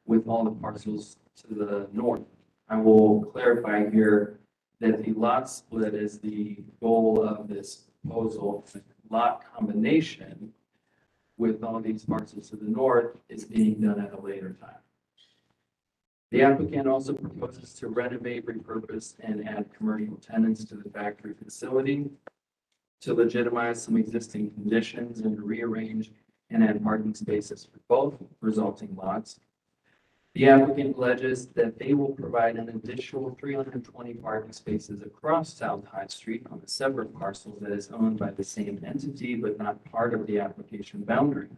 with all the parcels to the north. I will clarify here that the lot split is the goal of this proposal. Lot combination with all these parcels to the north is being done at a later time. The applicant also proposes to renovate, repurpose, and add commercial tenants to the factory facility to legitimize some existing conditions and rearrange and add parking spaces for both resulting lots. The applicant alleges that they will provide an additional 320 parking spaces across South High Street on a separate parcel that is owned by the same entity but not part of the application boundary.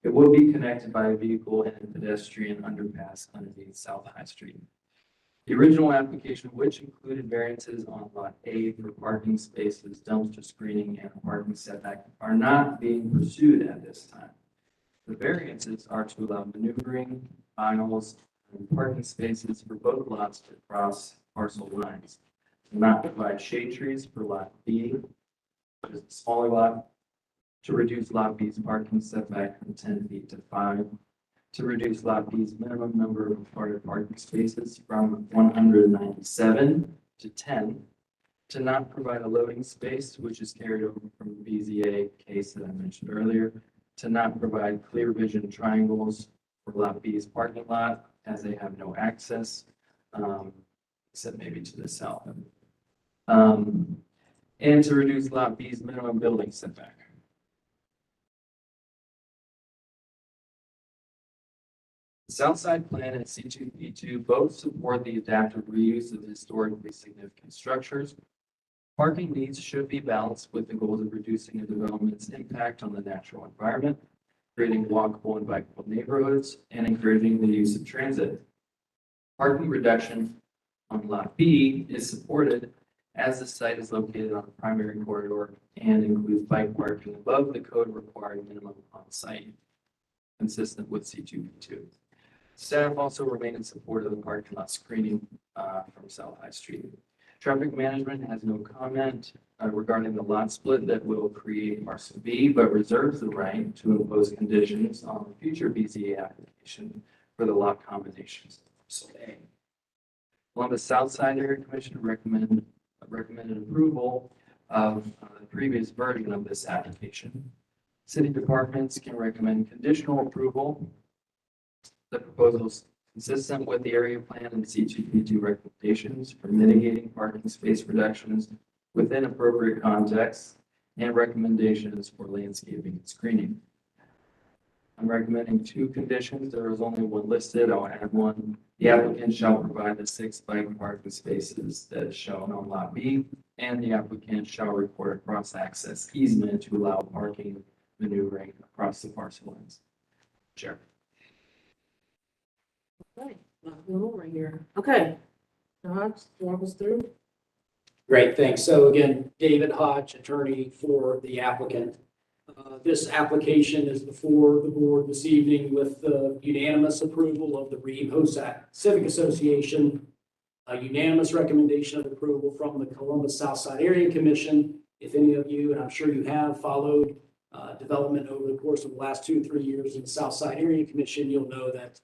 It will be connected by a vehicle and pedestrian underpass underneath South High Street. The original application, which included variances on Lot A for parking spaces, dumpster screening, and a parking setback, are not being pursued at this time. The variances are to allow maneuvering, aisles, and parking spaces for both lots to cross parcel lines, to not provide shade trees for Lot B, which is a smaller lot, to reduce Lot B's parking setback from 10 feet to 5, to reduce Lot B's minimum number of required parking spaces from 197 to 10, to not provide a loading space, which is carried over from the BZA case that I mentioned earlier, to not provide clear vision triangles for Lot B's parking lot, as they have no access, except maybe to the south. And to reduce Lot B's minimum building setback. The Southside Plan and C2P2 both support the adaptive reuse of historically significant structures. Parking needs should be balanced with the goals of reducing a development's impact on the natural environment, creating walkable and bikeable neighborhoods, and encouraging the use of transit. Parking reduction on Lot B is supported as the site is located on a primary corridor and includes bike parking above the code required minimum on site, consistent with C2P2. Staff also remain in support of the parking lot screening from South High Street. Traffic management has no comment regarding the lot split that will create parcel B, but reserves the right to impose conditions on the future BZA application for the lot combinations. Parcel A. Columbus Southside Area Commission recommended approval of the previous version of this application. City departments can recommend conditional approval The proposal is consistent with the area plan and C2P2 recommendations for mitigating parking space reductions within appropriate contexts and recommendations for landscaping and screening. I'm recommending 2 conditions. There is only one listed. I'll add one. The applicant shall provide the 6 bike parking spaces that is shown on lot B, and the applicant shall report a cross-access easement to allow parking maneuvering across the parcel lines. Chair.
Okay, nothing over here. Okay. Hodge, walk us through.
Great, thanks. So again, David Hodge, attorney for the applicant. This application is before the board this evening with the unanimous approval of the Reeve-Hossack Civic Association, a unanimous recommendation of approval from the Columbus Southside Area Commission. If any of you, and I'm sure you have, followed development over the course of the last 2 or 3 years in the Southside Area Commission, you'll know that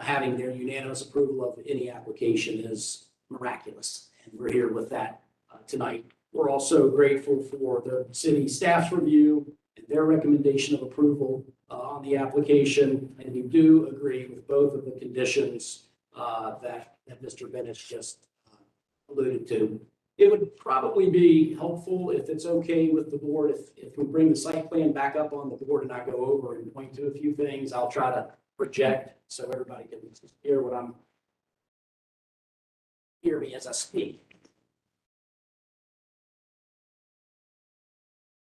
having their unanimous approval of any application is miraculous. And we're here with that tonight. We're also grateful for the city staff's review and their recommendation of approval on the application. And we do agree with both of the conditions that Mr. Bennett just alluded to. It would probably be helpful if it's okay with the board, if we bring the site plan back up on the board and I go over and point to a few things. I'll try to project so everybody can hear me as I speak.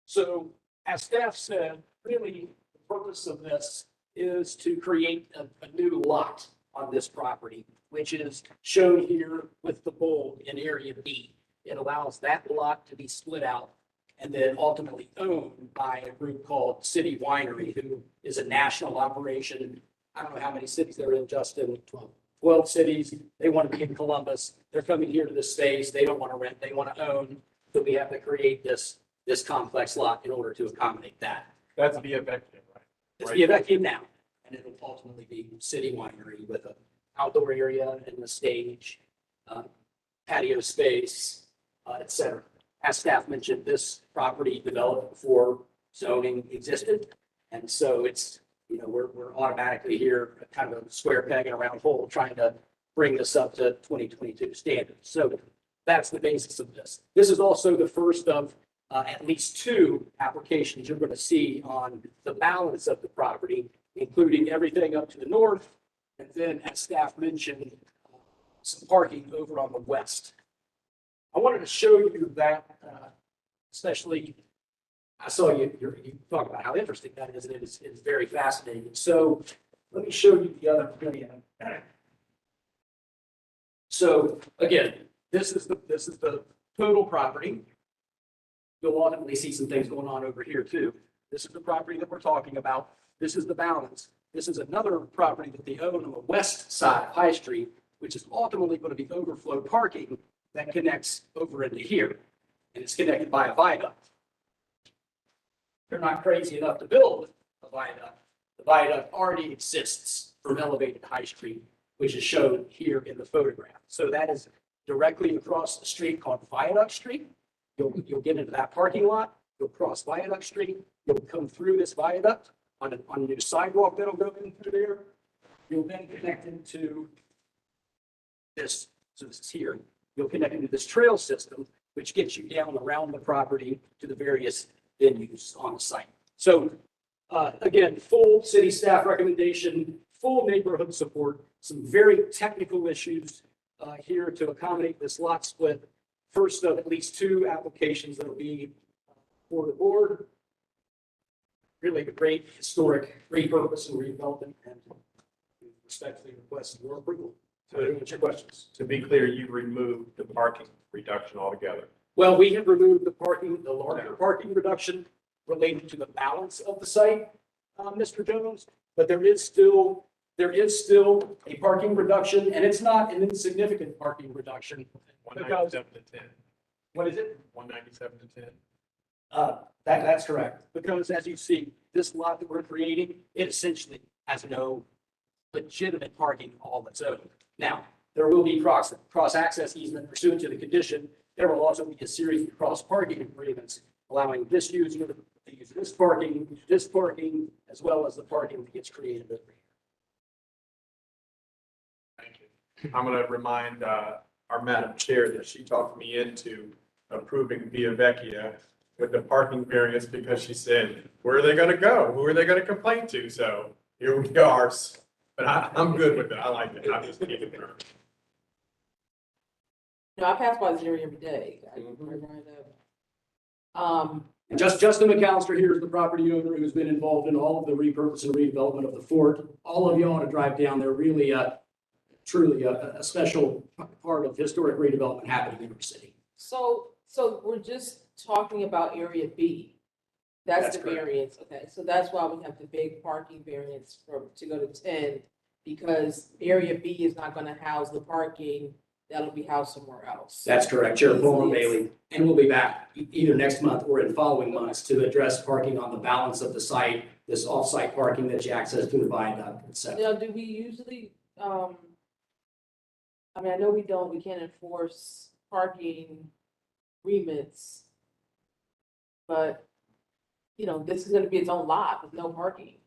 So as staff said, really the purpose of this is to create a new lot on this property, which is shown here with the bold in area B. It allows that lot to be split out and then ultimately owned by a group called City Winery, who is a national operation. I don't know how many cities they're in, Justin. 12 cities. They want to be in Columbus. They're coming here to this space. They don't want to rent. They want to own. So we have to create this complex lot in order to accommodate that.
That's the Vecchio, right?
It's the Vecchio now, and it'll ultimately be City Winery with an outdoor area and the stage, patio space, et cetera. As staff mentioned, this property developed before zoning existed, and so it's, you know, we're automatically here, kind of a square peg in a round hole, trying to bring this up to 2022 standards. So that's the basis of this. This is also the first of at least 2 applications you're going to see on the balance of the property, including everything up to the north, and then, as staff mentioned, some parking over on the west. I wanted to show you that, especially, I saw you talk about how interesting that is, and it's very fascinating. So let me show you the other plan. So again, this is the total property. You'll ultimately see some things going on over here too. This is the property that we're talking about. This is the balance. This is another property that they own on the west side of High Street, which is ultimately going to be overflow parking that connects over into here. And it's connected by a viaduct. They're not crazy enough to build a viaduct. The viaduct already exists from elevated High Street, which is shown here in the photograph. So that is directly across the street called Viaduct Street. You'll get into that parking lot, you'll cross Viaduct Street, you'll come through this viaduct on a new sidewalk that'll go in through there. You'll then connect into this, so this is here. You'll connect into this trail system, which gets you down around the property to the various venues on the site. So again, full city staff recommendation, full neighborhood support, some very technical issues here to accommodate this lot split. First of at least 2 applications that will be for the board. Really a great historic repurpose and redevelopment, and respectfully request your approval. So what's your questions?
To be clear, you removed the parking reduction altogether.
Well, we have removed the larger parking reduction related to the balance of the site, Mr. Jones, but there is still a parking reduction, and it's not an insignificant parking reduction.
197 to 10.
What is it?
197 to 10.
That's correct, because as you see, this lot that we're creating, it essentially has no legitimate parking all of its own. Now, there will be cross-access easement pursuant to the condition. There will also be a series of cross-parking agreements allowing this user to use this parking, as well as the parking that gets created over here.
I'm gonna remind, our Madam Chair that she talked me into approving Via Vecchia with the parking variance because she said, where are they gonna go? Who are they gonna complain to? So here we are. But I'm good with it. I like it. I'm just keeping it.
No, I pass by this area every day.
And Justin McAllister here is the property owner who's been involved in all of the repurpose and redevelopment of the fort. All of you ought to drive down there. Really, truly a special part of historic redevelopment happening in our city.
So we're just talking about area B. That's the
correct.
variance, okay, so that's why we have the big parking variance to go to 10, because area B is not gonna house the parking, that'll be housed somewhere else.
That's correct, Chair Palmer Bailey. And we'll be back either next month or in following months to address parking on the balance of the site, this off-site parking that you access through the viaduct, et cetera.
Now, do we usually, I mean, I know we can't enforce parking agreements, but, you know, this is gonna be its own lot with no parking.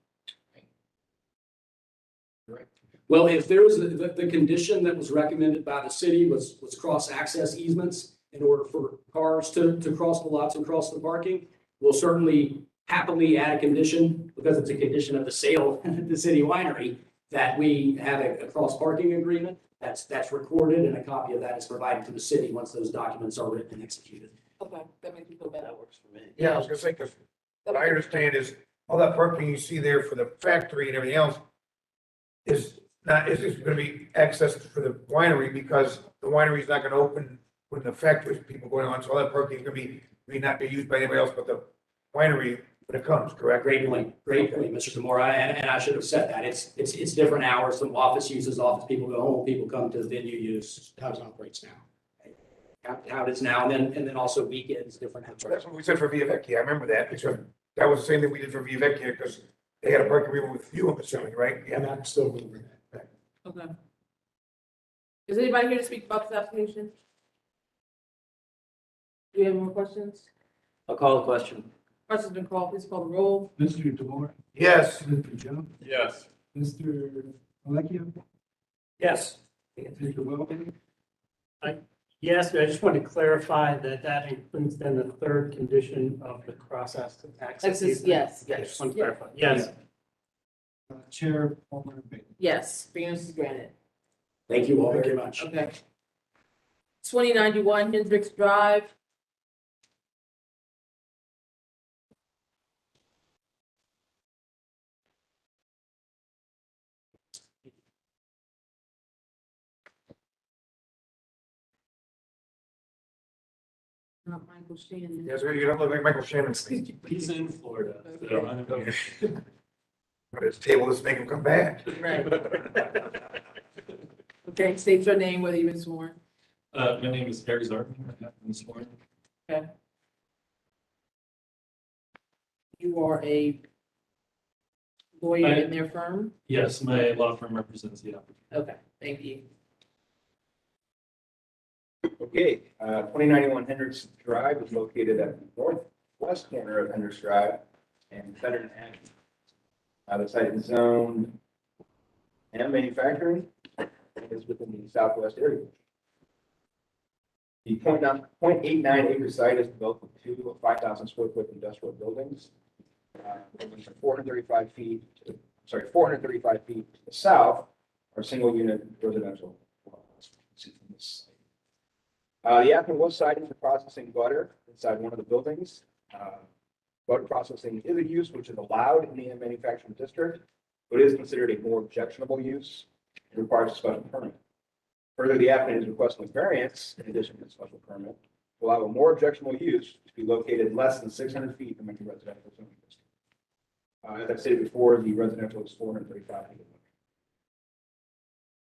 Well, if there was, the condition that was recommended by the city was cross-access easements in order for cars to cross the lots and cross the parking, we'll certainly happily add a condition, because it's a condition of the sale of the city winery, that we have a cross-parking agreement. That's recorded, and a copy of that is provided to the city once those documents are written and executed.
Okay, that makes me feel better.
That works for me.
Yeah, I was gonna say, because what I understand is all that parking you see there for the factory and everything else is just gonna be accessed for the winery, because the winery's not gonna open when the factory's people going on, so all that parking is gonna be not be used by anybody else but the winery when it comes, correct?
Great point, Mr. Kimura, and I should have said that. It's different hours. Some office uses, office people go home, people come to the venue use, how it operates now. How it is now, and then also weekends, different hours.
So that's what we said for Via Vecchia, I remember that, because that was the same thing we did for Via Vecchia, because they had a parking agreement with you, I'm assuming, right? Yeah, I'm still moving that.
Okay. Is anybody here to speak about this application? Do you have more questions?
I'll call the question.
Question's been called, please call the roll.
Mr. DeMore,
Yes.
Mr. Jones,
Yes.
Mr. Alecchio,
Yes.
Mr. Welby.
Yes, I just want to clarify that that includes then the third condition of the cross-access.
Yes.
Just want to clarify. Yes.
Chair Palmer Bailey.
Yes, variance is granted.
Thank you all very much.
Okay. 2091 Hendricks Drive. Not Michael Shannon.
Yeah, so you don't look like Michael Shannon.
He's in Florida. So I don't know.
But his table doesn't make him come back.
Right. Okay, state your name, whether you've been sworn.
My name is Harry Zartman. I've been sworn.
Okay. You are a lawyer in their firm?
Yes, my law firm represents the applicant.
Okay, thank you.
Okay, 2091 Hendricks Drive is located at the northwest corner of Hendricks Drive and Federman Avenue. The site is zoned M manufacturing, and is within the southwest area. The 0.89 acre site is built with two 5,000 square foot industrial buildings. 435 feet to the south are single unit residential. The applicant was cited for processing butter inside one of the buildings. Butter processing is a use which is allowed in the manufacturing district, but is considered a more objectionable use. It requires a special permit. Further, the applicant is requesting a variance in addition to the special permit to allow a more objectionable use to be located less than 600 feet from any residential zoning district. As I stated before, the residential is 435 feet.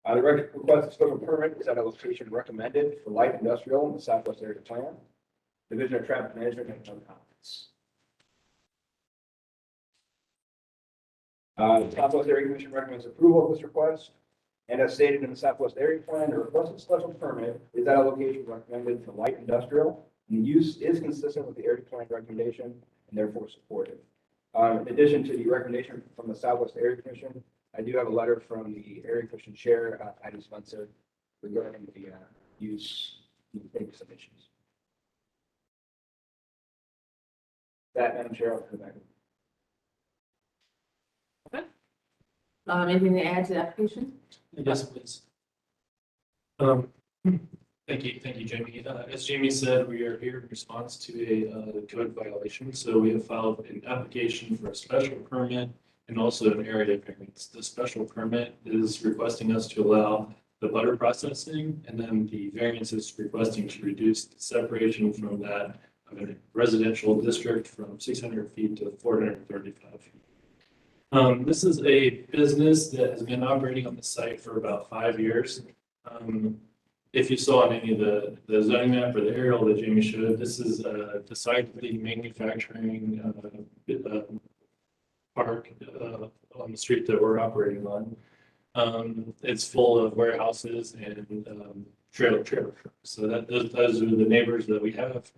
The request of special permit is at a location recommended for light industrial in the southwest area plan. Division of Traffic Management has no comments. The Southwest Area Commission recommends approval of this request. And as stated in the Southwest Area Plan, the requested special permit is at a location recommended for light industrial. And the use is consistent with the area plan recommendation and therefore supported. In addition to the recommendation from the Southwest Area Commission, I do have a letter from the Area Commission Chair, Patty Spencer, regarding the use and take submissions. That, Madam Chair, I'll come back.
Anything to add to the application?
Yes, please. Thank you, Jamie. As Jamie said, we are here in response to a code violation. So we have filed an application for a special permit and also an area variance. The special permit is requesting us to allow the butter processing, and then the variance is requesting to reduce the separation from that of a residential district from 600 feet to 435 feet. This is a business that has been operating on the site for about 5 years. If you saw on any of the zoning map or the aerial that Jamie showed, this is a decidedly manufacturing park on the street that we're operating on. It's full of warehouses and trailer trucks. So those are the neighbors that we have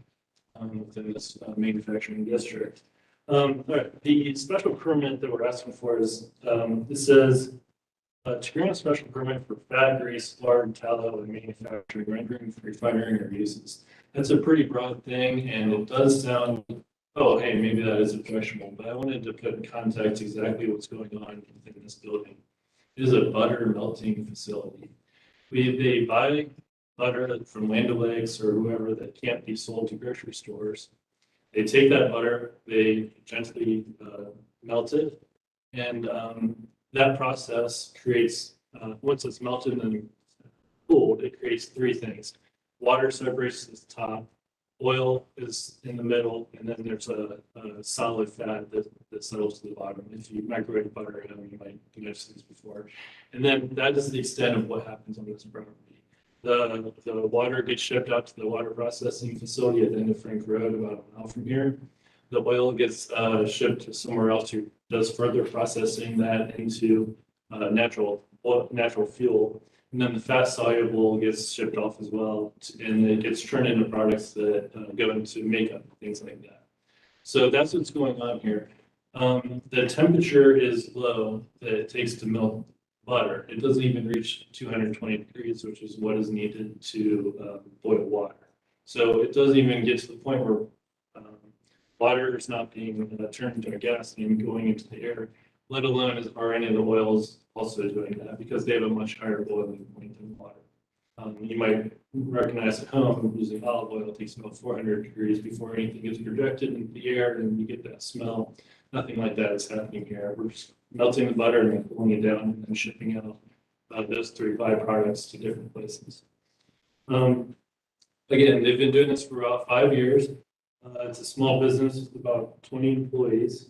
within this manufacturing district. All right, the special permit that we're asking for is, it says, to grant a special permit for fat, grease, lard, tallow, and manufacturing, rendering, refining, or uses. That's a pretty broad thing, and it does sound, oh, hey, maybe that is objectionable, but I wanted to put in context exactly what's going on within this building. It is a butter melting facility. They buy butter from Land O'Lakes or whoever that can't be sold to grocery stores. They take that butter, they gently melt it, and that process creates, once it's melted and cooled, it creates three things. Water separates to the top, oil is in the middle, and then there's a solid fat that settles to the bottom. If you microwave butter, you might notice this before. And then that is the extent of what happens on this property. The water gets shipped out to the water processing facility at the end of Frank Road, about a mile from here. The oil gets shipped to somewhere else who does further processing that into natural fuel. And then the fat soluble gets shipped off as well, and it gets turned into products that go into makeup, things like that. So that's what's going on here. The temperature is low that it takes to melt butter. It doesn't even reach 220 degrees, which is what is needed to boil water. So it doesn't even get to the point where water is not being turned into a gas and going into the air, let alone are any of the oils also doing that, because they have a much higher boiling point than water. You might recognize at home using olive oil, it takes about 400 degrees before anything gets projected into the air and you get that smell. Nothing like that is happening here. We're just melting the butter and cooling it down and shipping out those three byproducts to different places. Again, they've been doing this for about 5 years. It's a small business with about 20 employees.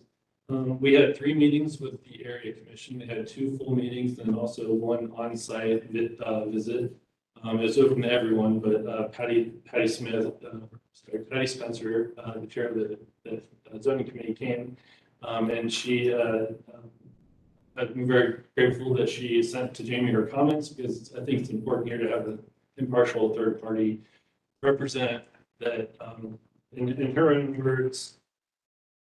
We had 3 meetings with the area commission. They had 2 full meetings and also 1 on-site visit. It's open to everyone, but Patty Spencer, the chair of the zoning committee, came, and she. I'm very grateful that she sent to Jamie her comments, because I think it's important here to have an impartial third party represent that. In her own words,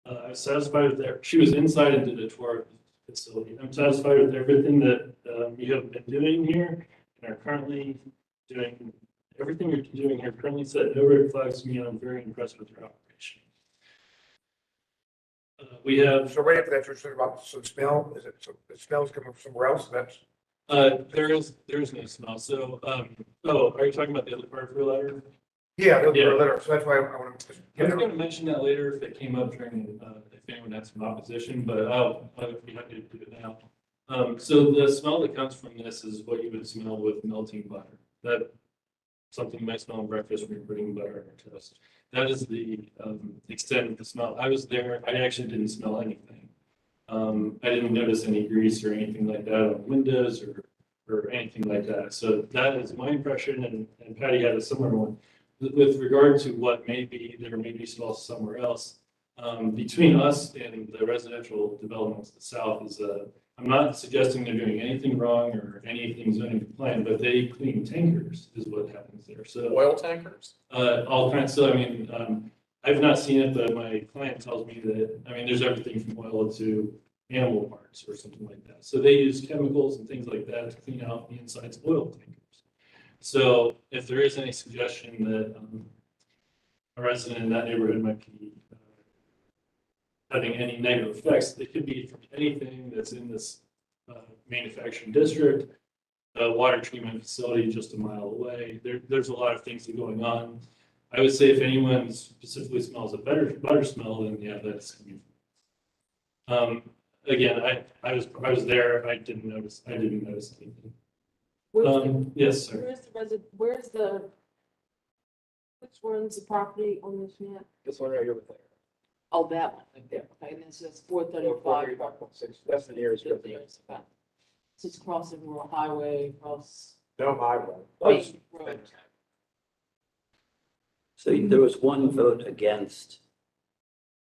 I'm satisfied with that. She was inside and did a tour of the facility. I'm satisfied with everything that you have been doing here and are currently doing. Everything you're doing here currently set no red flags to me, and I'm very impressed with your operation. We have.
So right after that, you're talking about some smell. Is it so the smell's coming from somewhere else? That's.
There is no smell. So, oh, are you talking about the other part of your letter?
Yeah, the letter. So that's why I want to.
I was going to mention that later if it came up during, if anyone had some opposition, but I'll be happy to do it now. So the smell that comes from this is what you would smell with melting butter. That something you might smell in breakfast when you're putting butter on your toast. That is the extent of the smell. I was there. I actually didn't smell anything. I didn't notice any grease or anything like that on windows or anything like that. So that is my impression, and Patty had a similar one. With regard to what may be smells somewhere else, between us and the residential developments to the south is I'm not suggesting they're doing anything wrong or anything zoning compliant, but they clean tankers is what happens there. So
Oil tankers?
All kinds. So I mean, I've not seen it, but my client tells me that, I mean, there's everything from oil to animal parts or something like that. So they use chemicals and things like that to clean out the insides of oil tankers. So if there is any suggestion that a resident in that neighborhood might be having any negative effects, they could be from anything that's in this manufacturing district, a water treatment facility just a mile away. There's a lot of things that are going on. I would say if anyone specifically smells a butter smell, then yeah, that's coming. Again, I was there. I didn't notice anything. Yes, sir.
Which one's the property on this map?
This one right here with there.
Oh, that one, right there, okay, and it says 435.
435.6, that's the nearest.
Okay. So it's crossing rural highway, across
No, my way.
main road.
So there was one vote against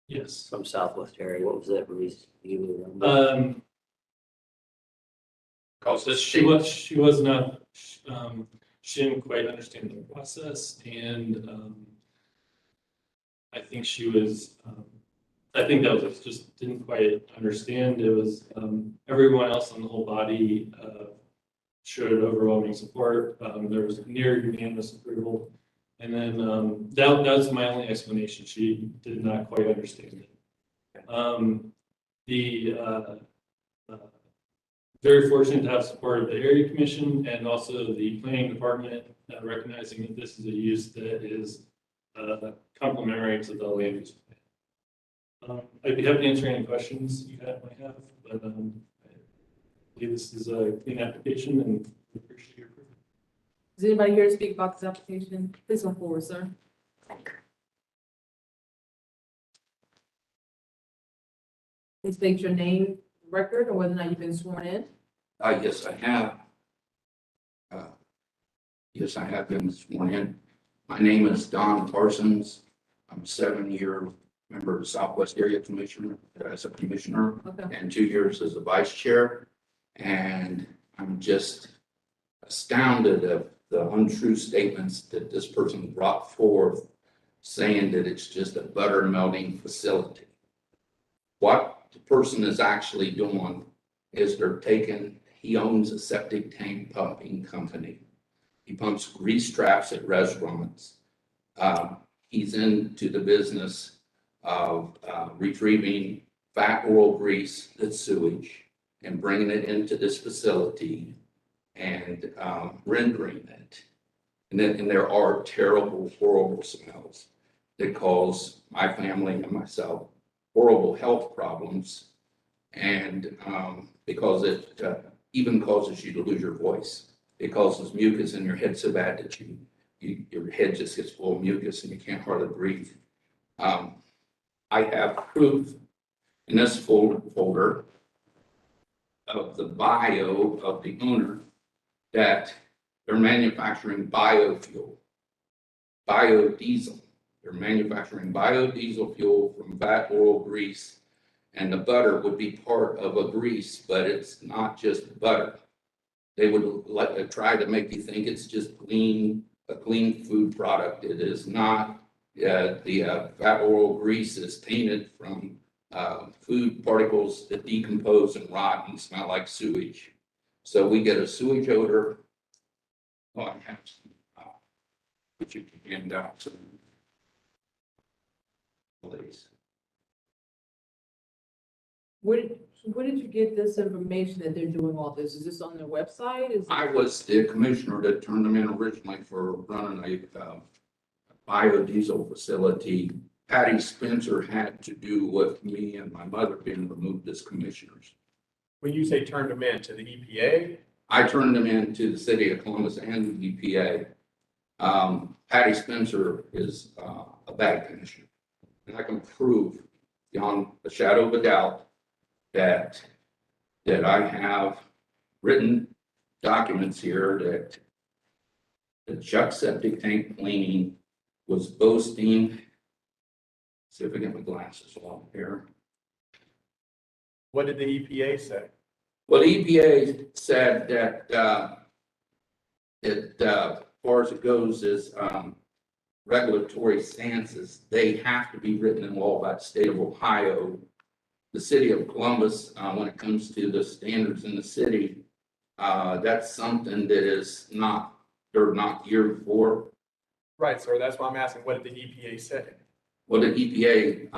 Yes.
from Southwest area. What was that reason? Do you remember?
She was not, she didn't quite understand the process, and I think she was, I think that was just didn't quite understand. It was, everyone else on the whole body showed overwhelming support. There was near unanimous approval. And then that was my only explanation. She did not quite understand it. Very fortunate to have support of the area commission and also the planning department, recognizing that this is a use that is complementary to the land use plan. I'd be happy to answer any questions you might have, but I believe this is a clean application and we appreciate your approval.
Is anybody here to speak about this application? Please come forward, sir. Please state your name, record, or whether or not you've been sworn in.
Yes, I have. Yes, I have been sworn in. My name is Don Parsons. I'm a 7-year member of the Southwest Area Commissioner as a commissioner, and 2 years as a vice chair. And I'm just astounded at the untrue statements that this person brought forth, saying that it's just a butter melting facility. What the person is actually doing is he owns a septic tank pumping company. He pumps grease traps at restaurants. He's into the business of retrieving fat oil grease that's sewage and bringing it into this facility and rendering it. And there are terrible, horrible smells that cause my family and myself horrible health problems. And because it even causes you to lose your voice. It causes mucus in your head so bad that your head just gets full of mucus and you can't hardly breathe. I have proof in this folder of the bio of the owner that they're manufacturing biofuel, biodiesel. They're manufacturing biodiesel fuel from fat oil grease, and the butter would be part of a grease, but it's not just butter. They would try to make you think it's just a clean food product. It is not. The fat oil grease is tainted from food particles that decompose and rot and smell like sewage. So we get a sewage odor. Oh, I have some, which you can hand out to please.
Where did you get this information that they're doing all this? Is this on their website?
I was the commissioner that turned them in originally for running a biodiesel facility. Patty Spencer had to do with me and my mother being removed as commissioners.
When you say turned them in to the EPA?
I turned them in to the city of Columbus and the EPA. Patty Spencer is a bad commissioner. And I can prove beyond a shadow of a doubt that I have written documents here that the Chuck septic tank cleaning was boasting. See if I get my glasses off here.
What did the EPA say?
Well, the EPA said that as far as it goes is regulatory stances, they have to be written in law by the state of Ohio. The city of Columbus, when it comes to the standards in the city, that's something that is not or not year before.
Right, sir, that's why I'm asking, what did the EPA say?
Well, the EPA,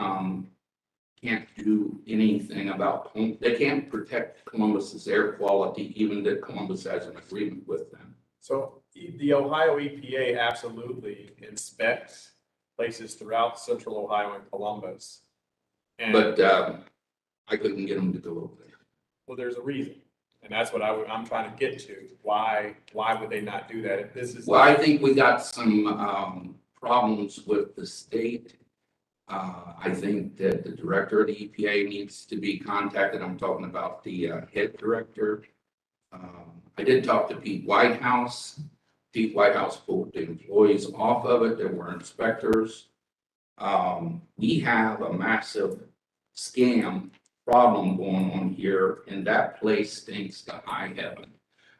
can't do anything about, they can't protect Columbus's air quality, even that Columbus has an agreement with them.
So the Ohio EPA absolutely inspects places throughout central Ohio and Columbus. And,
But, I couldn't get them to go over there.
well, there's a reason. And that's what I'm trying to get to. Why would they not do that if this is?
Well, I think we got some, problems with the state. I think that the director of the EPA needs to be contacted. I'm talking about the head director. I did talk to Pete Whitehouse. Pete Whitehouse pulled the employees off of it. There were inspectors. We have a massive scam problem going on here, and that place stinks to high heaven.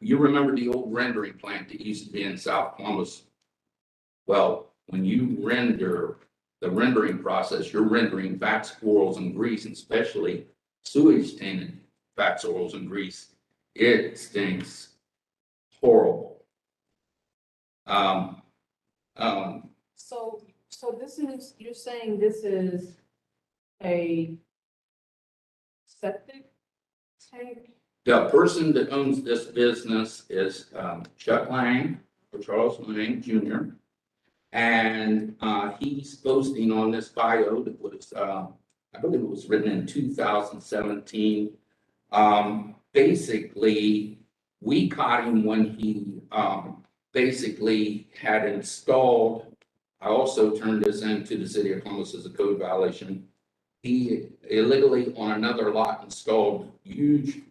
You remember the old rendering plant that used to be in South Columbus? Well, when you render the rendering process, you're rendering fats, oils, and grease, and especially sewage tainted fats, oils, and grease. It stinks horrible.
So this is, you're saying this is a septic tank?
The person that owns this business is Chuck Lang, or Charles Lang Jr. And he's posting on this bio that was, I believe it was written in 2017. Basically, we caught him when he basically had installed, I also turned this into the city of Columbus as a code violation. He illegally on another lot installed huge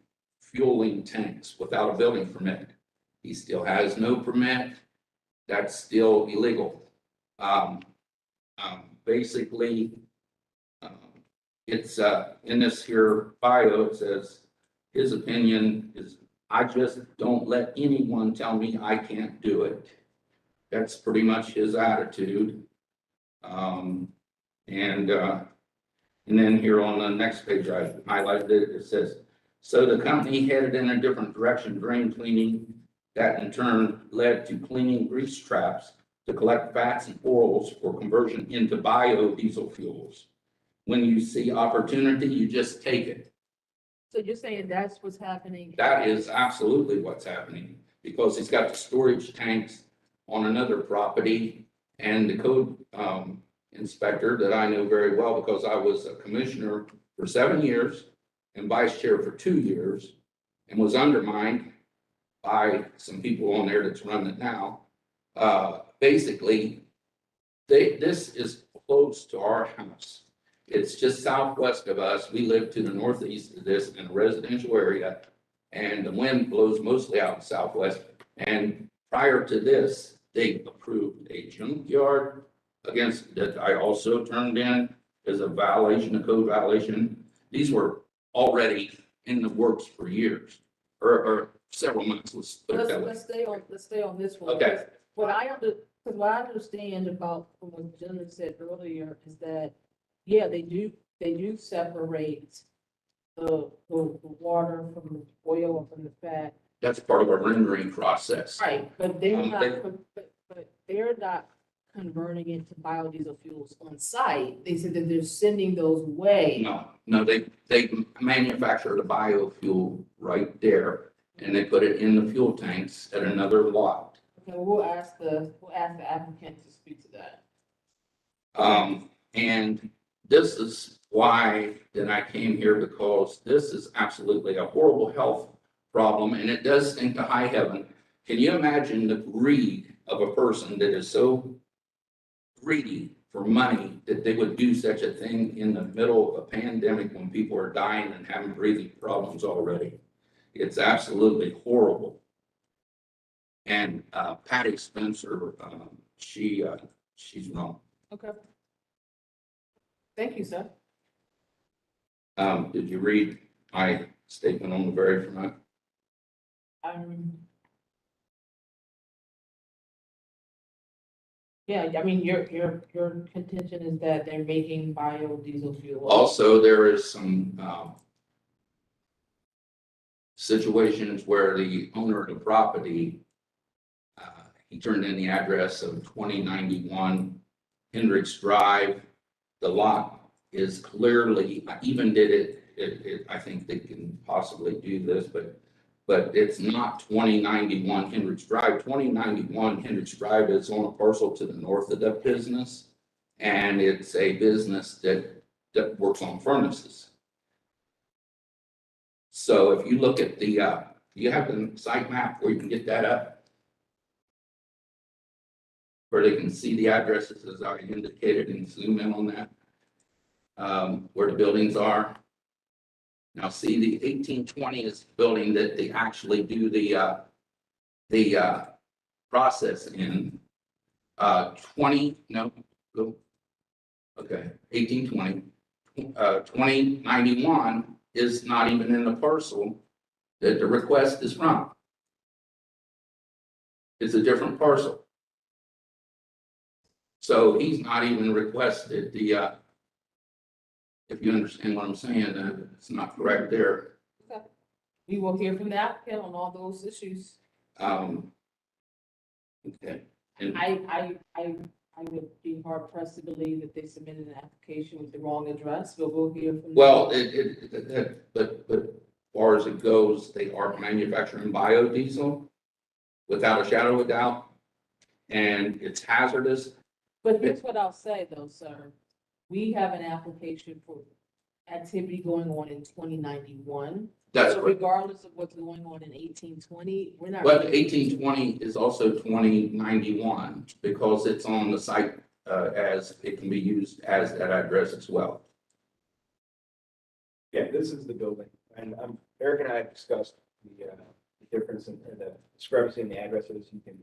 fueling tanks without a building permit. He still has no permit. That's still illegal. Basically, it's in this here bio, it says his opinion is, I just don't let anyone tell me I can't do it. That's pretty much his attitude. And then here on the next page, I highlighted it, it says, so the company headed in a different direction, drain cleaning, that in turn led to cleaning grease traps to collect fats and oils for conversion into biodiesel fuels. When you see opportunity, you just take it.
So you're saying that's what's happening?
That is absolutely what's happening, because he's got the storage tanks on another property, and the code inspector that I know very well, because I was a commissioner for 7 years and vice chair for 2 years, and was undermined by some people on there that's running it now. Basically, this is close to our house. It's just southwest of us. We live to the northeast of this in a residential area, and the wind blows mostly out in southwest. And prior to this, they approved a junkyard against that I also turned in as a violation, a code violation. These were already in the works for years, or several months. Let's put it that way.
Let's stay on this one.
Okay.
What I understand about what the gentleman said earlier is that, yeah, they do separate the water from the oil and from the fat.
That's part of our rendering process.
Right, but they're not, but they're not converting it to biodiesel fuels on site. They said that they're sending those away.
No, they manufacture the biofuel right there, and they put it in the fuel tanks at another lot.
Okay, well, we'll ask the applicant to speak to that.
And this is why that I came here, because this is absolutely a horrible health problem, and it does stink to high heaven. Can you imagine the greed of a person that is so greedy for money that they would do such a thing in the middle of a pandemic when people are dying and having breathing problems already? It's absolutely horrible. And Patty Spencer, she's wrong.
Okay. Thank you, sir.
Did you read my statement on the very front?
Yeah, I mean, your contention is that they're making biodiesel fuel.
Also, there is some situations where the owner of the property, he turned in the address of 2091 Hendricks Drive. The lot is clearly, I even did it, I think they can possibly do this, but it's not 2091 Hendricks Drive. 2091 Hendricks Drive is on a parcel to the north of that business. And it's a business that works on furnaces. So if you look at the, you have the site map where you can get that up, where they can see the addresses as I indicated, and zoom in on that, where the buildings are. Now see, the 1820 is the building that they actually do the process in. 1820. 2091 is not even in the parcel that the request is from. It's a different parcel. So he's not even requested the, if you understand what I'm saying, it's not correct there.
Okay. We will hear from the applicant on all those issues.
Okay. And
I would be hard pressed to believe that they submitted an application with the wrong address, but we'll hear from them.
well, but as far as it goes, they are manufacturing biodiesel without a shadow of a doubt. And it's hazardous.
But here's what I'll say though, sir. We have an application for activity going on in 2091.
That's
So
correct.
regardless of what's going on in 1820, we're not.
But
really-
1820 is also 2091 because it's on the site as it can be used as that address as well.
Yeah, this is the building, and Eric and I have discussed the difference in the discrepancy in the addresses. You can,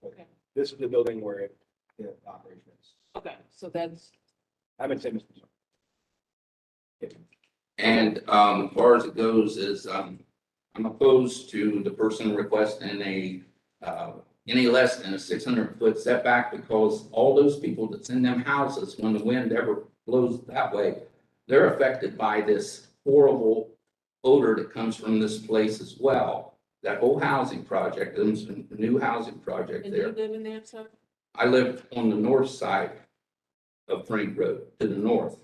Okay.
this is the building where the operation is.
Okay, so that's.
I'm in Simmons.
And as far as it goes is I'm opposed to the person requesting a any less than a 600-foot setback because all those people that's in them houses, when the wind ever blows that way, they're affected by this horrible odor that comes from this place as well. That whole housing project, there's a new housing project
And
there.
you live in there, sir?
I live on the north side of Frank Road to the north.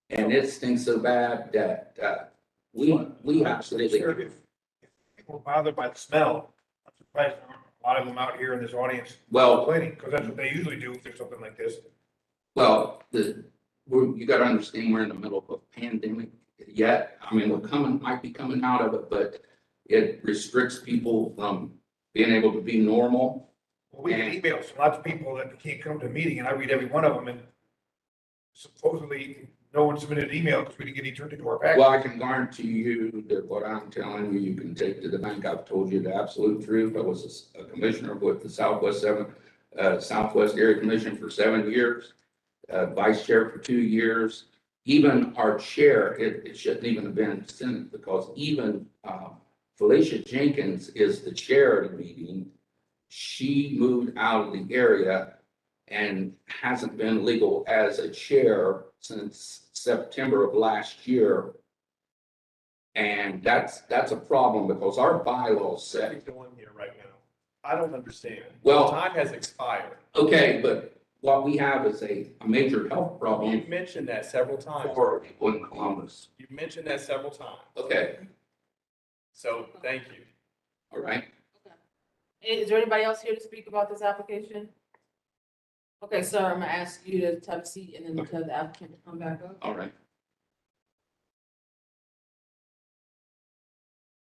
And it stinks so bad that we absolutely.
Sure, if we're bothered by the smell, I'm surprised there aren't a lot of them out here in this audience.
Well-
Complaining, because that's what they usually do if there's something like this.
Well, you gotta understand, we're in the middle of a pandemic yet. I mean, might be coming out of it, but it restricts people from being able to be normal.
Well, we get emails from lots of people that can't come to a meeting, and I read every one of them, and supposedly no one submitted an email because we didn't get any turned into our package.
Well, I can guarantee you that what I'm telling you, you can take to the bank. I've told you the absolute truth. I was a commissioner with the Southwest Area Commission for 7 years, vice chair for 2 years. Even our chair, it shouldn't even have been Senate because even Felicia Jenkins is the chair of the meeting. She moved out of the area and hasn't been legal as a chair since September of last year. And that's a problem because our bylaws
What are
say,
you doing here right now? I don't understand.
Well-
Time has expired.
okay, but what we have is a major health problem
You've mentioned that several times.
for people in Columbus.
You've mentioned that several times.
Okay,
So thank you.
all right.
Is there anybody else here to speak about this application? Okay, sir, I'm gonna ask you to have a seat and then tell the applicant to come back up.
All right.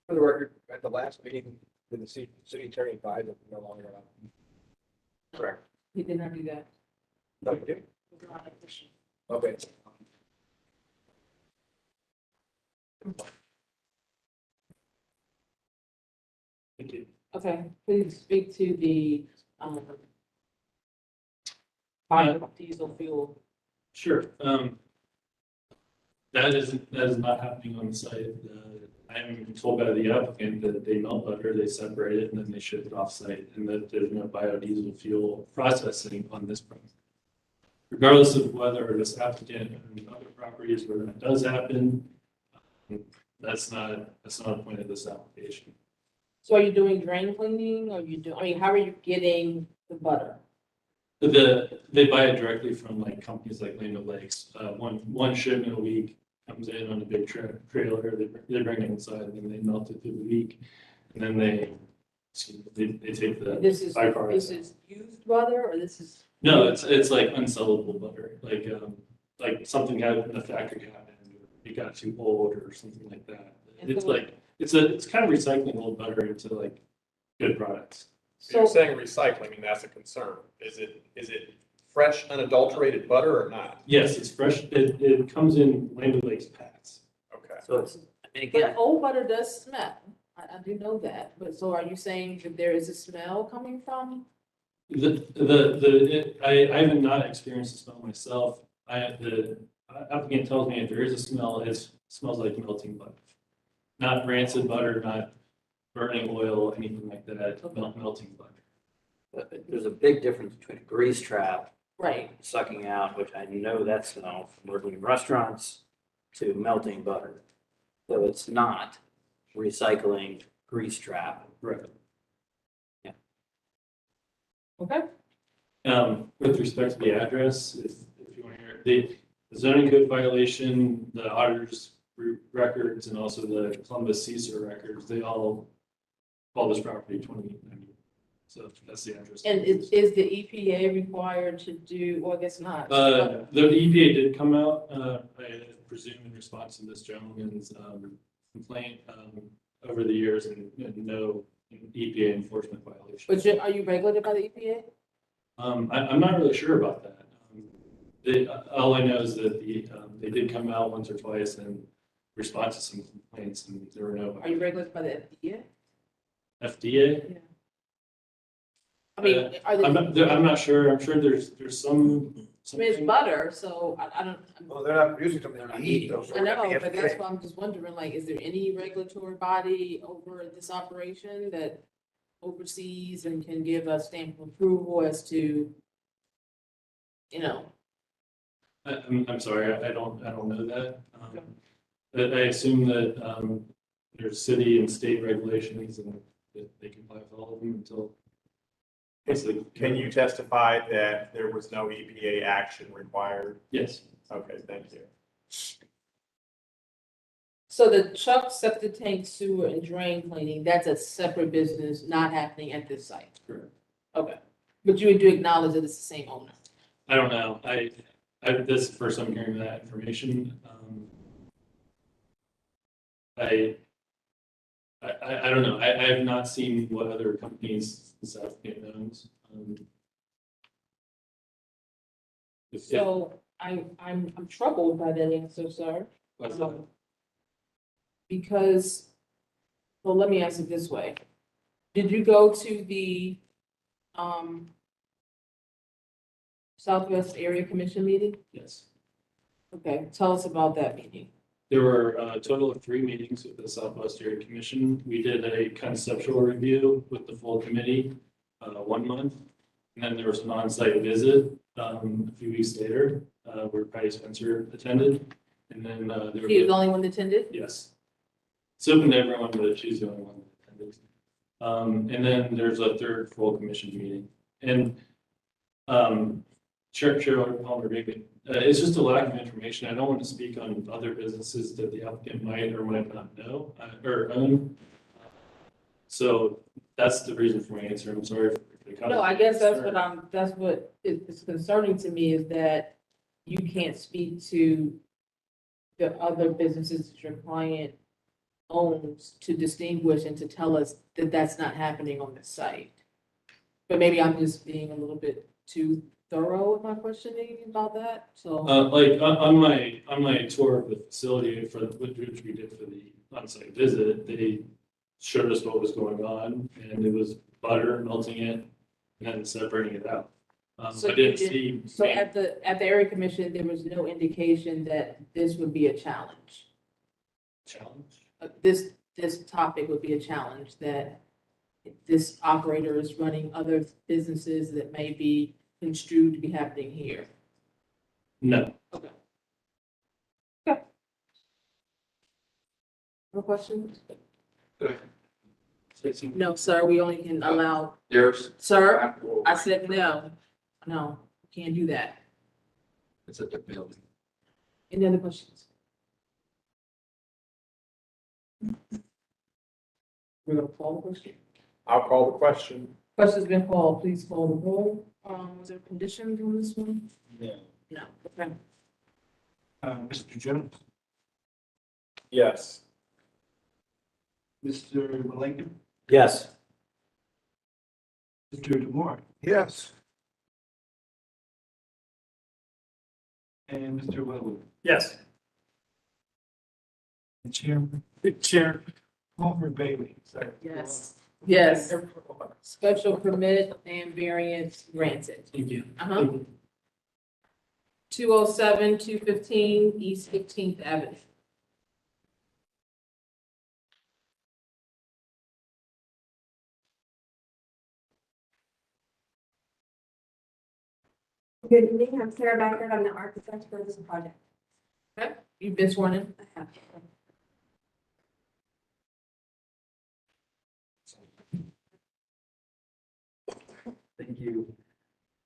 For the record, at the last meeting, did the city attorney advise that we're no longer allowed? Correct.
He did not do that.
No, you did? Okay.
Thank you.
Okay, please speak to the, diesel fuel.
Sure. That is not happening on the site. I'm told by the applicant that they melt butter, they separate it, and then they ship it off-site, and that there's no biodiesel fuel processing on this property. Regardless of whether this applicant and other properties where that does happen, that's not a point of this application.
So are you doing drain cleaning, or I mean, how are you getting the butter?
They buy it directly from like companies like Land O'Lakes. One shipment a week comes in on a big trailer, they bring it inside, and then they melt it through the week. And then they take the
This is
byproducts.
used butter, or this is?
No, it's like unsellable butter, like something happened in the factory happened, or it got too old or something like that. It's like, it's kind of recycling old butter into like good products.
So you're saying recycling, and that's a concern. Is it fresh, unadulterated butter or not?
Yes, it's fresh. It comes in Land O'Lakes packs.
Okay.
So it's, and
But
again,
old butter does smell. I do know that, but so are you saying that there is a smell coming from?
I have not experienced the smell myself. The applicant tells me if there is a smell, it smells like melting butter. Not rancid butter, not burning oil, anything like that, melting butter.
there's a big difference between a grease trap
Right.
sucking out, which I know that smell from working in restaurants, to melting butter. So it's not recycling grease trap.
Right.
Yeah.
Okay.
With respect to the address, if you want to hear it, the zoning code violation, the auditor's records, and also the Columbus CSER records, they all call this property 2090. So that's the address.
And is the EPA required to do, well, I guess not.
The EPA did come out, I presume in response to this gentleman's complaint over the years, and no EPA enforcement violation.
But are you regulated by the EPA?
I'm not really sure about that. All I know is that they did come out once or twice in response to some complaints, and there were no.
Are you regulated by the FDA?
FDA?
Yeah. I mean, are they?
I'm not sure. I'm sure there's some.
I mean, it's butter, so I don't.
Well, they're not producing something to eat though. so
I know,
it'd
but
be
that's
FDA.
why I'm just wondering, like, is there any regulatory body over this operation that oversees and can give a stamp of approval as to, you know?
I'm sorry. I don't know that. But I assume that there's city and state regulations, and that they comply with all of them until.
Can you testify that there was no EPA action required?
Yes.
Okay, thank you.
So the Chuck septic tank sewer and drain cleaning, that's a separate business, not happening at this site?
Correct.
Okay, but you do acknowledge that it's the same owner?
I don't know. This is the first I'm hearing that information. I don't know. I have not seen what other companies this applicant owns.
So I'm troubled by that answer, sir.
What's that?
Because, well, let me ask it this way. Did you go to the Southwest Area Commission meeting?
Yes.
Okay, tell us about that meeting.
There were a total of 3 meetings with the Southwest Area Commission. We did a conceptual review with the full committee 1 month. And then there was an on-site visit a few weeks later where Patty Spencer attended. And then there
He was the only one that attended?
Yes. It's open to everyone, but she's the only one that attended. And then there's a third full commission meeting. And Chair Palmer, it's just a lack of information. I don't want to speak on other businesses that the applicant might or might not know or own. So that's the reason for my answer. I'm sorry for the comment.
No, I guess that's what is concerning to me, is that you can't speak to the other businesses that your client owns to distinguish and to tell us that that's not happening on the site. But maybe I'm just being a little bit too thorough with my questioning about that, so.
Like on my tour of the facility which we did for the on-site visit, they showed us what was going on, and it was butter, melting it, and then separating it out.
So
I didn't see.
So at the area commission, there was no indication that this would be a challenge?
Challenge?
This topic would be a challenge, that this operator is running other businesses that may be construed to be happening here?
No.
Okay. Okay. No questions?
Go ahead.
No, sir, we only can allow,
There's.
sir, I said no, no, can't do that.
It's at the building.
Any other questions? We're gonna call the question.
I'll call the question.
Question's been called, please call the roll. Was there conditions on this one?
No.
No, okay.
Mr. Jones,
Yes.
Mr. Malinkin,
Yes.
Mr. Demore,
Yes.
and Mr. Willwood.
Yes.
The chairman,
Chair.
Palmer Bailey, sorry.
Yes. Yes. Special permit and variance granted.
Thank you.
207, 215 East 15th Avenue.
Good evening, I'm Sarah Beckert, I'm the architect for this project.
Okay, you've been sworn in.
I have.
Thank you.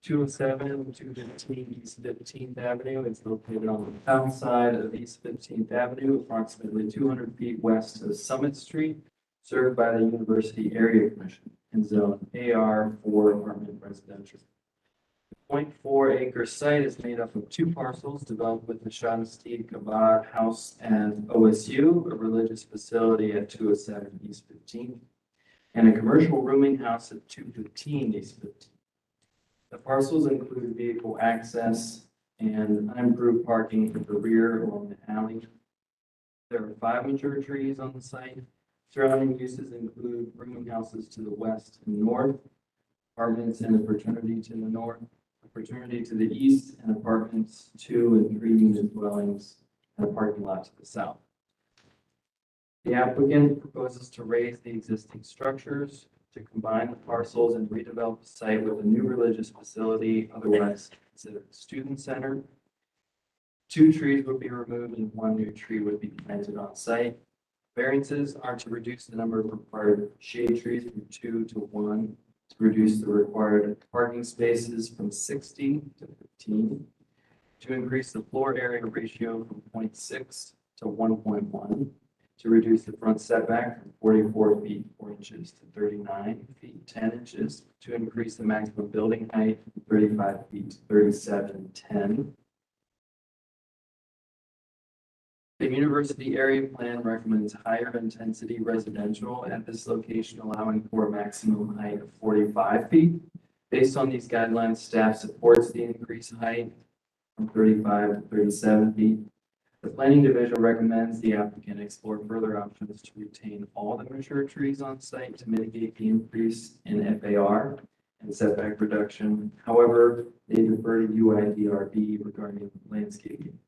207, 215 East 15th Avenue. It's located on the south side of East 15th Avenue, approximately 200 feet west of Summit Street, served by the University Area Commission in Zone AR for apartment residential. The 0.4 acre site is made up of 2 parcels developed with the Shanstee Kabad House and OSU, a religious facility at 207 East 15th, and a commercial rooming house at 215 East 15th. The parcels include vehicle access and unimproved parking in the rear along the alley. There are 5 mature trees on the site. Surrounding uses include rooming houses to the west and north, apartments and a fraternity to the north, a fraternity to the east, and apartments 2 and 3 unit dwellings, and a parking lot to the south. The applicant proposes to raise the existing structures, to combine the parcels and redevelop the site with a new religious facility, otherwise considered a student center. 2 trees would be removed and 1 new tree would be planted on site. Variances are to reduce the number of required shade trees from 2 to 1, to reduce the required parking spaces from 60 to 15, to increase the floor area ratio from 0.6 to 1.1, to reduce the front setback from 44 feet 4 inches to 39 feet 10 inches, to increase the maximum building height from 35 feet to 37.10. The university area plan recommends higher intensity residential at this location, allowing for a maximum height of 45 feet. Based on these guidelines, staff supports the increased height from 35 to 37 feet. The planning division recommends the applicant explore further options to retain all the mature trees on site to mitigate the increase in FAR and setback reduction. However, they defer to UIDRB regarding landscaping.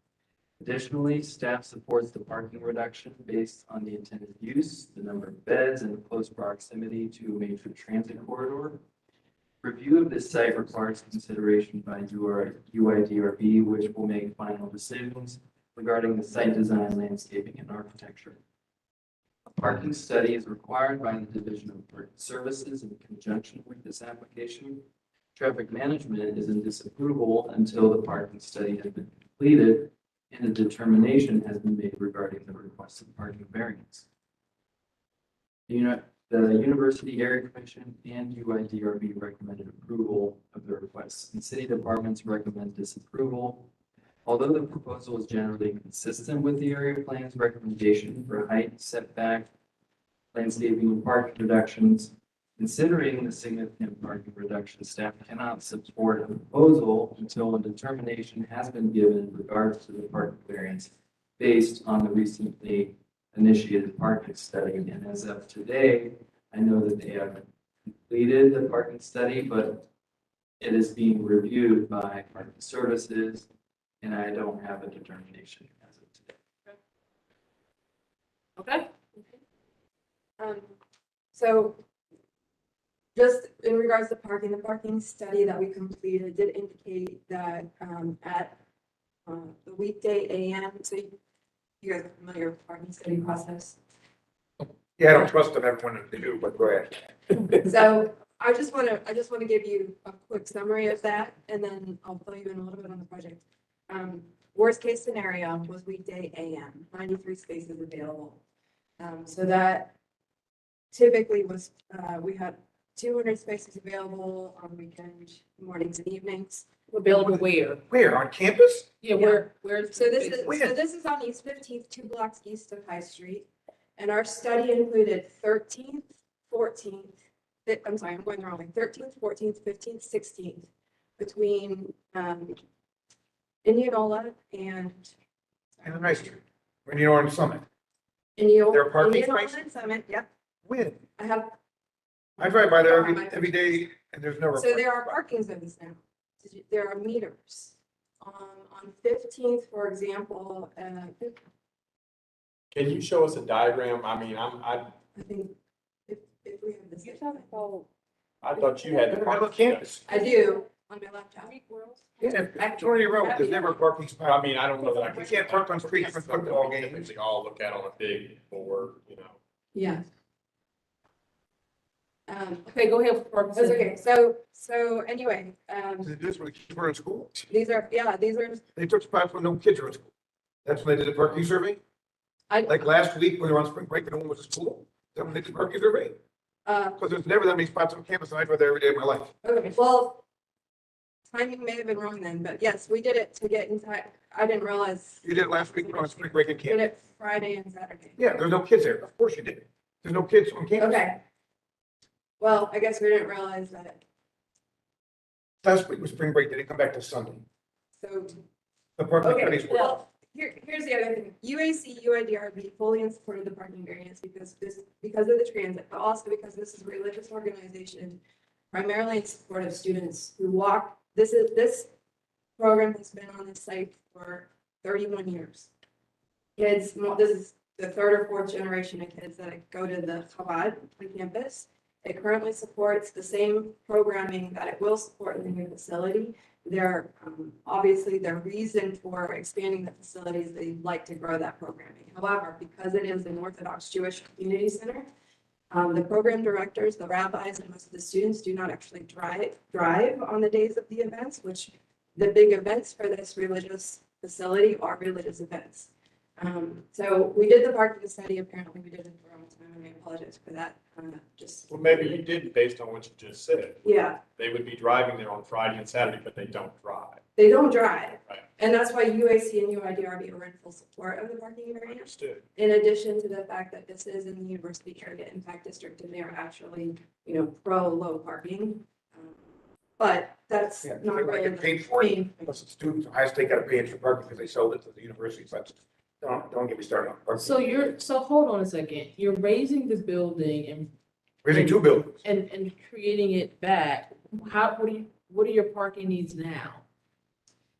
Additionally, staff supports the parking reduction based on the intended use, the number of beds, and close proximity to a major transit corridor. Review of this site requires consideration by UIDRB, which will make final decisions regarding the site design, landscaping, and architecture. A parking study is required by the Division of Parking Services in conjunction with this application. Traffic management is in disapproval until the parking study has been completed and a determination has been made regarding the requested parking variance. The University Area Commission and UIDRB recommended approval of the requests, and city departments recommend disapproval. Although the proposal is generally consistent with the area plan's recommendation for height, setback, landscaping, and parking reductions, considering the significant parking reduction, staff cannot support a proposal until a determination has been given in regards to the parking variance based on the recently initiated parking study. And as of today, I know that they have completed the parking study, but it is being reviewed by Parking Services, and I don't have a determination as of today.
Okay.
So just in regards to parking, the parking study that we completed did indicate that at the weekday AM, so you guys are familiar with the parking study process?
Yeah, I don't trust them, everyone they do, but go ahead.
So I just want to give you a quick summary of that, and then I'll fill you in a little bit on the project. Worst case scenario was weekday AM, 93 spaces available. So that typically was, we had 200 spaces available on weekend mornings and evenings.
Available where?
Where, on campus?
Yeah, where's?
So this is on East 15th, 2 blocks east of High Street. And our study included 13th, 14th, I'm sorry, I'm going the wrong way, 13th, 14th, 15th, 16th, between Indianola and
And High Street, when you're on Summit.
Indianola.
There are parking
Indianola
spaces?
and Summit, yep.
When?
I
drive by there every day and there's no.
So there are parking zones now. There are meters. On 15th, for example,
Can you show us a diagram? I mean,
I think if we have this.
I thought you had.
On campus.
I do, on my laptop.
Yeah, Victoria Road, there's never a parking spot.
I mean, I don't know that I
You can't park on streets for football games.
Typically all look at on a big board, you know.
Yeah.
Okay, go ahead. with parking
That's
center.
okay. So anyway,
This when the kids were in school.
these are.
They took spots when no kids were in school. That's when they did the parking survey.
I-
Like last week, when they were on spring break and no one was at school, that's when they did the parking survey. Because there's never that many spots on campus, and I'd rather every day of my life.
Okay, well, timing may have been wrong then, but yes, we did it to get inside. I didn't realize.
You did it last week, when on spring break in
Did
campus.
it Friday and Saturday.
Yeah, there's no kids there. Of course you did. There's no kids on campus.
Okay. Well, I guess we didn't realize that.
Last week was spring break, they didn't come back till Sunday.
So,
The parking
okay,
studies were.
well, here's the other thing. UAC, UIDRB fully in support of the parking variance because of the transit, but also because this is a religious organization primarily in support of students who walk. This program has been on this site for 31 years. This is the third or fourth generation of kids that go to the Chabad on campus. It currently supports the same programming that it will support in the new facility. Obviously, their reason for expanding the facility is they'd like to grow that programming. However, because it is an Orthodox Jewish community center, the program directors, the rabbis, and most of the students do not actually drive on the days of the events, which the big events for this religious facility are religious events. So we did the parking study. Apparently, we did it the wrong time, and I apologize for that.
Well, maybe you did based on what you just said.
Yeah,
They would be driving there on Friday and Saturday, but they don't drive.
they don't drive.
Right.
And that's why UAC and UIDRB are in full support of the parking variance.
Understood.
In addition to the fact that this is in the University Area Impact District and they are actually, pro low parking. But that's
Yeah,
not
they
really.
get paid for it,
main-
unless it's students, Ohio State got to pay extra parking because they sold it to the university, but don't get me started on parking.
So hold on a second. You're raising the building and
Raising two buildings.
and creating it back. What are your parking needs now?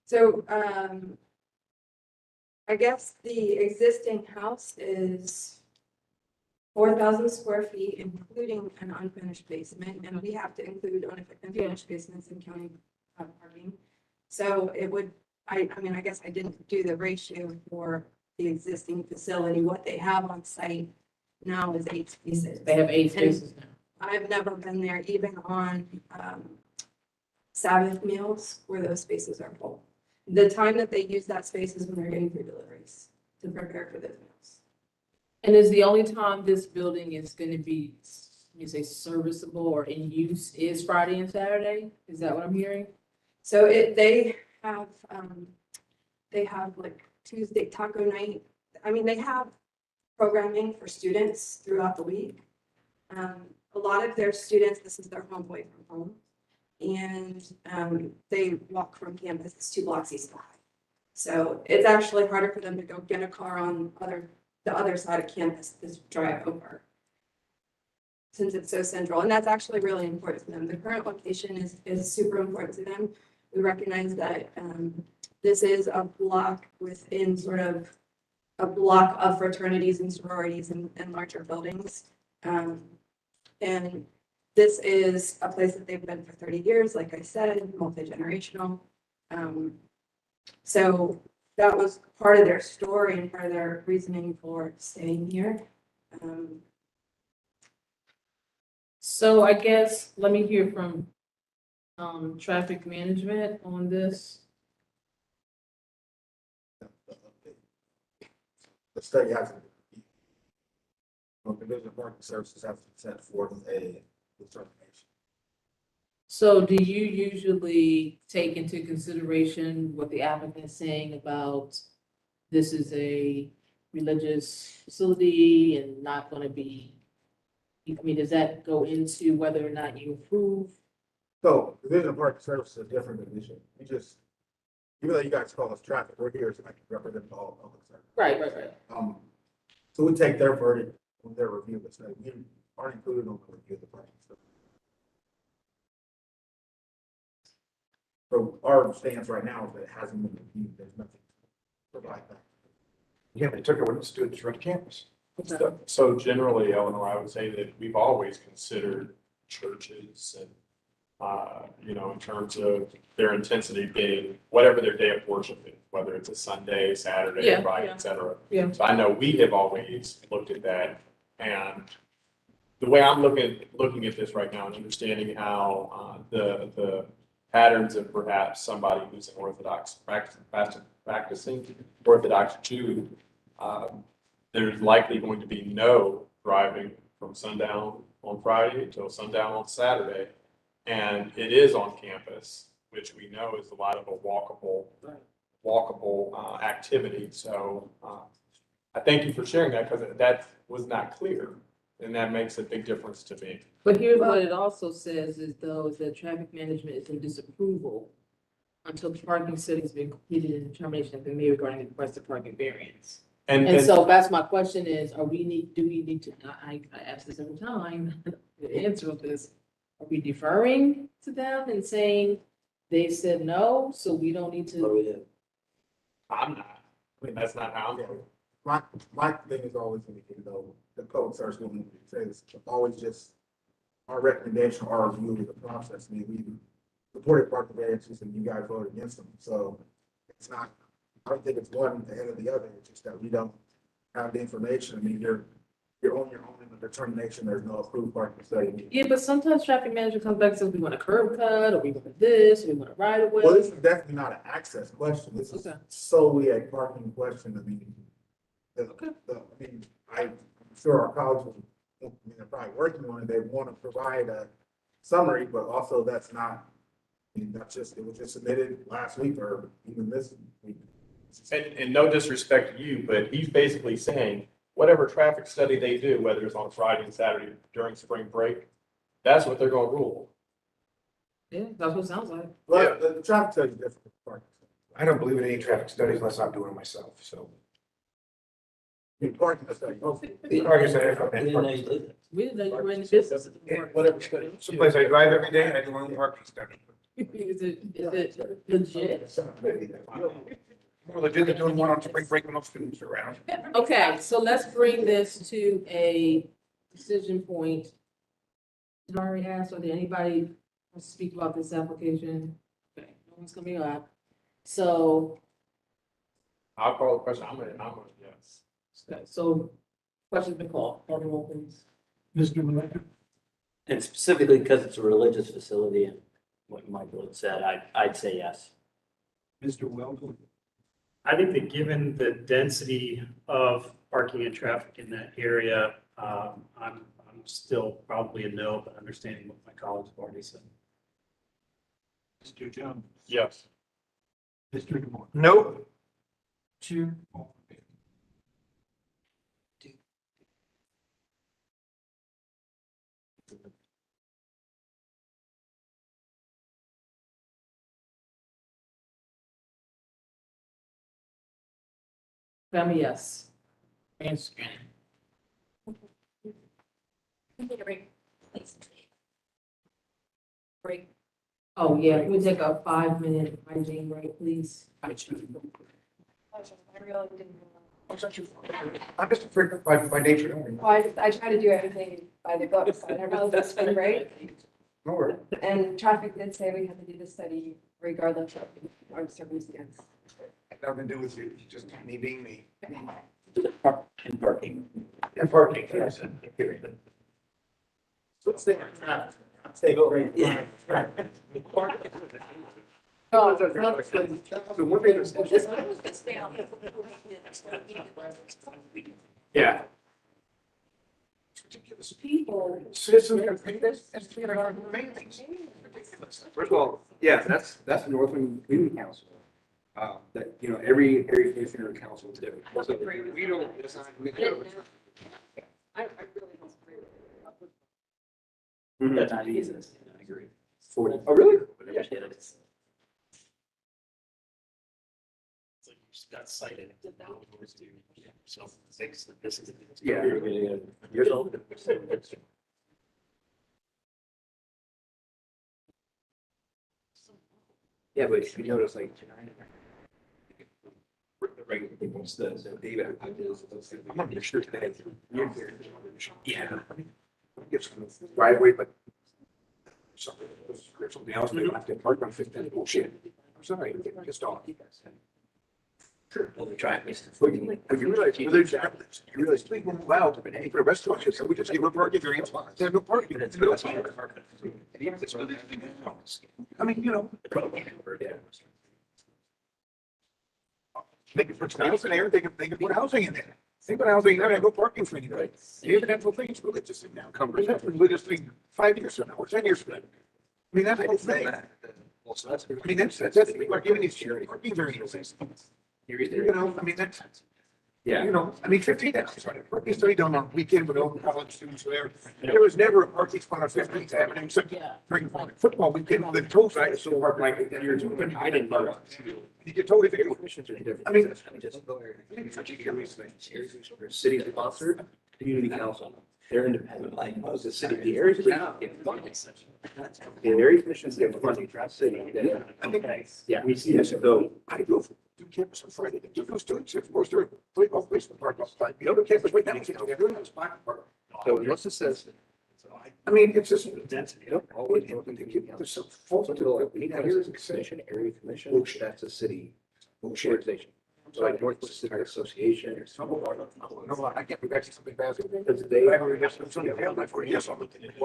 So, I guess the existing house is 4,000 square feet, including an unfinished basement, and we have to include unfinished basements in county parking. So it would, I mean, I guess I didn't do the ratio for the existing facility. What they have on site now is 8 spaces.
They have 8 spaces now.
I've never been there, even on Sabbath meals where those spaces are full. The time that they use that space is when they're getting food deliveries to prepare for those meals.
And is the only time this building is going to be, you say, serviceable or in use is Friday and Saturday? Is that what I'm hearing?
So they have like Tuesday taco night. I mean, they have programming for students throughout the week. A lot of their students, this is their home away from home. And they walk from campus, it's 2 blocks east of High. So it's actually harder for them to go get a car on the other side of campus to drive over. Since it's so central, and that's actually really important to them. The current location is super important to them. We recognize that this is a block within sort of a block of fraternities and sororities and larger buildings. And this is a place that they've been for 30 years, like I said, multi-generational. So that was part of their story and part of their reasoning for staying here.
So I guess, let me hear from, traffic management on this.
The study has to, Division of Parking Services has to set forth a determination.
So do you usually take into consideration what the applicant is saying about this is a religious facility and not gonna be, I mean, does that go into whether or not you approve?
So Division of Parking Services is a different division. We just, even though you guys call us traffic, we're here to represent all public service.
Right.
So we take their verdict on their review of the study. We aren't included on the review of the parking study. So our stance right now is that it hasn't been reviewed. There's nothing to provide back.
Yeah, they took it when the students were on campus.
So generally, Eleanor, I would say that we've always considered churches and, in terms of their intensity being whatever their day of worship is, whether it's a Sunday, Saturday,
Yeah,
Friday,
yeah.
et cetera.
Yeah.
So I know we have always looked at that, and the way I'm looking at this right now and understanding how the patterns of perhaps somebody who's an Orthodox practicing Orthodox Jew, there's likely going to be no driving from sundown on Friday until sundown on Saturday. And it is on campus, which we know is a lot of a walkable activity. So I thank you for sharing that because that was not clear. And that makes a big difference to me.
But here's what it also says is though, is that traffic management is in disapproval until the parking study has been completed and determination has been made regarding the requested parking variance. And so that's my question is, do we need to, I ask this every time, the answer of this, are we deferring to them and saying they said no, so we don't need to?
I'm not. I mean, that's not how I'm going.
My thing is always indicated though, the code starts going to say it's always just our recommendation, our review of the process. I mean, we supported parking variances and you guys voted against them. So it's not, I don't think it's one ahead of the other. It's just that we don't have the information. I mean, you're on your own in the determination. There's no approved parking study.
Yeah, but sometimes traffic manager comes back and says, we want a curb cut, or we want this, or we want a right of way.
Well, this is definitely not an access question. This is solely a parking question. I mean, I'm sure our colleagues are probably working on it. They want to provide a summary, but also that's not, I mean, that's just, it was just submitted last week or even this week.
And no disrespect to you, but he's basically saying whatever traffic study they do, whether it's on Friday and Saturday during spring break, that's what they're going to rule.
Yeah, that's what it sounds like.
Well, the traffic study is different. from parking study.
I don't believe in any traffic studies unless I'm doing it myself, so.
I mean, parking study.
Parking study.
We didn't know you were in the business.
Whatever study.
Someplace I drive every day and I do my own parking study.
Is it legit?
More legit than doing one on spring break when no students are around.
Okay, so let's bring this to a decision point. Did I already ask, or did anybody want to speak about this application? Okay, no one's coming up. So,
I'll call the question. I'm gonna yes.
okay, so question's been called. Call the roll, please.
Mr. Maleka?
And specifically because it's a religious facility and what Michael had said, I'd say yes.
Mr. Weldon?
I think that given the density of parking and traffic in that area, I'm still probably a no, but understanding what my colleagues have already said.
Mr. Jones?
Yes.
Mr. DeMore?
Nope.
Chair?
Family, yes. Answer.
Take a break, please. Break.
Oh, yeah, we take a 5-minute hygiene break, please.
I really didn't.
I'm just afraid by nature. Don't we?
Well, I try to do everything by the book, so I never let this one break.
No worries.
And traffic did say we had to do the study regardless of our circumstance.
Nothing to do with you, just me being me.
And parking.
And parking, yes.
Let's stay. Stay over. Yeah.
No,
So one thing is- Yeah. Ridiculous people. Citizens are paying this, that's $300 things. Ridiculous. First of all, yeah, that's the Northland Community Council. That, you know, every commissioner and council is different. So we don't, it's not.
I really don't agree with it.
Mhm.
That's not easy, I agree. 40.
Oh, really?
Yeah, it is.
It's like you just got cited. So six, this is.
Yeah. Yeah, but if you notice, like, the regular people, so David, I'm not really sure today. Yeah. Get some driveway, but something else, they don't have to park on 15th, bullshit. I'm sorry, I'm getting pissed off. Sure.
Well, we try.
But you realize people move out, but hey, for a restaurant, so we just give a parking variance. There's no parking. It's no parking. I mean, you know. They can put housing there, they can put housing in there. They put housing there, they have no parking for anybody. The evidential things, we'll just sit down, come, we'll just think 5 years from now, or 10 years from now. I mean, that's the whole thing. I mean, that's, people are giving these charity parking variances. You know, I mean, that's,
Yeah.
you know, I mean, 15,000, parking study done on weekend with all the college students there. There was never a parking spot on 15th Avenue, except during football weekend, the toll side is so hard, like, that years, but I didn't know. You get totally different commissions are different. I mean, it's such a curious thing.
City sponsored, community council, they're independent, like, most of the city, the areas.
The area commissions get funding from the city.
Yeah.
We see this, though, I go to campus on Friday, two of those students, of course, they're playing off basement park outside, the other campus right down, they're doing this block park. So unless it says, I mean, it's just density, you know, always, there's some false to the, we need to hear commission, area commission, that's a city organization. So like Northwest Civic Association or something. No, I can't, we've actually something bad. Because they. Yes,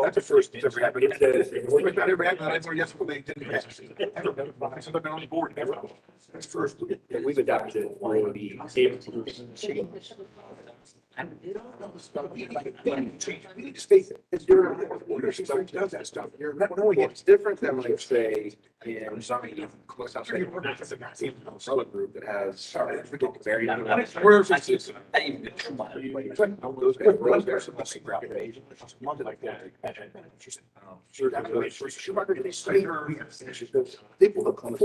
that's the first that's ever happened. It's not ever happened, I thought, yes, well, they didn't. I said, I've been on the board, never. That's first. We've adopted one of the. We need to state it's during the does that stuff. You're not knowing it. It's different than like say in some close house. Solid group that has. Very. Where's it? Those guys, there's some messy property. Like that. Sure, that's really Schumacher, they say her. People look on.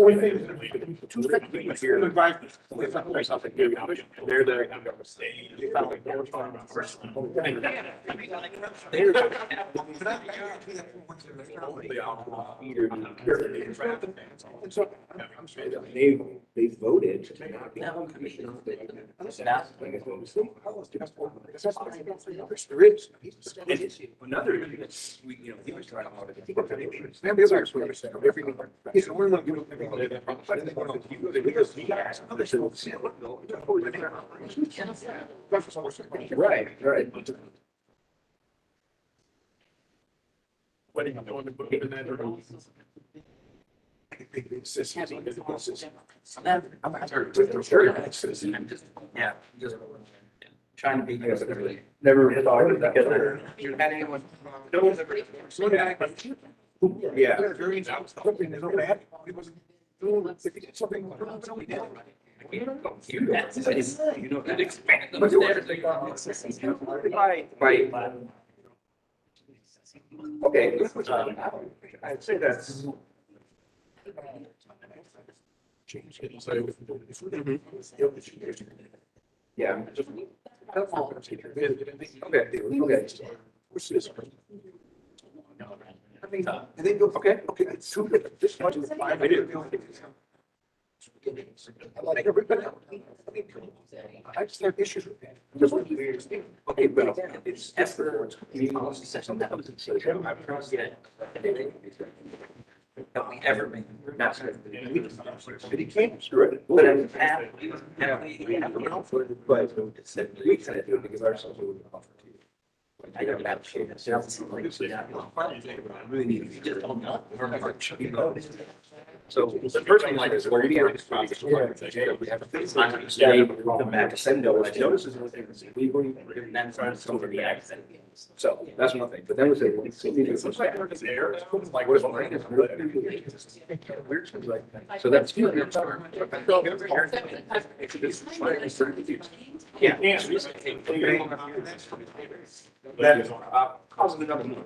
Two things here. They're there. They voted to not be on commission. There is another, we, you know, he was trying to. And the other is everything. He's the only one who. Right, right.
Wedding on the book and then.
Yeah, just trying to be. Never thought of that.
You had anyone? No one's ever. Yeah. Something is over that. It wasn't. If he did something. Somebody did.
You know, that expand those stairs.
Right. Okay. I'd say that's. Change it. Yeah. Okay, okay. I mean, and then go, okay, it's too good. This much is fine. I didn't feel like I like everybody. I just have issues with that. Okay, but it's effort.
That we ever make. Not sure.
But he can't screw it.
But in the past,
But we kind of do it because ourselves we would offer to you.
I don't have to.
Really need. You just don't know. So the first thing like is where you get. We have a face.
Come back to send those.
Notices.
And then over the accent.
So that's one thing, but then we say. Well, it's there. Like, what if I'm writing? So that's. Yeah. That is causing another one.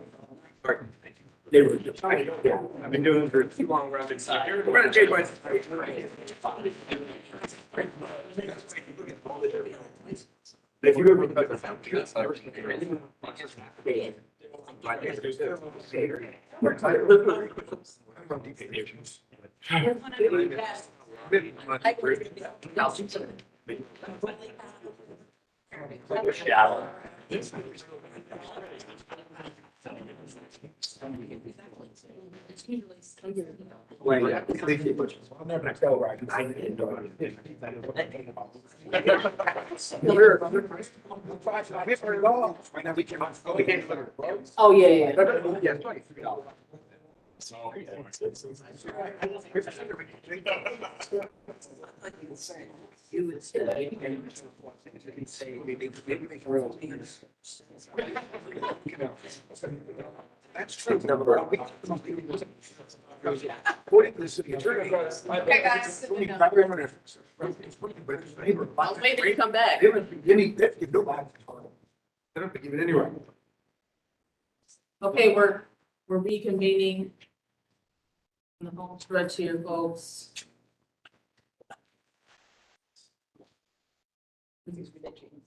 They were just, yeah, I've been doing it for too long. We're gonna change my. If you ever. Well, yeah. I'll never tell where I can hide it.
Oh, yeah.
You would say.
That's true. According to the city attorney.
Okay, guys.
Wait
till you come back.
They don't give nobody. They don't give it anyway.
Okay, we're reconvening in the home stretch here, folks. This is ridiculous.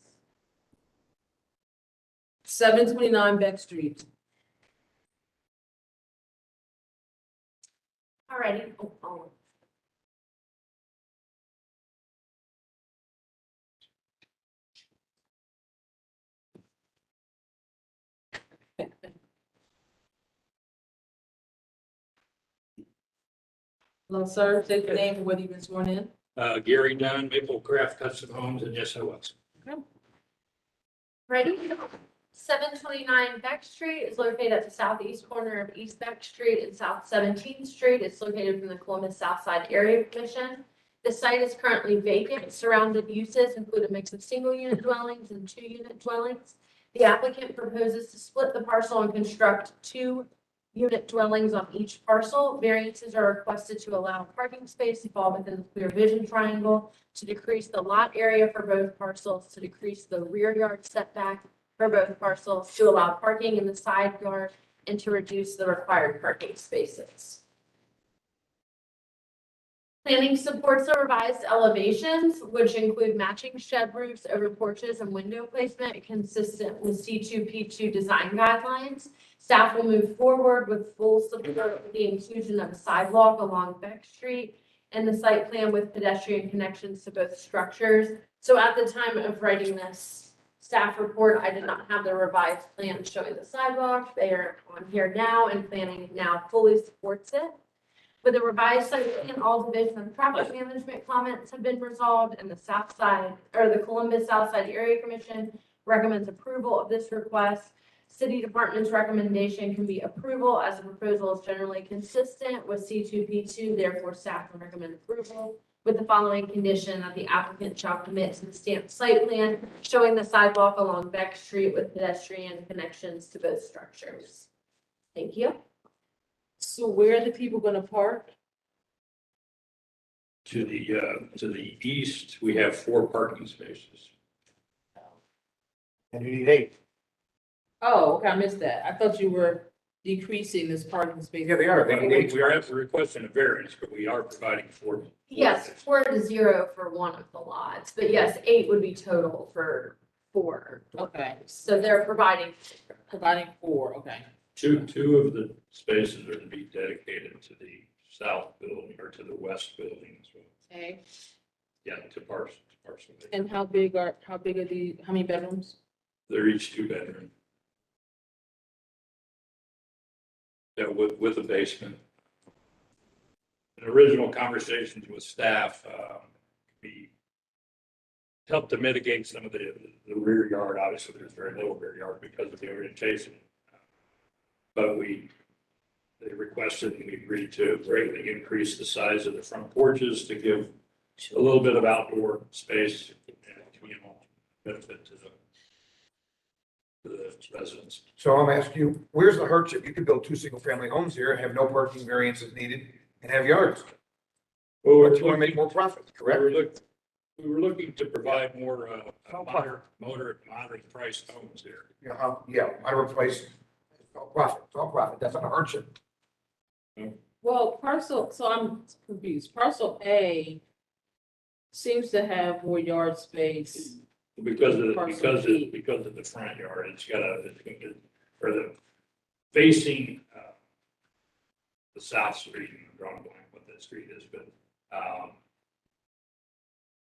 729 Beck Street.
Alrighty. Oh.
Hello, sir. State your name and whether you've been sworn in.
Gary Dunn, Maple Craft Custom Homes, and yes, I was.
Ready? 729 Beck Street is located at the southeast corner of East Beck Street and South 17th Street. It's located from the Columbus Southside Area Commission. The site is currently vacant. Surrounded uses include a mix of single-unit dwellings and two-unit dwellings. The applicant proposes to split the parcel and construct two-unit dwellings on each parcel. Variances are requested to allow parking space to fall within the clear vision triangle, to decrease the lot area for both parcels, to decrease the rear yard setback for both parcels, to allow parking in the side yard, and to reduce the required parking spaces. Planning supports the revised elevations, which include matching shed roofs over porches and window placement consistent with C2P2 design guidelines. Staff will move forward with full support for the inclusion of a sidewalk along Beck Street and the site plan with pedestrian connections to both structures. So at the time of writing this staff report, I did not have the revised plan showing the sidewalk. They are on here now, and planning now fully supports it. With the revised site plan, all division and traffic management comments have been resolved, and the South Side, or the Columbus Southside Area Commission recommends approval of this request. City Department's recommendation can be approval as the proposal is generally consistent with C2P2, therefore staff will recommend approval with the following condition: that the applicant shall commit to the stamped site plan showing the sidewalk along Beck Street with pedestrian connections to both structures. Thank you.
So where are the people gonna park?
To the east, we have 4 parking spaces.
And you need 8.
Oh, okay, I missed that. I thought you were decreasing this parking space.
Yeah, they are.
We are requesting a variance, but we are providing 4.
Yes, 4 to 0 for one of the lots, but yes, 8 would be total for 4.
Okay,
So they're providing
4, okay.
Two of the spaces are to be dedicated to the south building or to the west building as well.
Okay,
Yeah, to parcel.
and how big are how many bedrooms?
They're each 2 bedroom. Yeah, with a basement. In original conversations with staff, we help to mitigate some of the rear yard. Obviously, there's very little rear yard because of the orientation. But they requested and we agreed to greatly increase the size of the front porches to give a little bit of outdoor space and communal benefit to the residents.
So I'm asking you, where's the hardship? You could build 2 single-family homes here and have no parking variances needed and have yards.
Well,
But you want to make more profit, correct?
We were looking to provide more moderate priced homes here.
Yeah, moderate price, it's all profit, it's all profit, that's not a hardship.
Well, so I'm confused. Parcel A seems to have more yard space.
Because of the front yard, it's got or the facing, the south street, I'm drawing a blank what that street is, but,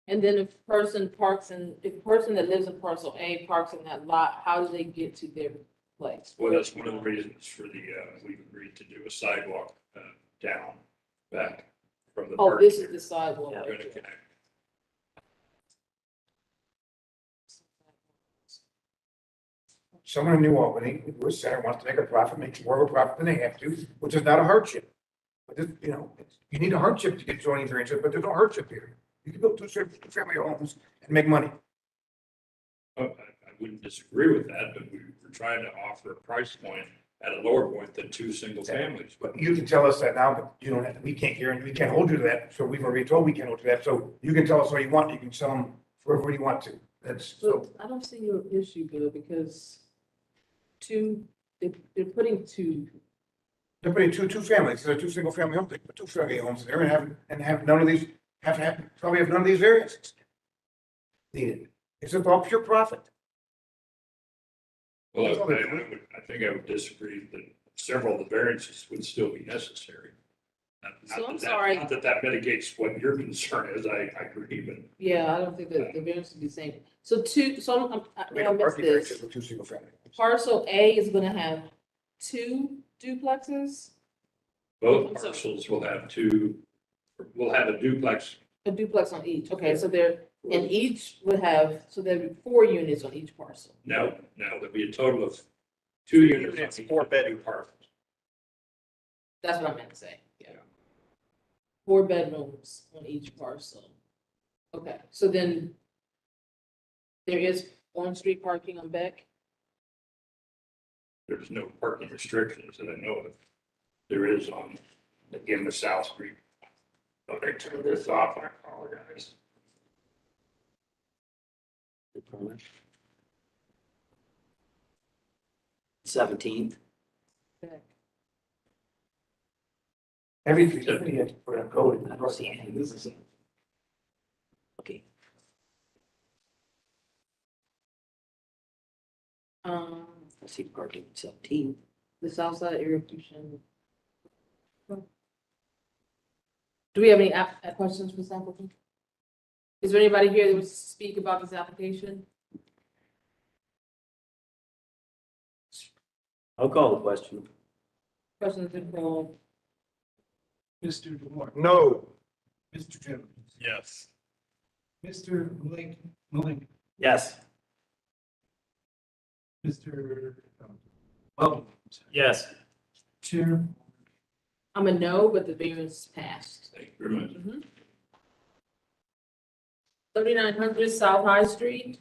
And then if a person that lives in parcel A parks in that lot, how do they get to their place?
well, that's one of the reasons for we've agreed to do a sidewalk, down, back from the.
Oh, this is the sidewalk.
We're gonna connect.
Someone in New Albany, who is center, wants to make a profit, makes more of a profit than they have to, which is not a hardship. But this, you need a hardship to get zoning variances, but there's no hardship here. You can build 2 family homes and make money.
I wouldn't disagree with that, but we're trying to offer a price point at a lower point than 2 single families.
But you can tell us that now, but you don't have, we can't guarantee, we can't hold you to that. So we've already told we can't hold you to that. So you can tell us what you want. You can sell them wherever you want to. That's so.
I don't see your issue, Bill, because they're putting two.
They're putting two families, they're 2 single family homes, they put 2 family homes in there and have none of these, probably have none of these variances needed. It's all pure profit.
Well, I think I would disagree that several of the variances would still be necessary.
So I'm sorry.
Not that mitigates what your concern is, I agree, but.
Yeah, I don't think that the variance would be the same. So
We
I
don't
missed
parking variances
this.
with 2 single family.
Parcel A is gonna have 2 duplexes?
Both
I'm sorry.
parcels will have a duplex.
A duplex on each, okay, so each would have, so there'd be 4 units on each parcel.
No, there'll be a total of 2 units.
4 bedroom parcels.
That's what I meant to say, yeah. 4 bedrooms on each parcel. Okay, so then there is on-street parking on Beck?
There's no parking restrictions that I know of. There is on, again, the South Street. Okay, turn this off, I apologize.
17th.
Everything you have to put a code in.
I don't see anything. This is. Okay. I see parking 17th.
The south side area pollution. Do we have any questions for this applicant? Is there anybody here that wants to speak about this application?
I'll call the question.
Questions been called?
Mr. DeWart.
No.
Mr. Jones.
Yes.
Mr. Malik.
Yes.
Mr. Well,
Yes.
Chair.
I'm a no, but the variance passed.
Thank you very much.
3900 South High Street.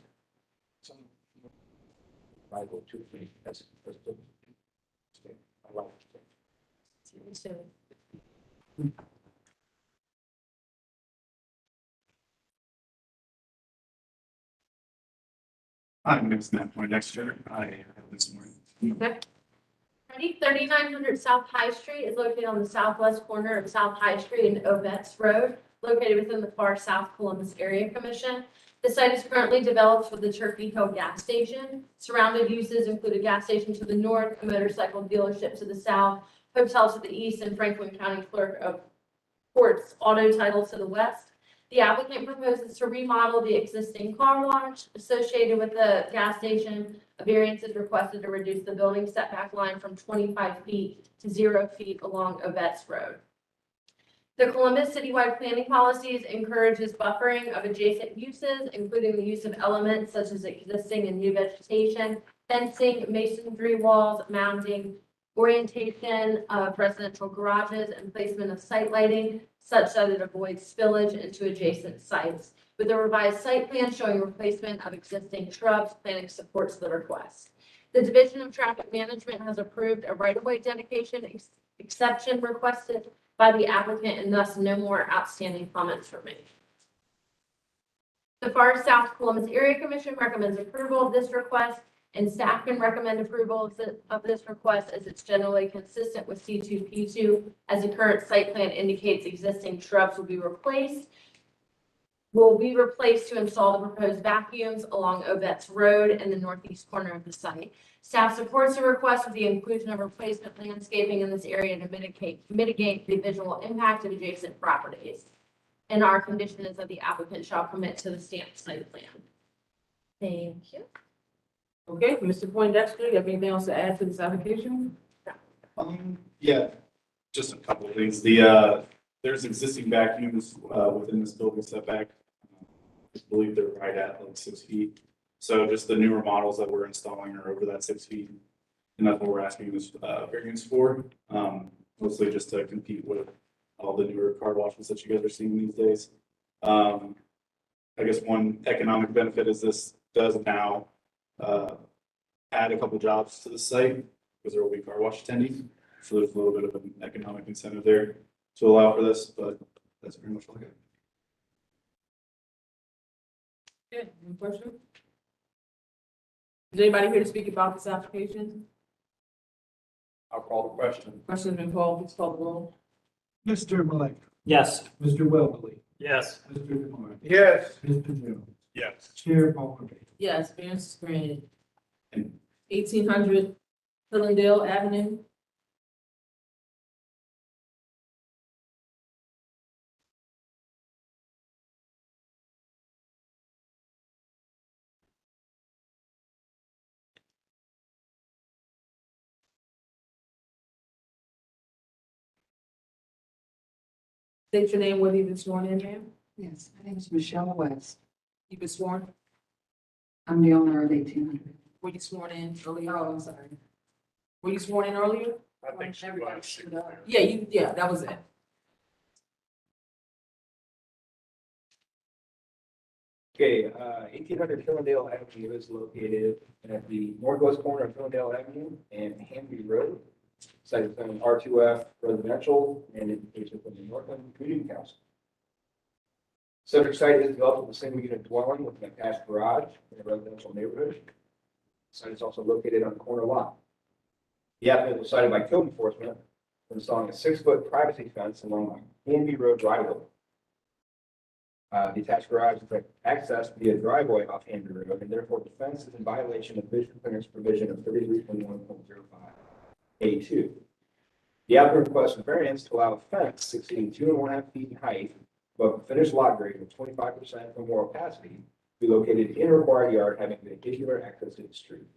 I'm mixing that point next year. I have this morning.
Okay. 3900 South High Street is located on the southwest corner of South High Street and Ovets Road, located within the far south Columbus Area Commission. The site is currently developed for the Turkey Hill gas station. Surrounded uses include a gas station to the north, a motorcycle dealership to the south, hotels to the east, and Franklin County Clerk of Court's auto title to the west. The applicant proposes to remodel the existing car wash associated with the gas station. A variance is requested to reduce the building setback line from 25 feet to 0 feet along Ovets Road. The Columbus citywide planning policies encourages buffering of adjacent uses, including the use of elements such as existing and new vegetation, fencing, masonry walls, mounting, orientation of residential garages, and placement of site lighting such that it avoids spillage into adjacent sites. With a revised site plan showing replacement of existing shrubs, planning supports the request. The Division of Traffic Management has approved a right-of-way dedication exception requested by the applicant, and thus no more outstanding comments remain. The Far South Columbus Area Commission recommends approval of this request, and staff can recommend approval of this request as it's generally consistent with C2P2, as the current site plan indicates existing shrubs will be replaced to install the proposed vacuums along Ovets Road in the northeast corner of the site. Staff supports the request with the inclusion of replacement landscaping in this area to mitigate the visual impact of adjacent properties. And our condition is that the applicant shall commit to the stamped site plan. Thank you.
Okay, Mr. Poindexter, you have anything else to add to this application?
Yeah, just a couple of things. There's existing vacuums, within this building setback. I believe they're right at like 6 feet. So just the newer models that we're installing are over that 6 feet. And that's what we're asking this, variance for, mostly just to compete with all the newer car washes that you guys are seeing these days. I guess one economic benefit is this does now, add a couple jobs to the site because there will be car wash attending. So there's a little bit of an economic incentive there to allow for this, but that's pretty much all I got.
Okay, any questions? Is anybody here to speak about this application?
I'll call the question.
Question's been called, please call the roll.
Mr. Malek.
Yes.
Mr. Welbley.
Yes.
Mr. DeMar.
Yes.
Mr. Jones.
Yes.
Chair Palmer.
Yes, variance is granted. 1800 Hillendale Avenue. State your name, whether you've been sworn in, ma'am.
Yes, my name is Michelle West.
You've been sworn?
I'm the owner of 1800.
Were you sworn in earlier?
Oh, I'm sorry.
Were you sworn in earlier?
I think she was.
Yeah, that was it.
Okay, 1800 Hillendale Avenue is located at the northwest corner of Hillendale Avenue and Hanby Road. Site is on R2F residential and indication from the Northland Community Council. Subject site is developed with a single unit dwelling with an attached garage in a residential neighborhood. Site is also located on a corner lot. The applicant was cited by code enforcement for installing a 6-foot privacy fence along the Hanby Road driveway. The attached garage is accessed via driveway off Hanby Road, and therefore the fence is in violation of vision clearance provision of 33.1.05A2. The applicant requests a variance to allow a fence exceeding 2.5 feet in height above a finished lot grade of 25% or more opacity to be located in a required yard having vehicular access to the street.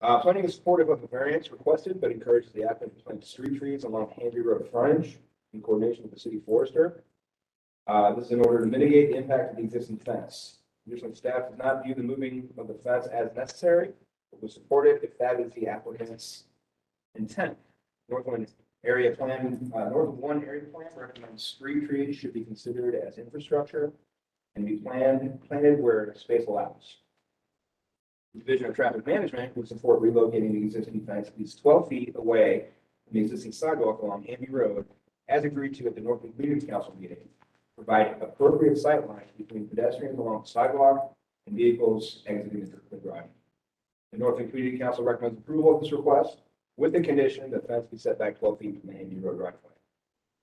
Planning is supportive of the variance requested, but encourages the applicant to plant street trees along Hanby Road frontage in coordination with the city forester. This is in order to mitigate the impact of the existing fence. Additionally, staff does not view the moving of the fence as necessary, but will support it if that is the applicant's intent. Northland area plan, Northland 1 area plan recommends street trees should be considered as infrastructure and be planted where space allows. The Division of Traffic Management would support relocating the existing fence at least 12 feet away from the existing sidewalk along Hanby Road, as agreed to at the Northland Community Council meeting. Provide appropriate sight lines between pedestrians along the sidewalk and vehicles exiting the drive. The Northland Community Council recommends approval of this request with the condition that fence be set back 12 feet from the Hanby Road driveway.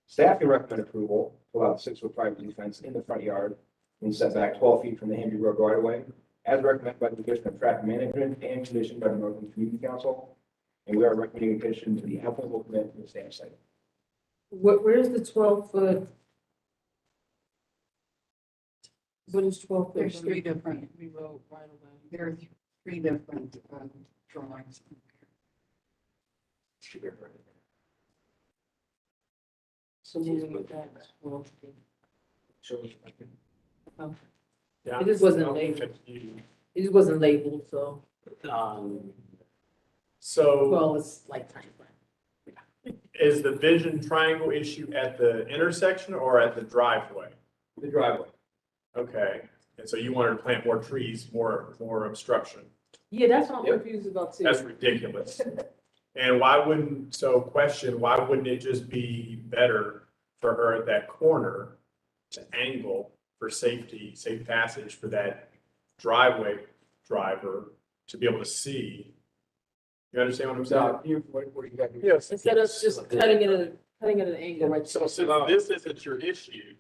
Staff can recommend approval to allow the 6-foot privacy fence in the front yard when set back 12 feet from the Hanby Road right-of-way, as recommended by the Division of Traffic Management and conditioned by the Northland Community Council. And we are recommending a condition to the applicant will commit to the stamp site.
Where's the 12-foot? What is 12 foot?
There's 3 different. We wrote right away. There are 3 different drawings.
So moving it back. Well,
Yeah.
It just wasn't labeled. It just wasn't labeled, so,
So
well, it's like time frame.
is the vision triangle issue at the intersection or at the driveway?
The driveway.
Okay, and so you wanted to plant more trees, more obstruction.
Yeah, that's what I'm
Yep.
confused about too.
That's ridiculous. And why wouldn't, so question, why wouldn't it just be better for her at that corner to angle for safety, safe passage for that driveway driver to be able to see? You understand what I'm saying?
So, what you got?
Yes.
Instead of just cutting it at an angle, right?
So since this isn't your issue,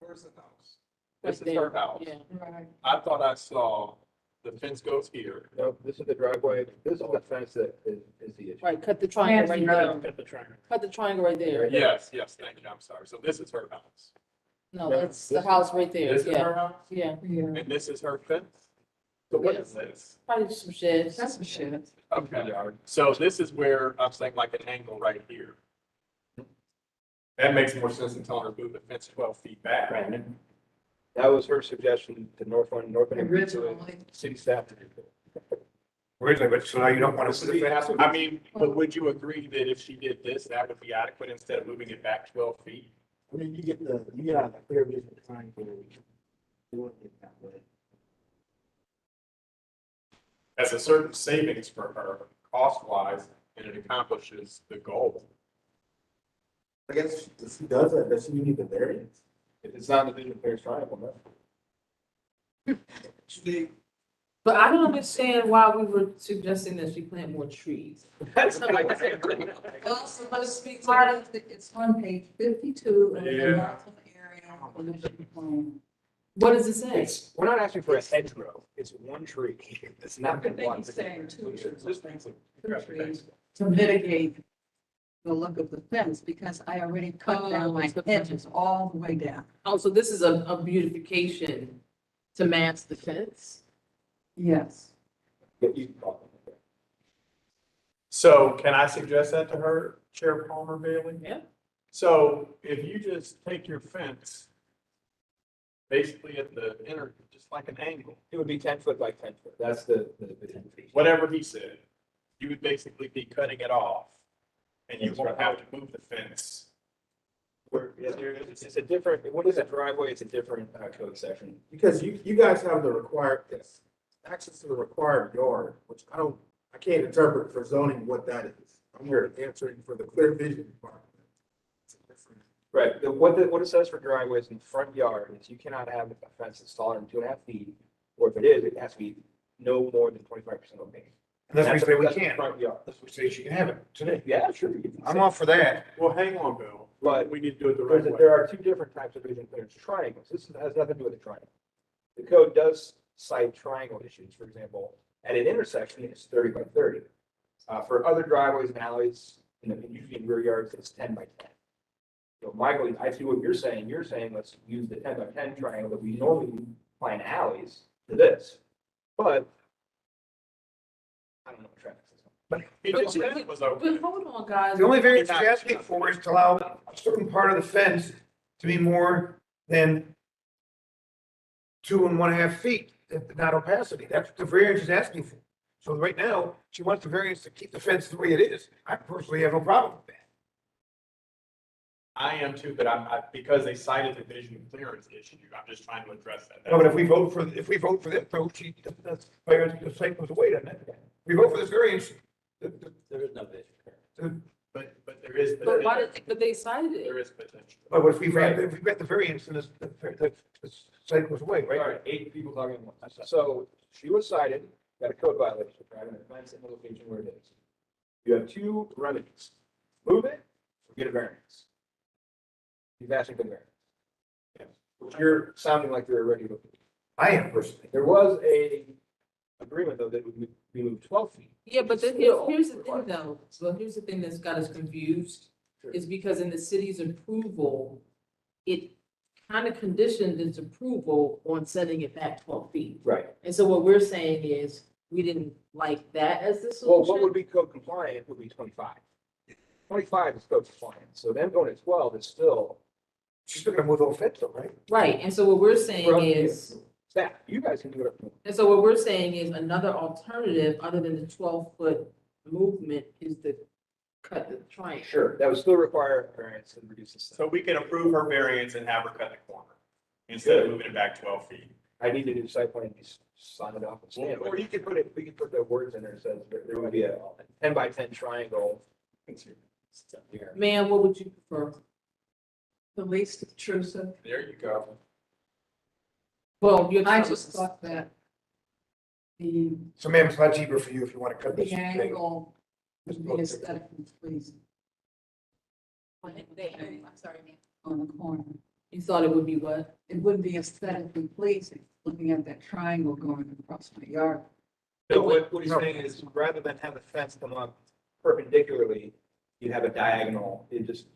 Where's the house?
Right
This is her
there,
house.
yeah.
Right.
I thought I saw the fence goes here.
No, this is the driveway. This is the fence that is the issue.
Right, cut the triangle right there.
Cut the triangle.
Cut the triangle right there.
Yes, thank you, I'm sorry. So this is her house.
No, that's the house right there,
This is her
yeah,
house?
yeah.
And this is her fence? So what is this?
Probably just some sheds.
That's some shit.
Okay, so this is where I'm saying like an angle right here.
that makes more sense than telling her to move the fence 12 feet back.
Right. That was her suggestion to Northland.
Originally.
City staff to do.
Originally, but so now you don't want to put the fence.
I mean, but would you agree that if she did this, that would be adequate instead of moving it back 12 feet?
I mean, you get a clear vision trying to do it that way.
That's a certain savings for her, cost-wise, and it accomplishes the goal.
I guess if she does that, does she need the variance?
If it's not a vision clearance triangle, no.
But I don't understand why we were suggesting that she plant more trees.
Also, let's speak part of it's on page 52 of the
Yeah.
Northland area of the vision plan.
What does it say?
We're not asking for a hedgerow. It's one tree. It's not
I
been
think
one.
he's saying two trees.
Just things like-
Two trees to mitigate the look of the fence, because I already cut down my hedges all the way down.
Oh, so this is a beautification to match the fence?
Yes.
So can I suggest that to her, Chair Palmer Bailey?
Yeah.
So if you just take your fence, basically at the inner, just like an angle,
It would be 10 foot by 10 foot. That's the vision.
whatever he said, you would basically be cutting it off. And you won't have to move the fence.
It's a different, what is a driveway? It's a different code section.
Because you guys have the required, yes, access to the required yard, which I can't interpret for zoning what that is. I'm here answering for the clear vision part. It's a different-
Right, what it says for driveways in the front yard is you cannot have a fence that's taller than 2.5 feet, or if it is, it has to be no more than 25% opaque.
And that's what we say we
That's the
can't.
Front yard.
That's what we say she can have it today.
Yeah, sure.
I'm all for that.
Well, hang on, Bill.
But
We need to do it the right way.
there are two different types of vision clearance triangles. This has nothing to do with a triangle. The code does cite triangle issues. For example, at an intersection, it's 30 by 30. For other driveways and alleys, usually in rear yards, it's 10 by 10. So Michael, I see what you're saying. You're saying, let's use the 10 by 10 triangle that we normally find alleys to this. But I don't know what traffic system.
But he just said it was okay.
But hold on, guys.
The only variance she's asking for is to allow a certain part of the fence to be more than 2.5 feet, not opacity. That's what the variance is asking for. So right now, she wants the variance to keep the fence the way it is. I personally have no problem with that.
I am too, but because they cited the vision clearance issue, I'm just trying to address that.
No, but if we vote for this, though, that's, the site goes away, doesn't it? If we vote for this variance,
There is no vision.
But there is.
But why did, but they cited
There
it.
is potential.
but if we grant the variance, then the site goes away, right?
All right, 8 people talking at once. So she was cited, got a code violation for having a fence in the location where it is. You have 2 remedies. Move it or get a variance. He's asking for the variance. Yes. Which you're sounding like you're ready to.
I am personally.
There was a agreement though that would be moved 12 feet.
Yeah, but here's the thing though, well, here's the thing that's got us confused, is because in the city's approval, it kind of conditioned its approval on setting it back 12 feet.
Right.
And so what we're saying is, we didn't like that as the
Well, what
solution.
would be code compliant would be 25. 25 is code compliant, so them going to 12 is still.
She's still gonna move the whole fence though, right?
Right, and so what we're saying
Well,
is,
Staff, you guys can do it.
and so what we're saying is another alternative other than the 12-foot movement is to cut the triangle.
Sure, that would still require a variance to reduce the.
So we can approve her variance and have her cut the corner instead of
Good.
moving it back 12 feet.
I need to do site plan, just sign it off and stamp it. Or you could put it, we could put the words in there that says there would be a 10 by 10 triangle.
Ma'am, what would you prefer?
The least intrusive.
There you go.
Well,
I just thought that the,
So ma'am, it's a lot cheaper for you if you wanna cut this.
the angle would be aesthetically pleasing
I'm sorry, ma'am.
on the corner.
You thought it would be what?
It wouldn't be aesthetically pleasing, looking at that triangle going across my yard.
No, what he's saying is rather than have the fence come up perpendicularly, you have a diagonal, it just.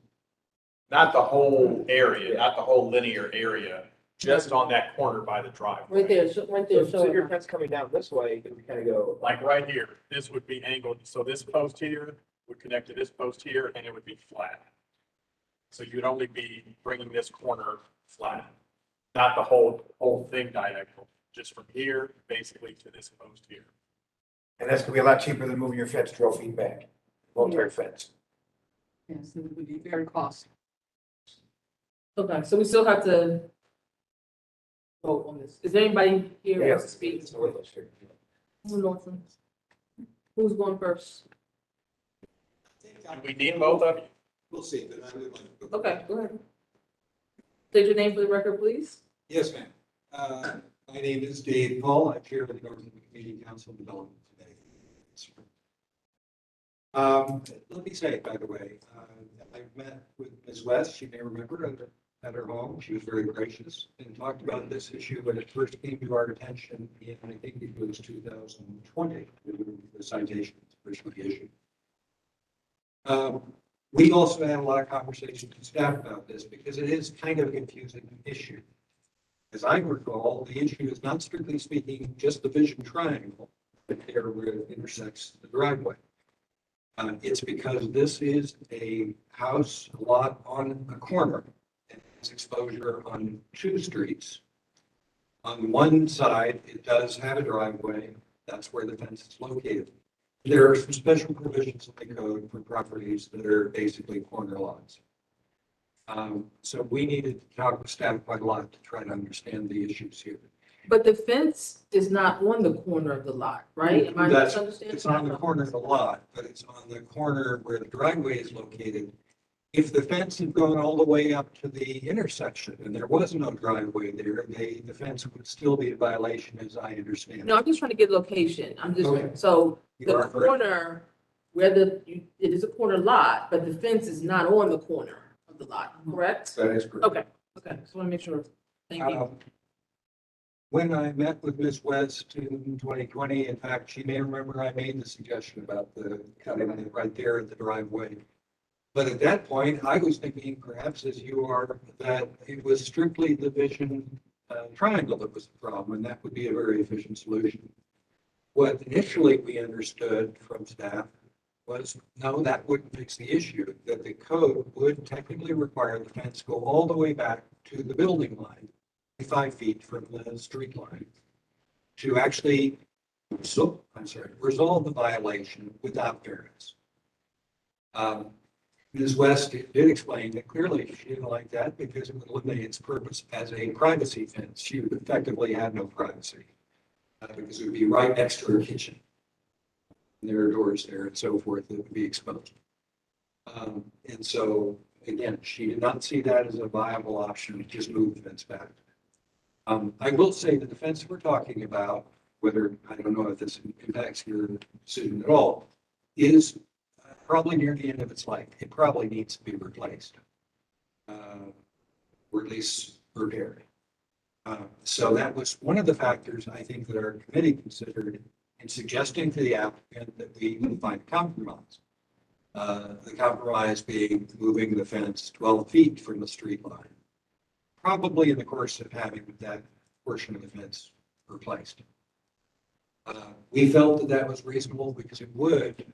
Not the whole area, not the whole linear area, just on that corner by the driveway.
Right there, right there,
So your
so.
fence coming down this way, it would kind of go.
Like right here, this would be angled, so this post here would connect to this post here, and it would be flat. So you'd only be bringing this corner flat, not the whole thing diagonal, just from here, basically to this post here.
And that's gonna be a lot cheaper than moving your fence 12 feet back, military fence.
Yes, it would be very costly.
Okay, so we still have to vote on this. Is there anybody here who wants to speak? Who's going first?
Do we need both of you?
We'll see, but I would like to.
Okay, go ahead. State your name for the record, please.
Yes, ma'am. My name is Dave Paul. I chair the Northern Community Council Development Committee. Let me say, by the way, I've met with Ms. West. You may remember at her home. She was very gracious and talked about this issue when it first came to our attention in, I think it was 2020, the citation originally issued. We also had a lot of conversations with staff about this because it is kind of a confusing issue. As I recall, the issue is not strictly speaking just the vision triangle, but there where it intersects the driveway. It's because this is a house lot on a corner and it's exposure on two streets. On one side, it does have a driveway. That's where the fence is located. There are some special provisions in the code for properties that are basically corner lots. So we needed to talk with staff quite a lot to try to understand the issues here.
But the fence is not on the corner of the lot, right? Am I misunderstanding?
It's on the corner of the lot, but it's on the corner where the driveway is located. If the fence had gone all the way up to the intersection and there was no driveway there, the fence would still be a violation as I understand it.
No, I'm just trying to get location. I'm
Okay.
just, so
You
the
are correct.
corner where it is a corner lot, but the fence is not on the corner of the lot, correct?
That is correct.
Okay, just want to make sure. Thank you.
When I met with Ms. West in 2020, in fact, she may remember I made the suggestion about the cutting it right there at the driveway. But at that point, I was thinking, perhaps as you are, that it was strictly the vision triangle that was the problem, and that would be a very efficient solution. What initially we understood from staff was, no, that wouldn't fix the issue, that the code would technically require the fence go all the way back to the building line, 5 feet from the street line, to actually, resolve the violation without variance. Ms. West did explain that clearly she didn't like that because it would eliminate its purpose as a privacy fence. She would effectively have no privacy because it would be right next to her kitchen. And there are doors there and so forth that would be exposed. And so, again, she did not see that as a viable option to just move the fence back. I will say that the fence we're talking about, whether, I don't know if this impacts your decision at all, is probably near the end of its life. It probably needs to be replaced, or at least repaired. So that was one of the factors I think that our committee considered in suggesting to the applicant that we find a compromise. The compromise being moving the fence 12 feet from the street line, probably in the course of having that portion of the fence replaced. We felt that that was reasonable because it would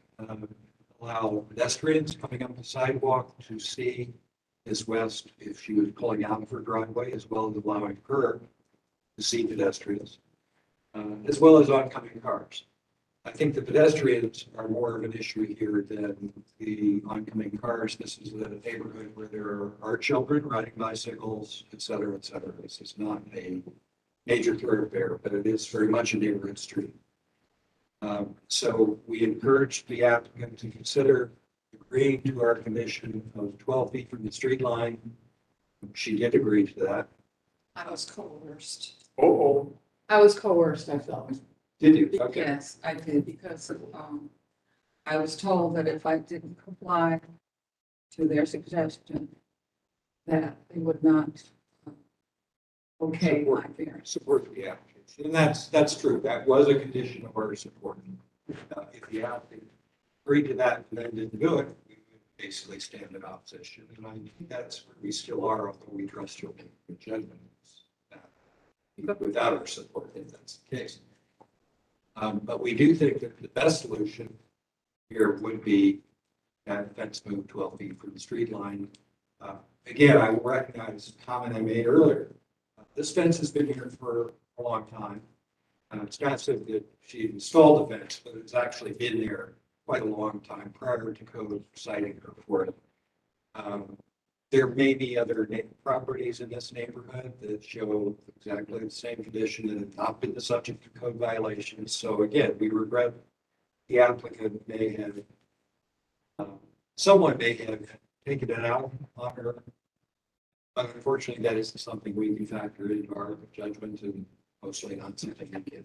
allow pedestrians coming up the sidewalk to see Ms. West if she was pulling out of her driveway, as well as allowing her to see pedestrians, as well as oncoming cars. I think the pedestrians are more of an issue here than the oncoming cars. This is a neighborhood where there are children riding bicycles, et cetera, et cetera. This is not a major thoroughfare, but it is very much a neighborhood street. So we encourage the applicant to consider agreeing to our condition of 12 feet from the street line. She did agree to that.
I was coerced.
Oh,
I was coerced, I felt.
Did you? Okay.
Yes, I did, because I was told that if I didn't comply to their suggestion, that they would not okay my variance.
Support the application. And that's true. That was a condition of our support. If the applicant agreed to that and then didn't do it, we would basically stand in opposition. And I think that's where we still are, although we trust your judgment. Without our support, if that's the case. But we do think that the best solution here would be that fence move 12 feet from the street line. Again, I will recognize the comment I made earlier. This fence has been here for a long time. It's not so that she installed the fence, but it's actually been there quite a long time prior to code citing her for it. There may be other properties in this neighborhood that show exactly the same condition and have not been the subject of code violations. So again, we regret the applicant may have, someone may have taken it out on her. But unfortunately, that isn't something we can factor into our judgment, and mostly not something we can.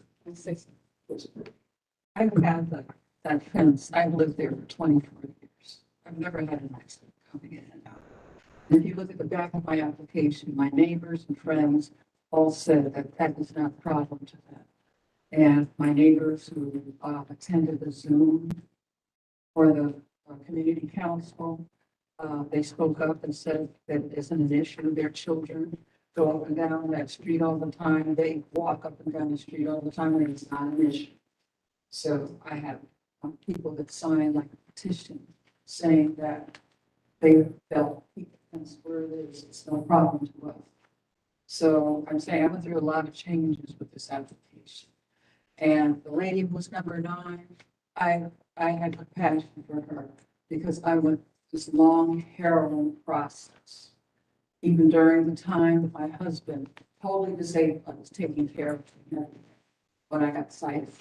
I've had that fence, I've lived there for 24 years. I've never had an accident coming in and out. And if you look at the back of my application, my neighbors and friends all said that that is not a problem to them. And my neighbors who attended the Zoom for the community council, they spoke up and said that it isn't an issue. Their children go up and down that street all the time. They walk up and down the street all the time, and it's not an issue. So I have people that signed like a petition saying that they felt where it is, it's no problem to us. So I'm saying I went through a lot of changes with this application. And the lady who was number 9, I had compassion for her because I went this long, harrowing process. Even during the time that my husband, totally disabled, I was taking care of him when I got sighted.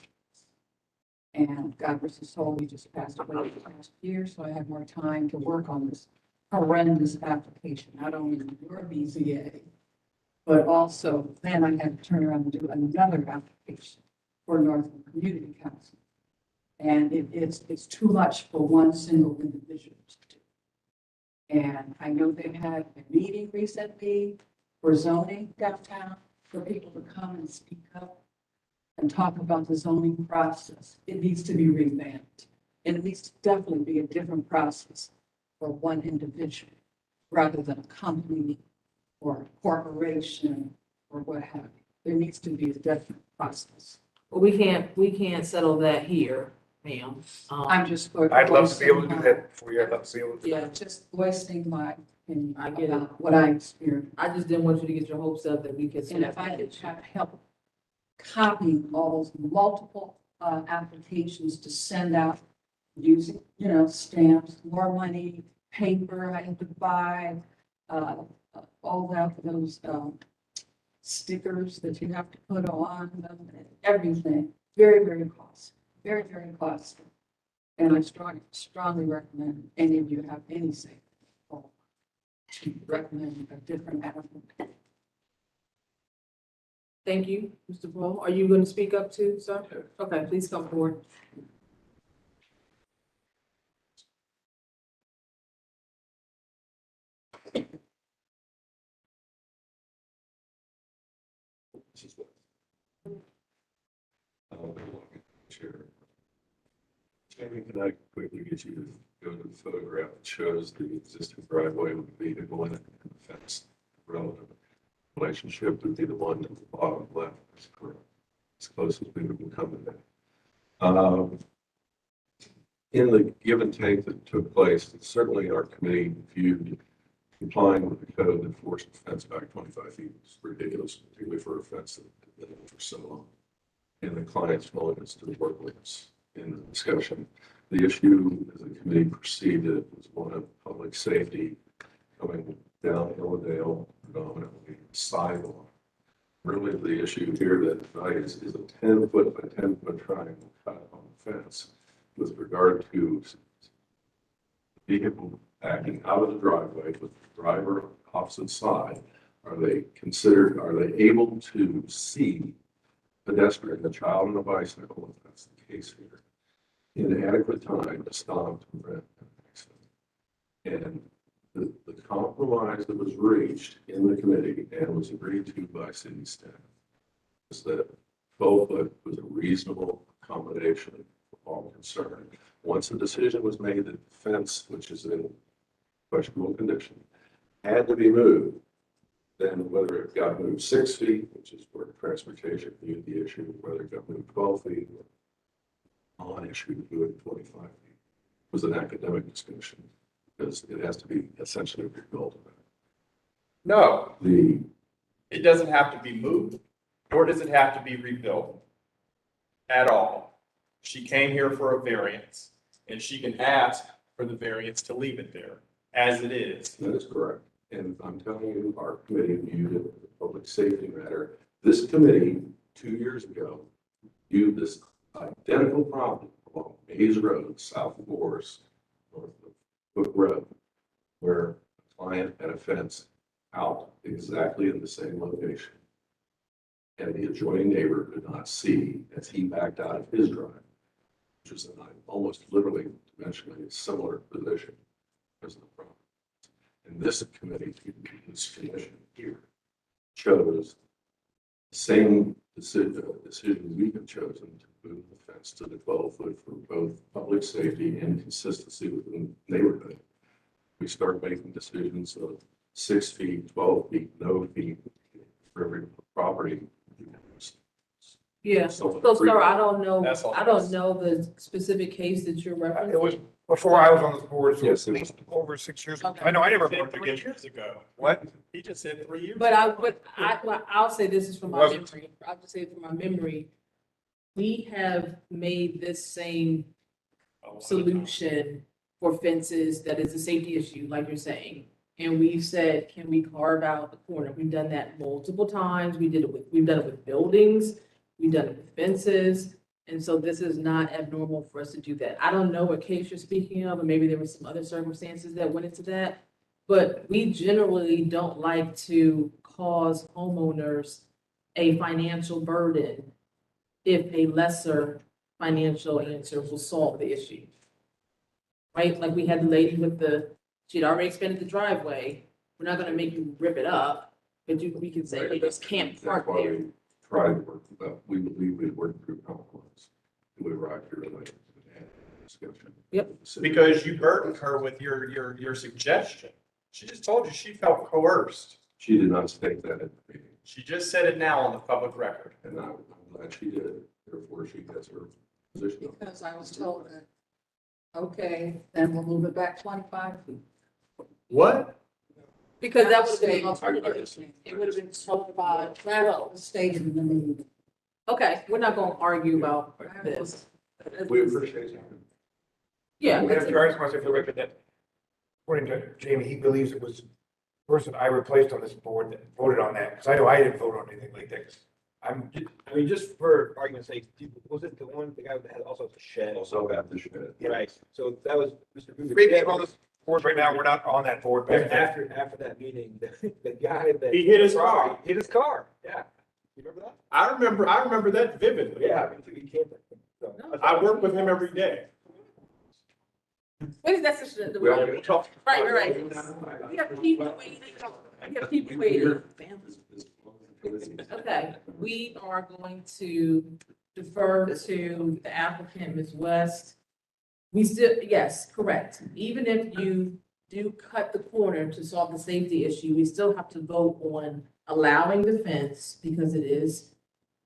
And God rest his soul, he just passed away last year, so I had more time to work on this horrendous application, not only your BZA, but also then I had to turn around and do another application for Northland Community Council. And it's too much for one single individual to do. And I know they had a meeting recently for zoning downtown for people to come and speak up and talk about the zoning process. It needs to be revamped. And it needs to definitely be a different process for one individual rather than a company or a corporation or what have you. There needs to be a different process.
Well, we can't settle that here, ma'am.
I'm just.
I'd love to be able to do that for you. I'd love to be able to.
Yeah, just voicing my opinion
I get it.
about what I experienced.
I just didn't want you to get your hopes up that we could.
And if I could have help copying all those multiple applications to send out using, stamps, more money, paper I had to buy, all those stickers that you have to put on them, everything. Very, very costly. Very, very costly. And I strongly recommend any of you have any say to recommend a different applicant.
Thank you, Mr. Paul. Are you going to speak up too, sir? Okay, please come forward.
Sure. Jamie, can I quickly get you to go to the photograph that shows the existing driveway with the vehicle in it and the fence? Relative relationship would be the one at the bottom left. That's correct. As close as we would come to that. in the give and take that took place, certainly our committee viewed complying with the code that forced a fence back 25 feet was ridiculous, particularly for a fence that had been there for so long. And the client's willingness to work with us in the discussion. The issue, as the committee perceived it, was one of public safety coming down Hilldale, predominantly sidewalk. Really, the issue here that tonight is a 10-foot by 10-foot triangle cut on the fence with regard to vehicle backing out of the driveway with the driver on the opposite side. Are they able to see pedestrian, a child on a bicycle, if that's the case here, in adequate time to stop to prevent an accident? And the compromise that was reached in the committee and was agreed to by city staff is that 12-foot was a reasonable accommodation for all concerned. Once the decision was made that the fence, which is in questionable condition, had to be moved, then whether it got moved 6 feet, which is where transportation viewed the issue, whether it got moved 12 feet, on issue to do it 25 feet, was an academic discussion because it has to be essentially rebuilt.
No,
The
it doesn't have to be moved, nor does it have to be rebuilt at all. She came here for a variance, and she can ask for the variance to leave it there as it is.
That is correct. And I'm telling you, our committee viewed it as a public safety matter. This committee, 2 years ago, viewed this identical problem along Maze Road, south of Morris, north of Hook Road, where a client had a fence out exactly in the same location. And the adjoining neighbor could not see as he backed out of his drive, which is an almost literally dimensionally similar position as the problem. And this committee, this commission here, chose the same decision we have chosen to move the fence to the 12-foot for both public safety and consistency within the neighborhood. We start making decisions of 6 feet, 12 feet, no feet for every property.
Yeah, so sir, I don't know the specific case that you're referencing.
It was before I was on this board, so
Yes,
at least over 6 years ago. I know, I never voted
3
against it.
years ago.
What?
He just said 3 years.
But I'll say this is from my
Wasn't.
memory. I'll just say it from my memory. We have made this same solution for fences that is a safety issue, like you're saying. And we've said, can we carve out the corner? We've done that multiple times. We've done it with buildings. We've done it with fences. And so this is not abnormal for us to do that. I don't know what case you're speaking of, and maybe there were some other circumstances that went into that. But we generally don't like to cause homeowners a financial burden if a lesser financial answer will solve the issue. Right? Like we had the lady with she'd already expanded the driveway. We're not gonna make you rip it up, but we can say, they just can't park
That's why
there.
we tried to work, we believe we'd work through compromise. We arrived here tonight and had a discussion.
Yep.
Because you burdened her with your suggestion. She just told you she felt coerced.
She did not state that at the meeting,
She just said it now on the public record.
and I'm glad she did. Therefore, she has her position.
Because I was told that, okay, then we'll move it back 25 feet.
What?
Because that would have been an
I
alternative. It would have been 25.
That was stated in the meeting.
Okay, we're not gonna argue about this.
We appreciate you.
Yeah.
I just want to say for the record that according to Jamie, he believes it was the person I replaced on this board that voted on that, because I know I didn't vote on anything like that.
I mean, just for argument's sake, was it the guy that had also a shed?
Also at the shed.
Right, so that was Mr. Booth.
Maybe on this board right now, we're not on that board.
But
But
after that meeting, the guy that.
He hit his car.
Hit his car, yeah. You remember that?
I remember that vividly.
Yeah, I mean, he can't. So,
I work with him every day.
What is that such a?
Well,
Right. We have people waiting. We have people waiting. Okay, we are going to defer to the applicant, Ms. West. We still, yes, correct. Even if you do cut the corner to solve the safety issue, we still have to vote on allowing the fence because it is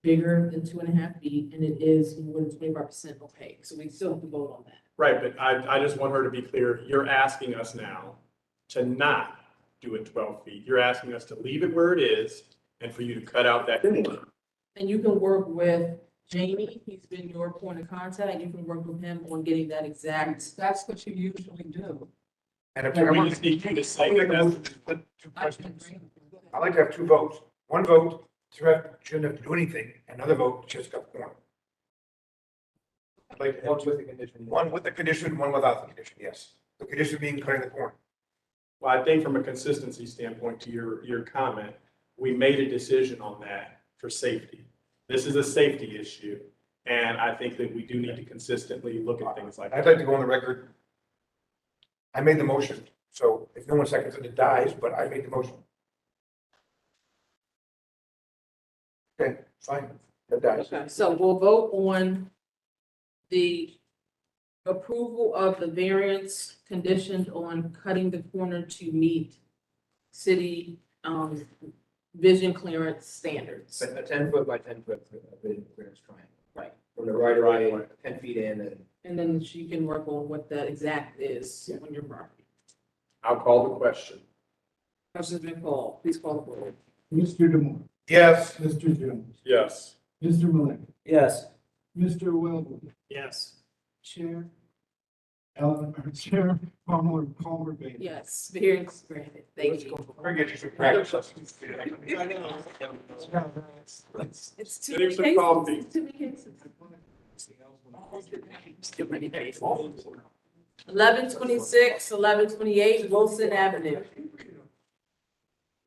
bigger than 2.5 feet, and it is more than 25% opaque, so we still have to vote on that.
Right, but I just want her to be clear, you're asking us now to not do it 12 feet. You're asking us to leave it where it is and for you to cut out that corner.
And you can work with Jamie, he's been your point of contact, you can work with him on getting that exact.
That's what you usually do.
And if
We just need you to say that that's.
two questions. I'd like to have two votes. One vote, shouldn't have to do anything, another vote, just cut the corner. I'd like to have
With the condition.
one with the condition, one without the condition, yes. The condition being cutting the corner.
Well, I think from a consistency standpoint to your comment, we made a decision on that for safety. This is a safety issue, and I think that we do need to consistently look at things like that.
I'd like to go on the record. I made the motion, so if no one seconds it, it dies, but I made the motion. Okay, fine, that dies.
Okay, so we'll vote on the approval of the variance conditioned on cutting the corner to meet city, vision clearance standards.
A 10 foot by 10 foot vision clearance triangle.
Right.
From the right of way, 10 feet in and.
And then she can work on what that exact is on your property.
I'll call the question.
Question's been called, please call the roll.
Mr. Demore.
Yes.
Mr. Jones.
Yes.
Mr. Malek.
Yes.
Mr. Wellwood.
Yes.
Chair. Chair Palmer Bailey.
Yes, variance is granted, thank you.
We're gonna get you some practice.
It's too
Getting
many
some
cases.
coffee.
It's too many cases. 1126, 1128 Wilson Avenue.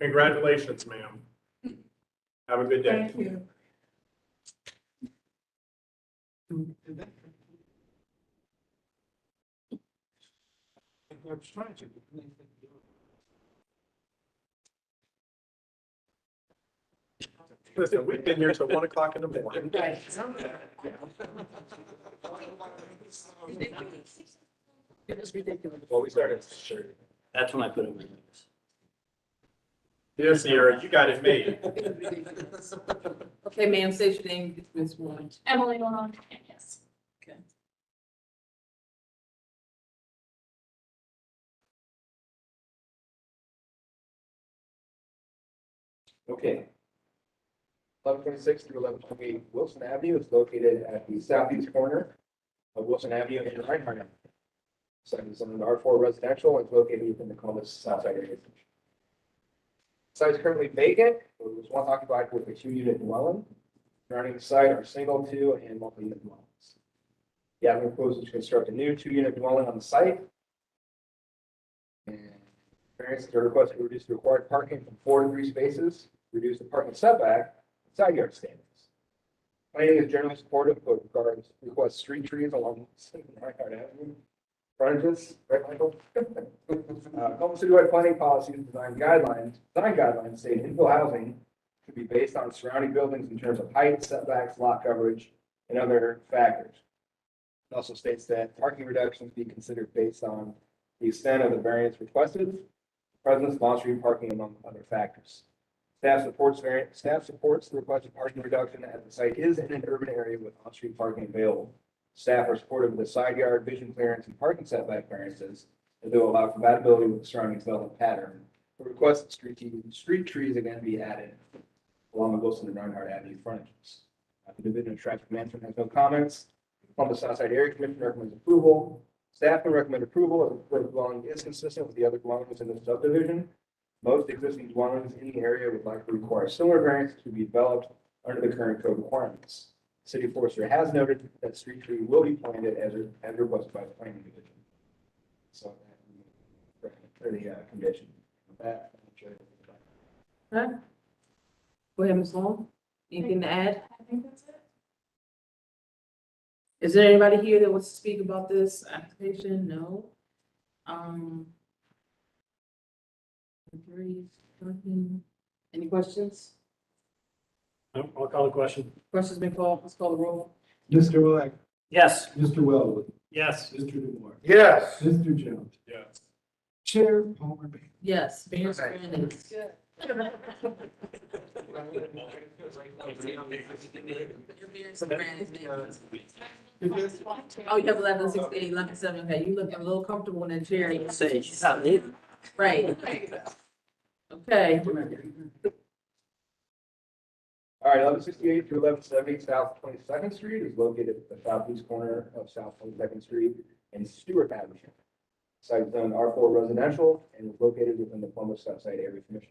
Congratulations, ma'am. Have a good day.
Thank you.
Listen, we've been here till 1 o'clock in the morning.
It was ridiculous.
Well, we started.
That's when I put it in my notes.
Dear Sierra, you got it made.
Okay, ma'am, say your name, Ms. Warren.
Emily Lalonde, yes.
Okay.
Okay. 1126 through 1128 Wilson Avenue is located at the southeast corner of Wilson Avenue and Reinhardt Avenue. Site is in R4 residential and is located within the Columbus Southside area. Site is currently vacant. It was once occupied with a 2-unit dwelling. Surrounding the site are single, 2, and multi-unit dwellings. The applicant proposes to construct a new 2-unit dwelling on the site. And variances are requested to reduce the required parking from 4 to 3 spaces, reduce the parking setback, and side yard standards. Planning is generally supportive, but requests street trees along Reinhardt Avenue. Frontages, right, Michael? Columbus citywide planning policies and design guidelines state infill housing should be based on surrounding buildings in terms of height, setbacks, lot coverage, and other factors. It also states that parking reductions be considered based on the extent of the variance requested, presence of on-street parking, among other factors. Staff supports the requested parking reduction as the site is in an urban area with on-street parking available. Staff are supportive of the side yard, vision clearance, and parking setback variances that will allow compatibility with the surrounding development pattern. The requested street trees again be added along the Wilson and Reinhardt Avenue frontages. The Division of Traffic Management has no comments. Columbus Southside Area Commission recommends approval. Staff can recommend approval if the dwelling is consistent with the other dwellings in the subdivision. Most existing dwellings in the area would likely require similar variances to be developed under the current code requirements. City Forester has noted that street tree will be planted as requested by the planning division. So, for the condition. With that,
Huh? Go ahead, Ms. Long. Anything to add?
I think that's it.
Is there anybody here that wants to speak about this application? No. Any questions?
No, I'll call the question.
Questions been called, let's call the roll.
Mr. Malek.
Yes.
Mr. Wellwood.
Yes.
Mr. Demore.
Yes.
Mr. Jones.
Yes.
Chair Palmer Bailey.
Yes, variance granted.
Oh, you have 11, 16, 11, 7. Okay, you looking a little comfortable in that chair.
Say, she's not leaving.
Right. Okay.
All right, 1168 through 1170 South 22nd Street is located at the southeast corner of South 22nd Street and Stewart Avenue. Site is zoned R4 residential and is located within the Plymouth Southside Area Commission.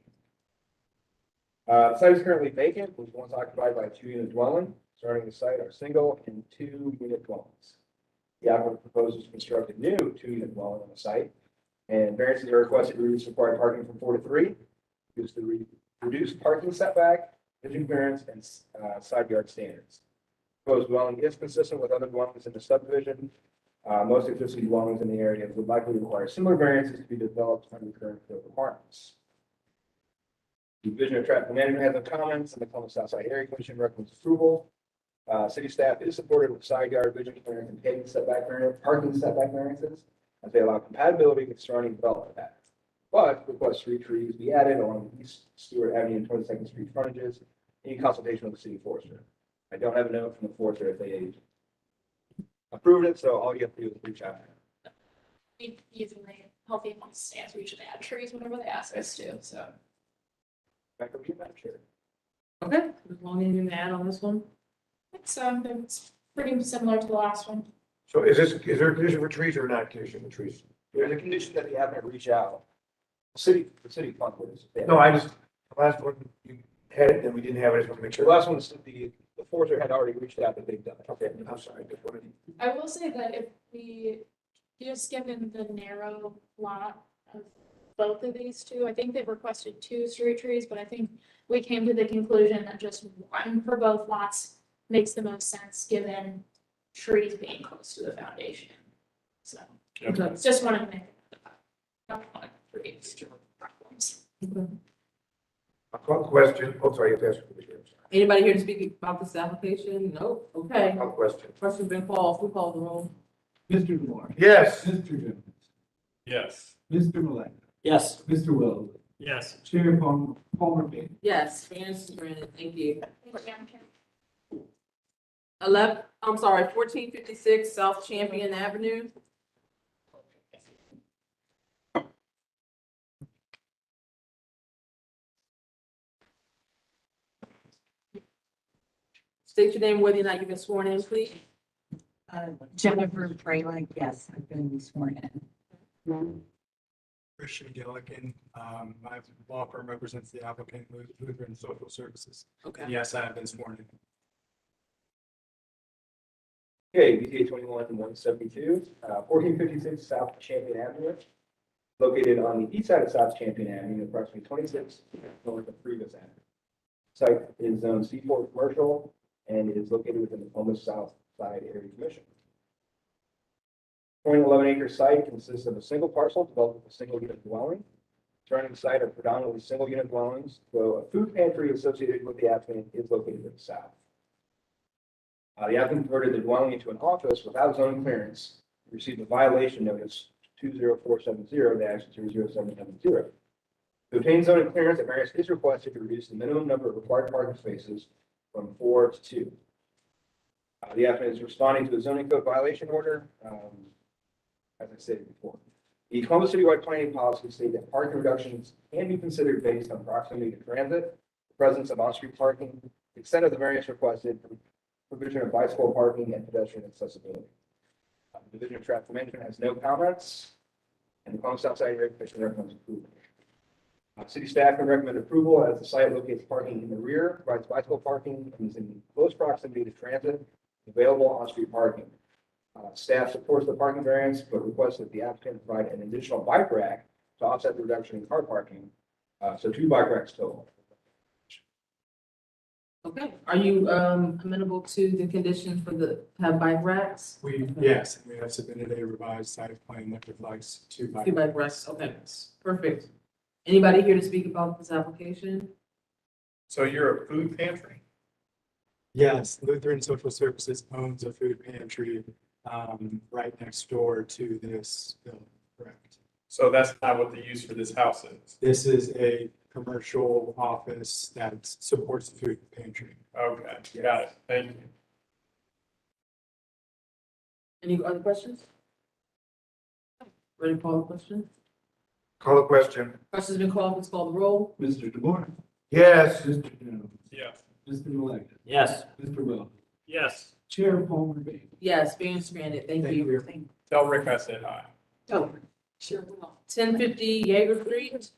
The site is currently vacant, was once occupied by a 2-unit dwelling. Surrounding the site are single and 2-unit dwellings. The applicant proposes to construct a new 2-unit dwelling on the site, and variances are requested to reduce required parking from 4 to 3, reduce parking setback, vision clearance, and side yard standards. Proposed dwelling is consistent with other dwellings in the subdivision. Most existing dwellings in the area would likely require similar variances to be developed under current code requirements. The Division of Traffic Management has no comments, and the Plymouth Southside Area Commission recommends approval. City staff is supported with side yard, vision clearance, and parking setback variances, as they allow compatibility with surrounding development patterns. But request 3 trees be added along East Stewart Avenue and 22nd Street frontages in consultation with the city forester. I don't have a note from the forester if they approved it, so all you have to do is reach out.
We usually healthy among stands, we should add trees whenever they ask us to, so.
Back up to you, Madam Chair.
Okay, as long as you can add on this one.
It's pretty similar to the last one.
So is there a condition for trees or not a condition for trees?
There's a condition that the applicant reach out. The city funded this.
No, the last one, you had it, and we didn't have it, I just want to make
The
sure.
last one, the forester had already reached out, but they've done it.
Okay, I'm sorry, just wanted to-
I will say that if we, just given the narrow lot of both of these two, I think they've requested 2 street trees, but I think we came to the conclusion that just one for both lots makes the most sense, given trees being close to the foundation. So, it's just one of the, don't want to create future problems.
I'll call the question, oh, sorry, you have to ask.
Anybody here to speak about this application? Nope. Okay.
Call the question.
Question's been called. Who called the roll?
Mr. Moore.
Yes.
Mr. Jones.
Yes.
Mr. Malek.
Yes.
Mr. Wells.
Yes.
Chair Palmer Payne.
Yes, variance is granted. Thank you. 1456 South Champion Avenue. State your name, whether or not you've been sworn in, please.
Jennifer Fralick, yes, I've been sworn in.
Christian Gilligan, my law firm represents the applicant, Lutheran Social Services.
Okay.
Yes, I have been sworn in.
Okay, BTA 21-172, 1456 South Champion Avenue, located on the east side of South Champion Avenue, approximately 26 north of Freevis Avenue. Site is zone C4 commercial, and it is located within the Plymouth South Side Area Commission. 0.11 acre site consists of a single parcel developed with a single unit dwelling. Surrounding the site are predominantly single unit dwellings, though a food pantry associated with the applicant is located to the south. The applicant converted the dwelling into an office without zoning clearance, and received a violation notice 20470-00770. To obtain zoning clearance, a variance is requested to reduce the minimum number of required parking spaces from 4 to 2. The applicant is responding to a zoning code violation order, as I stated before. The Columbus Citywide Planning Policy states that parking reductions can be considered based on proximity to transit, the presence of on-street parking, the extent of the variance requested, provision of bicycle parking, and pedestrian accessibility. The Division of Traffic Management has no comments, and the Columbus Southside Area Commission recommends approval. City staff can recommend approval as the site locates parking in the rear, provides bicycle parking, and is in close proximity to transit, available on-street parking. Staff supports the parking variance, but requests that the applicant provide an additional bike rack to offset the reduction in car parking. So 2 bike racks total.
Okay, are you amenable to the conditions for the have bike racks?
Yes, we have submitted a revised site plan that reflects 2 bike.
2 bike racks, okay, perfect. Anybody here to speak about this application?
So you're a food pantry?
Yes, Lutheran Social Services owns a food pantry right next door to this building, correct?
So that's not what the use for this house is?
This is a commercial office that supports the food pantry.
Okay, got it. Thank you.
Any other questions? Ready to call the question?
Call the question.
Question's been called, please call the roll.
Mr. DeBoer.
Yes.
Mr. Jones.
Yes.
Mr. Malek.
Yes.
Mr. Will.
Yes.
Chair Palmer Bean.
Yes, variance granted, thank you.
Tell Rick I said hi.
Oh, sure will. 1050 Yeager Street.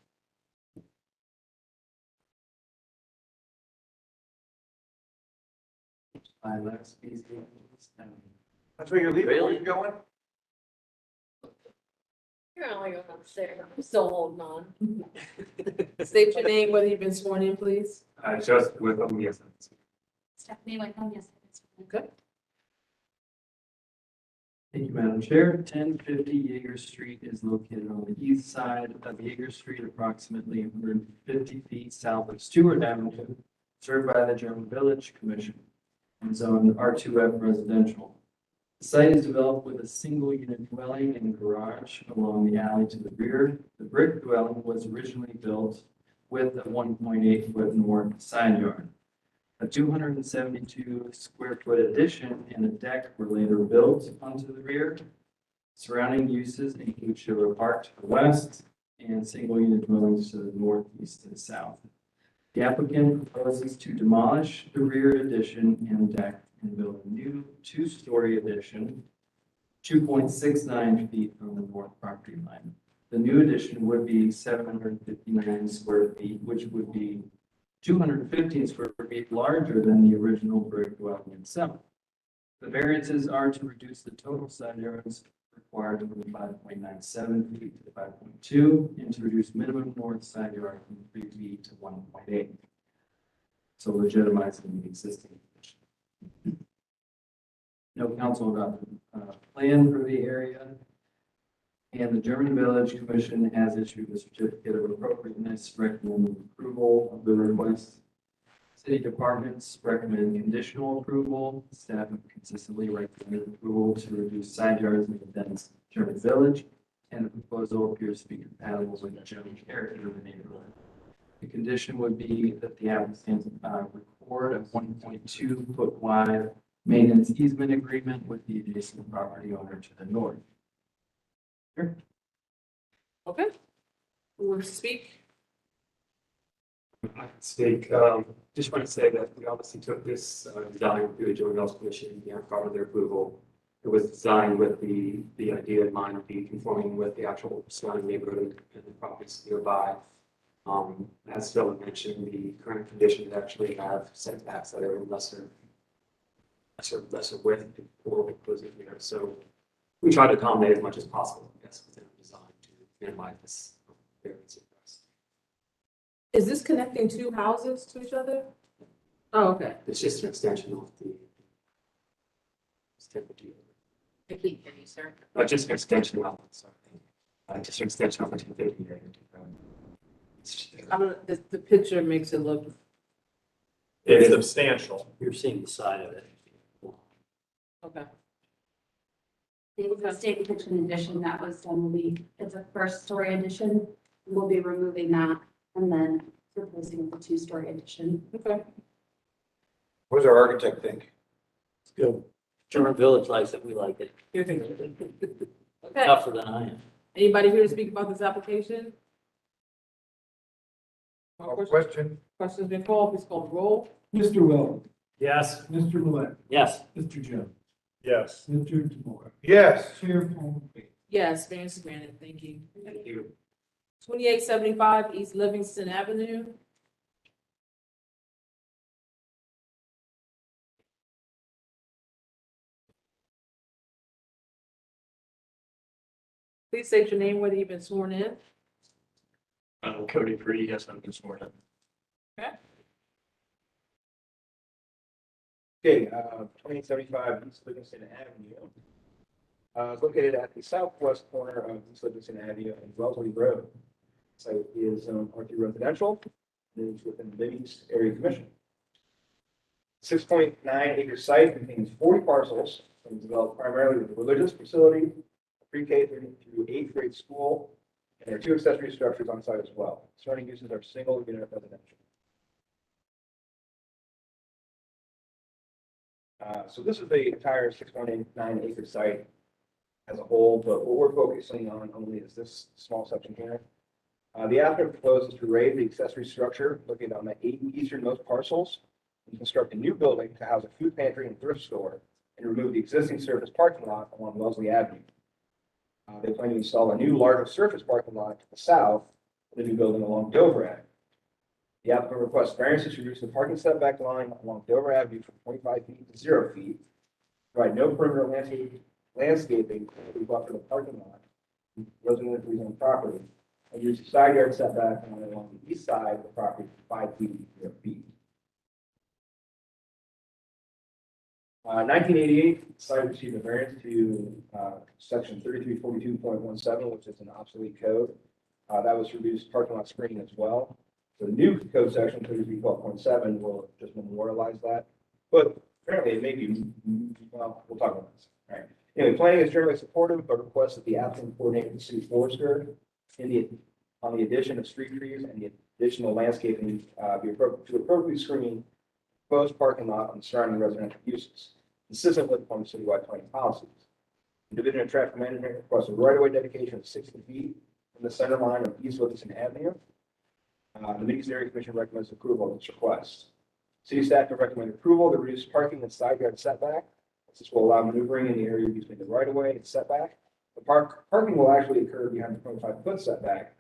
That's easy.
That's where you're leaving. Where are you going?
You're only going upstairs. I'm still holding on.
State your name, whether you've been sworn in, please.
Just with them, yes.
Stephanie, like, oh, yes.
Okay.
Thank you, Madam Chair. 1050 Yeager Street is located on the east side of Yeager Street, approximately 150 feet south of Stewart Avenue, served by the German Village Commission, and zoned R2F residential. The site is developed with a single unit dwelling and garage along the alley to the rear. The brick dwelling was originally built with a 1.8 foot north side yard. A 272 square foot addition and a deck were later built onto the rear. Surrounding uses include Schiller Park to the west and single unit dwellings to the northeast and south. The applicant proposes to demolish the rear addition and deck and build a new two-story addition 2.69 feet from the north property line. The new addition would be 759 square feet, which would be 215 square feet larger than the original brick dwelling itself. The variances are to reduce the total side yards required from 5.97 feet to 5.2 and to reduce minimum north side yard from 3 feet to 1.8. So legitimizing the existing condition. No council adopted plan for the area. And the German Village Commission has issued a certificate of appropriateness recommending approval of the request. City departments recommend conditional approval. Staff have consistently recommended approval to reduce side yards in the dense German Village, and the proposal appears to be compatible with the general character of the neighborhood. The condition would be that the applicant record a 1.2 foot wide maintenance easement agreement with the adjacent property owner to the north. Sure.
Okay. Who wants to speak?
I can speak. Just want to say that we obviously took this design through the Joint Health Commission, part of their approval. It was designed with the idea in mind of be conforming with the actual surrounding neighborhood and the properties nearby. As Phil mentioned, the current conditions actually have setbacks that are lesser width or proposing here. So we try to accommodate as much as possible, I guess, within the design to minimize this variance.
Is this connecting two houses to each other? Oh, okay.
It's just an extension of the.
I can't hear you, sir.
Just an extension of, sorry. Just an extension of the 1050.
I don't, the picture makes it look.
It's substantial.
You're seeing the side of it.
Okay.
The state kitchen addition that was done, it's a first story addition. We'll be removing that and then replacing with a 2-story addition.
Okay.
What does our architect think?
It's good. German Village likes it, we like it.
Okay.
Tougher than I am.
Anybody here to speak about this application?
Question.
Question's been called, please call the roll.
Mr. Will.
Yes.
Mr. Malek.
Yes.
Mr. Jones.
Yes.
Mr. DeBoer.
Yes.
Chair Palmer Bean.
Yes, variance is granted, thank you.
Thank you.
2875 East Livingston Avenue. Please state your name, whether you've been sworn in.
Cody Free, yes, I'm been sworn in.
Okay.
Okay, 2875 East Livingston Avenue. It's located at the southwest corner of East Livingston Avenue and Wellesley Road. Site is R3 residential, and is within the Biggs Area Commission. 6.9 acre site contains 40 parcels and is developed primarily with a religious facility, a pre-K through 8th grade school, And there are 2 accessory structures on site as well. Surrounding uses are single unit residential. So this is the entire 6.89 acre site as a whole, but what we're focusing on only is this small section here. The applicant proposes to raise the accessory structure located on the 8 easternmost parcels and construct a new building to house a food pantry and thrift store and remove the existing surface parking lot along Wellesley Avenue. They plan to install a new larger surface parking lot to the south of the new building along Dover Avenue. The applicant requests variances to reduce the parking setback line along Dover Avenue from 25 feet to 0 feet, provide no perimeter landscaping to buffer the parking lot, residential zone property, and use the side yard setback along the east side of the property from 5 feet to 0 feet. 1988, the site received a variance to section 3342.17, which is an obsolete code. That was reduced parking lot screening as well. So the new code section 3312.7 will just memorialize that. But apparently it may be, well, we'll talk about this. All right. Anyway, planning is generally supportive, but requests that the applicant coordinate with the city forester on the addition of street trees and the additional landscaping to appropriately screen proposed parking lot on the surrounding residential uses, consistent with the citywide planning policies. The Division of Traffic Management requests a right-of-way dedication of 60 feet from the center line of East Livingston Avenue. The Ministerial Commission recommends approval of this request. City staff can recommend approval to reduce parking and side yard setback. This will allow maneuvering in the area between the right-of-way and setback. The parking will actually occur behind the 25-foot setback,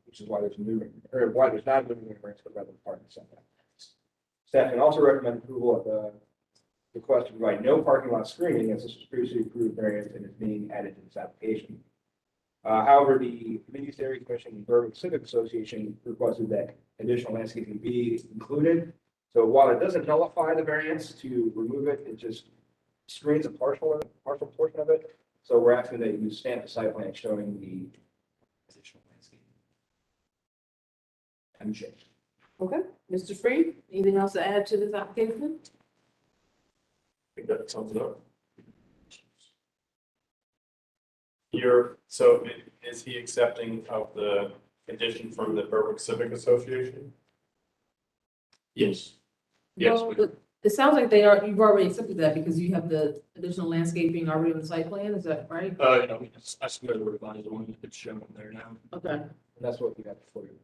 which is why there's moving, or why there's not a moving variance, but rather the parking setback. Staff can also recommend approval of the request to provide no parking lot screening, as this was previously approved variance and is being added to this application. However, the Ministerial Commission and Berwick Civic Association requested that additional landscaping be included. So while it doesn't nullify the variance to remove it, it just screens a partial portion of it. So we're asking that you stamp the site plan showing the additional landscaping. And change.
Okay, Mr. Freed, anything else to add to this application?
I think that sums it up. So is he accepting of the addition from the Berwick Civic Association?
Yes.
No, but it sounds like you've already accepted that because you have the additional landscaping already on the site plan, is that right?
I submitted a revised one, it's shown there now.
Okay.
And that's what you have before you.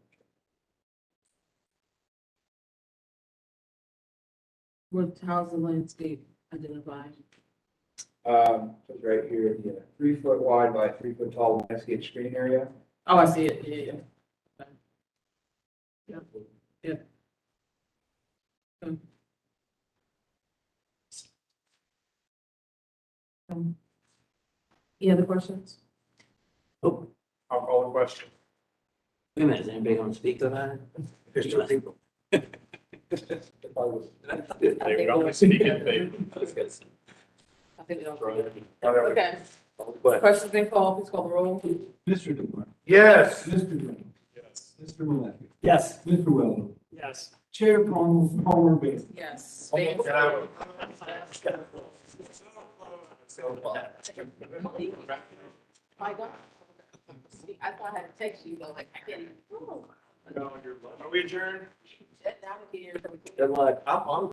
How's the landscape identified?
So it's right here, the 3 foot wide by 3 foot tall landscape screening area.
Oh, I see it, yeah. Yeah. Any other questions?
Oh, I'll call the question.
Wait a minute, is anybody going to speak to that?
There's 2 people.
They would only speak in favor.
I think they'll.
Right.
Okay,
But
questions been called, please call the roll.
Mr. DeMar.
Yes.
Mr. Green.
Yes.
Mr. Malecki.
yes.
Mr. Weldon.
Yes.
Chair Palmer Bailey.
Yes. My God. I thought I had to text you, but like, I didn't.
Are we adjourned?
Now we can hear from.
Good luck. I'm on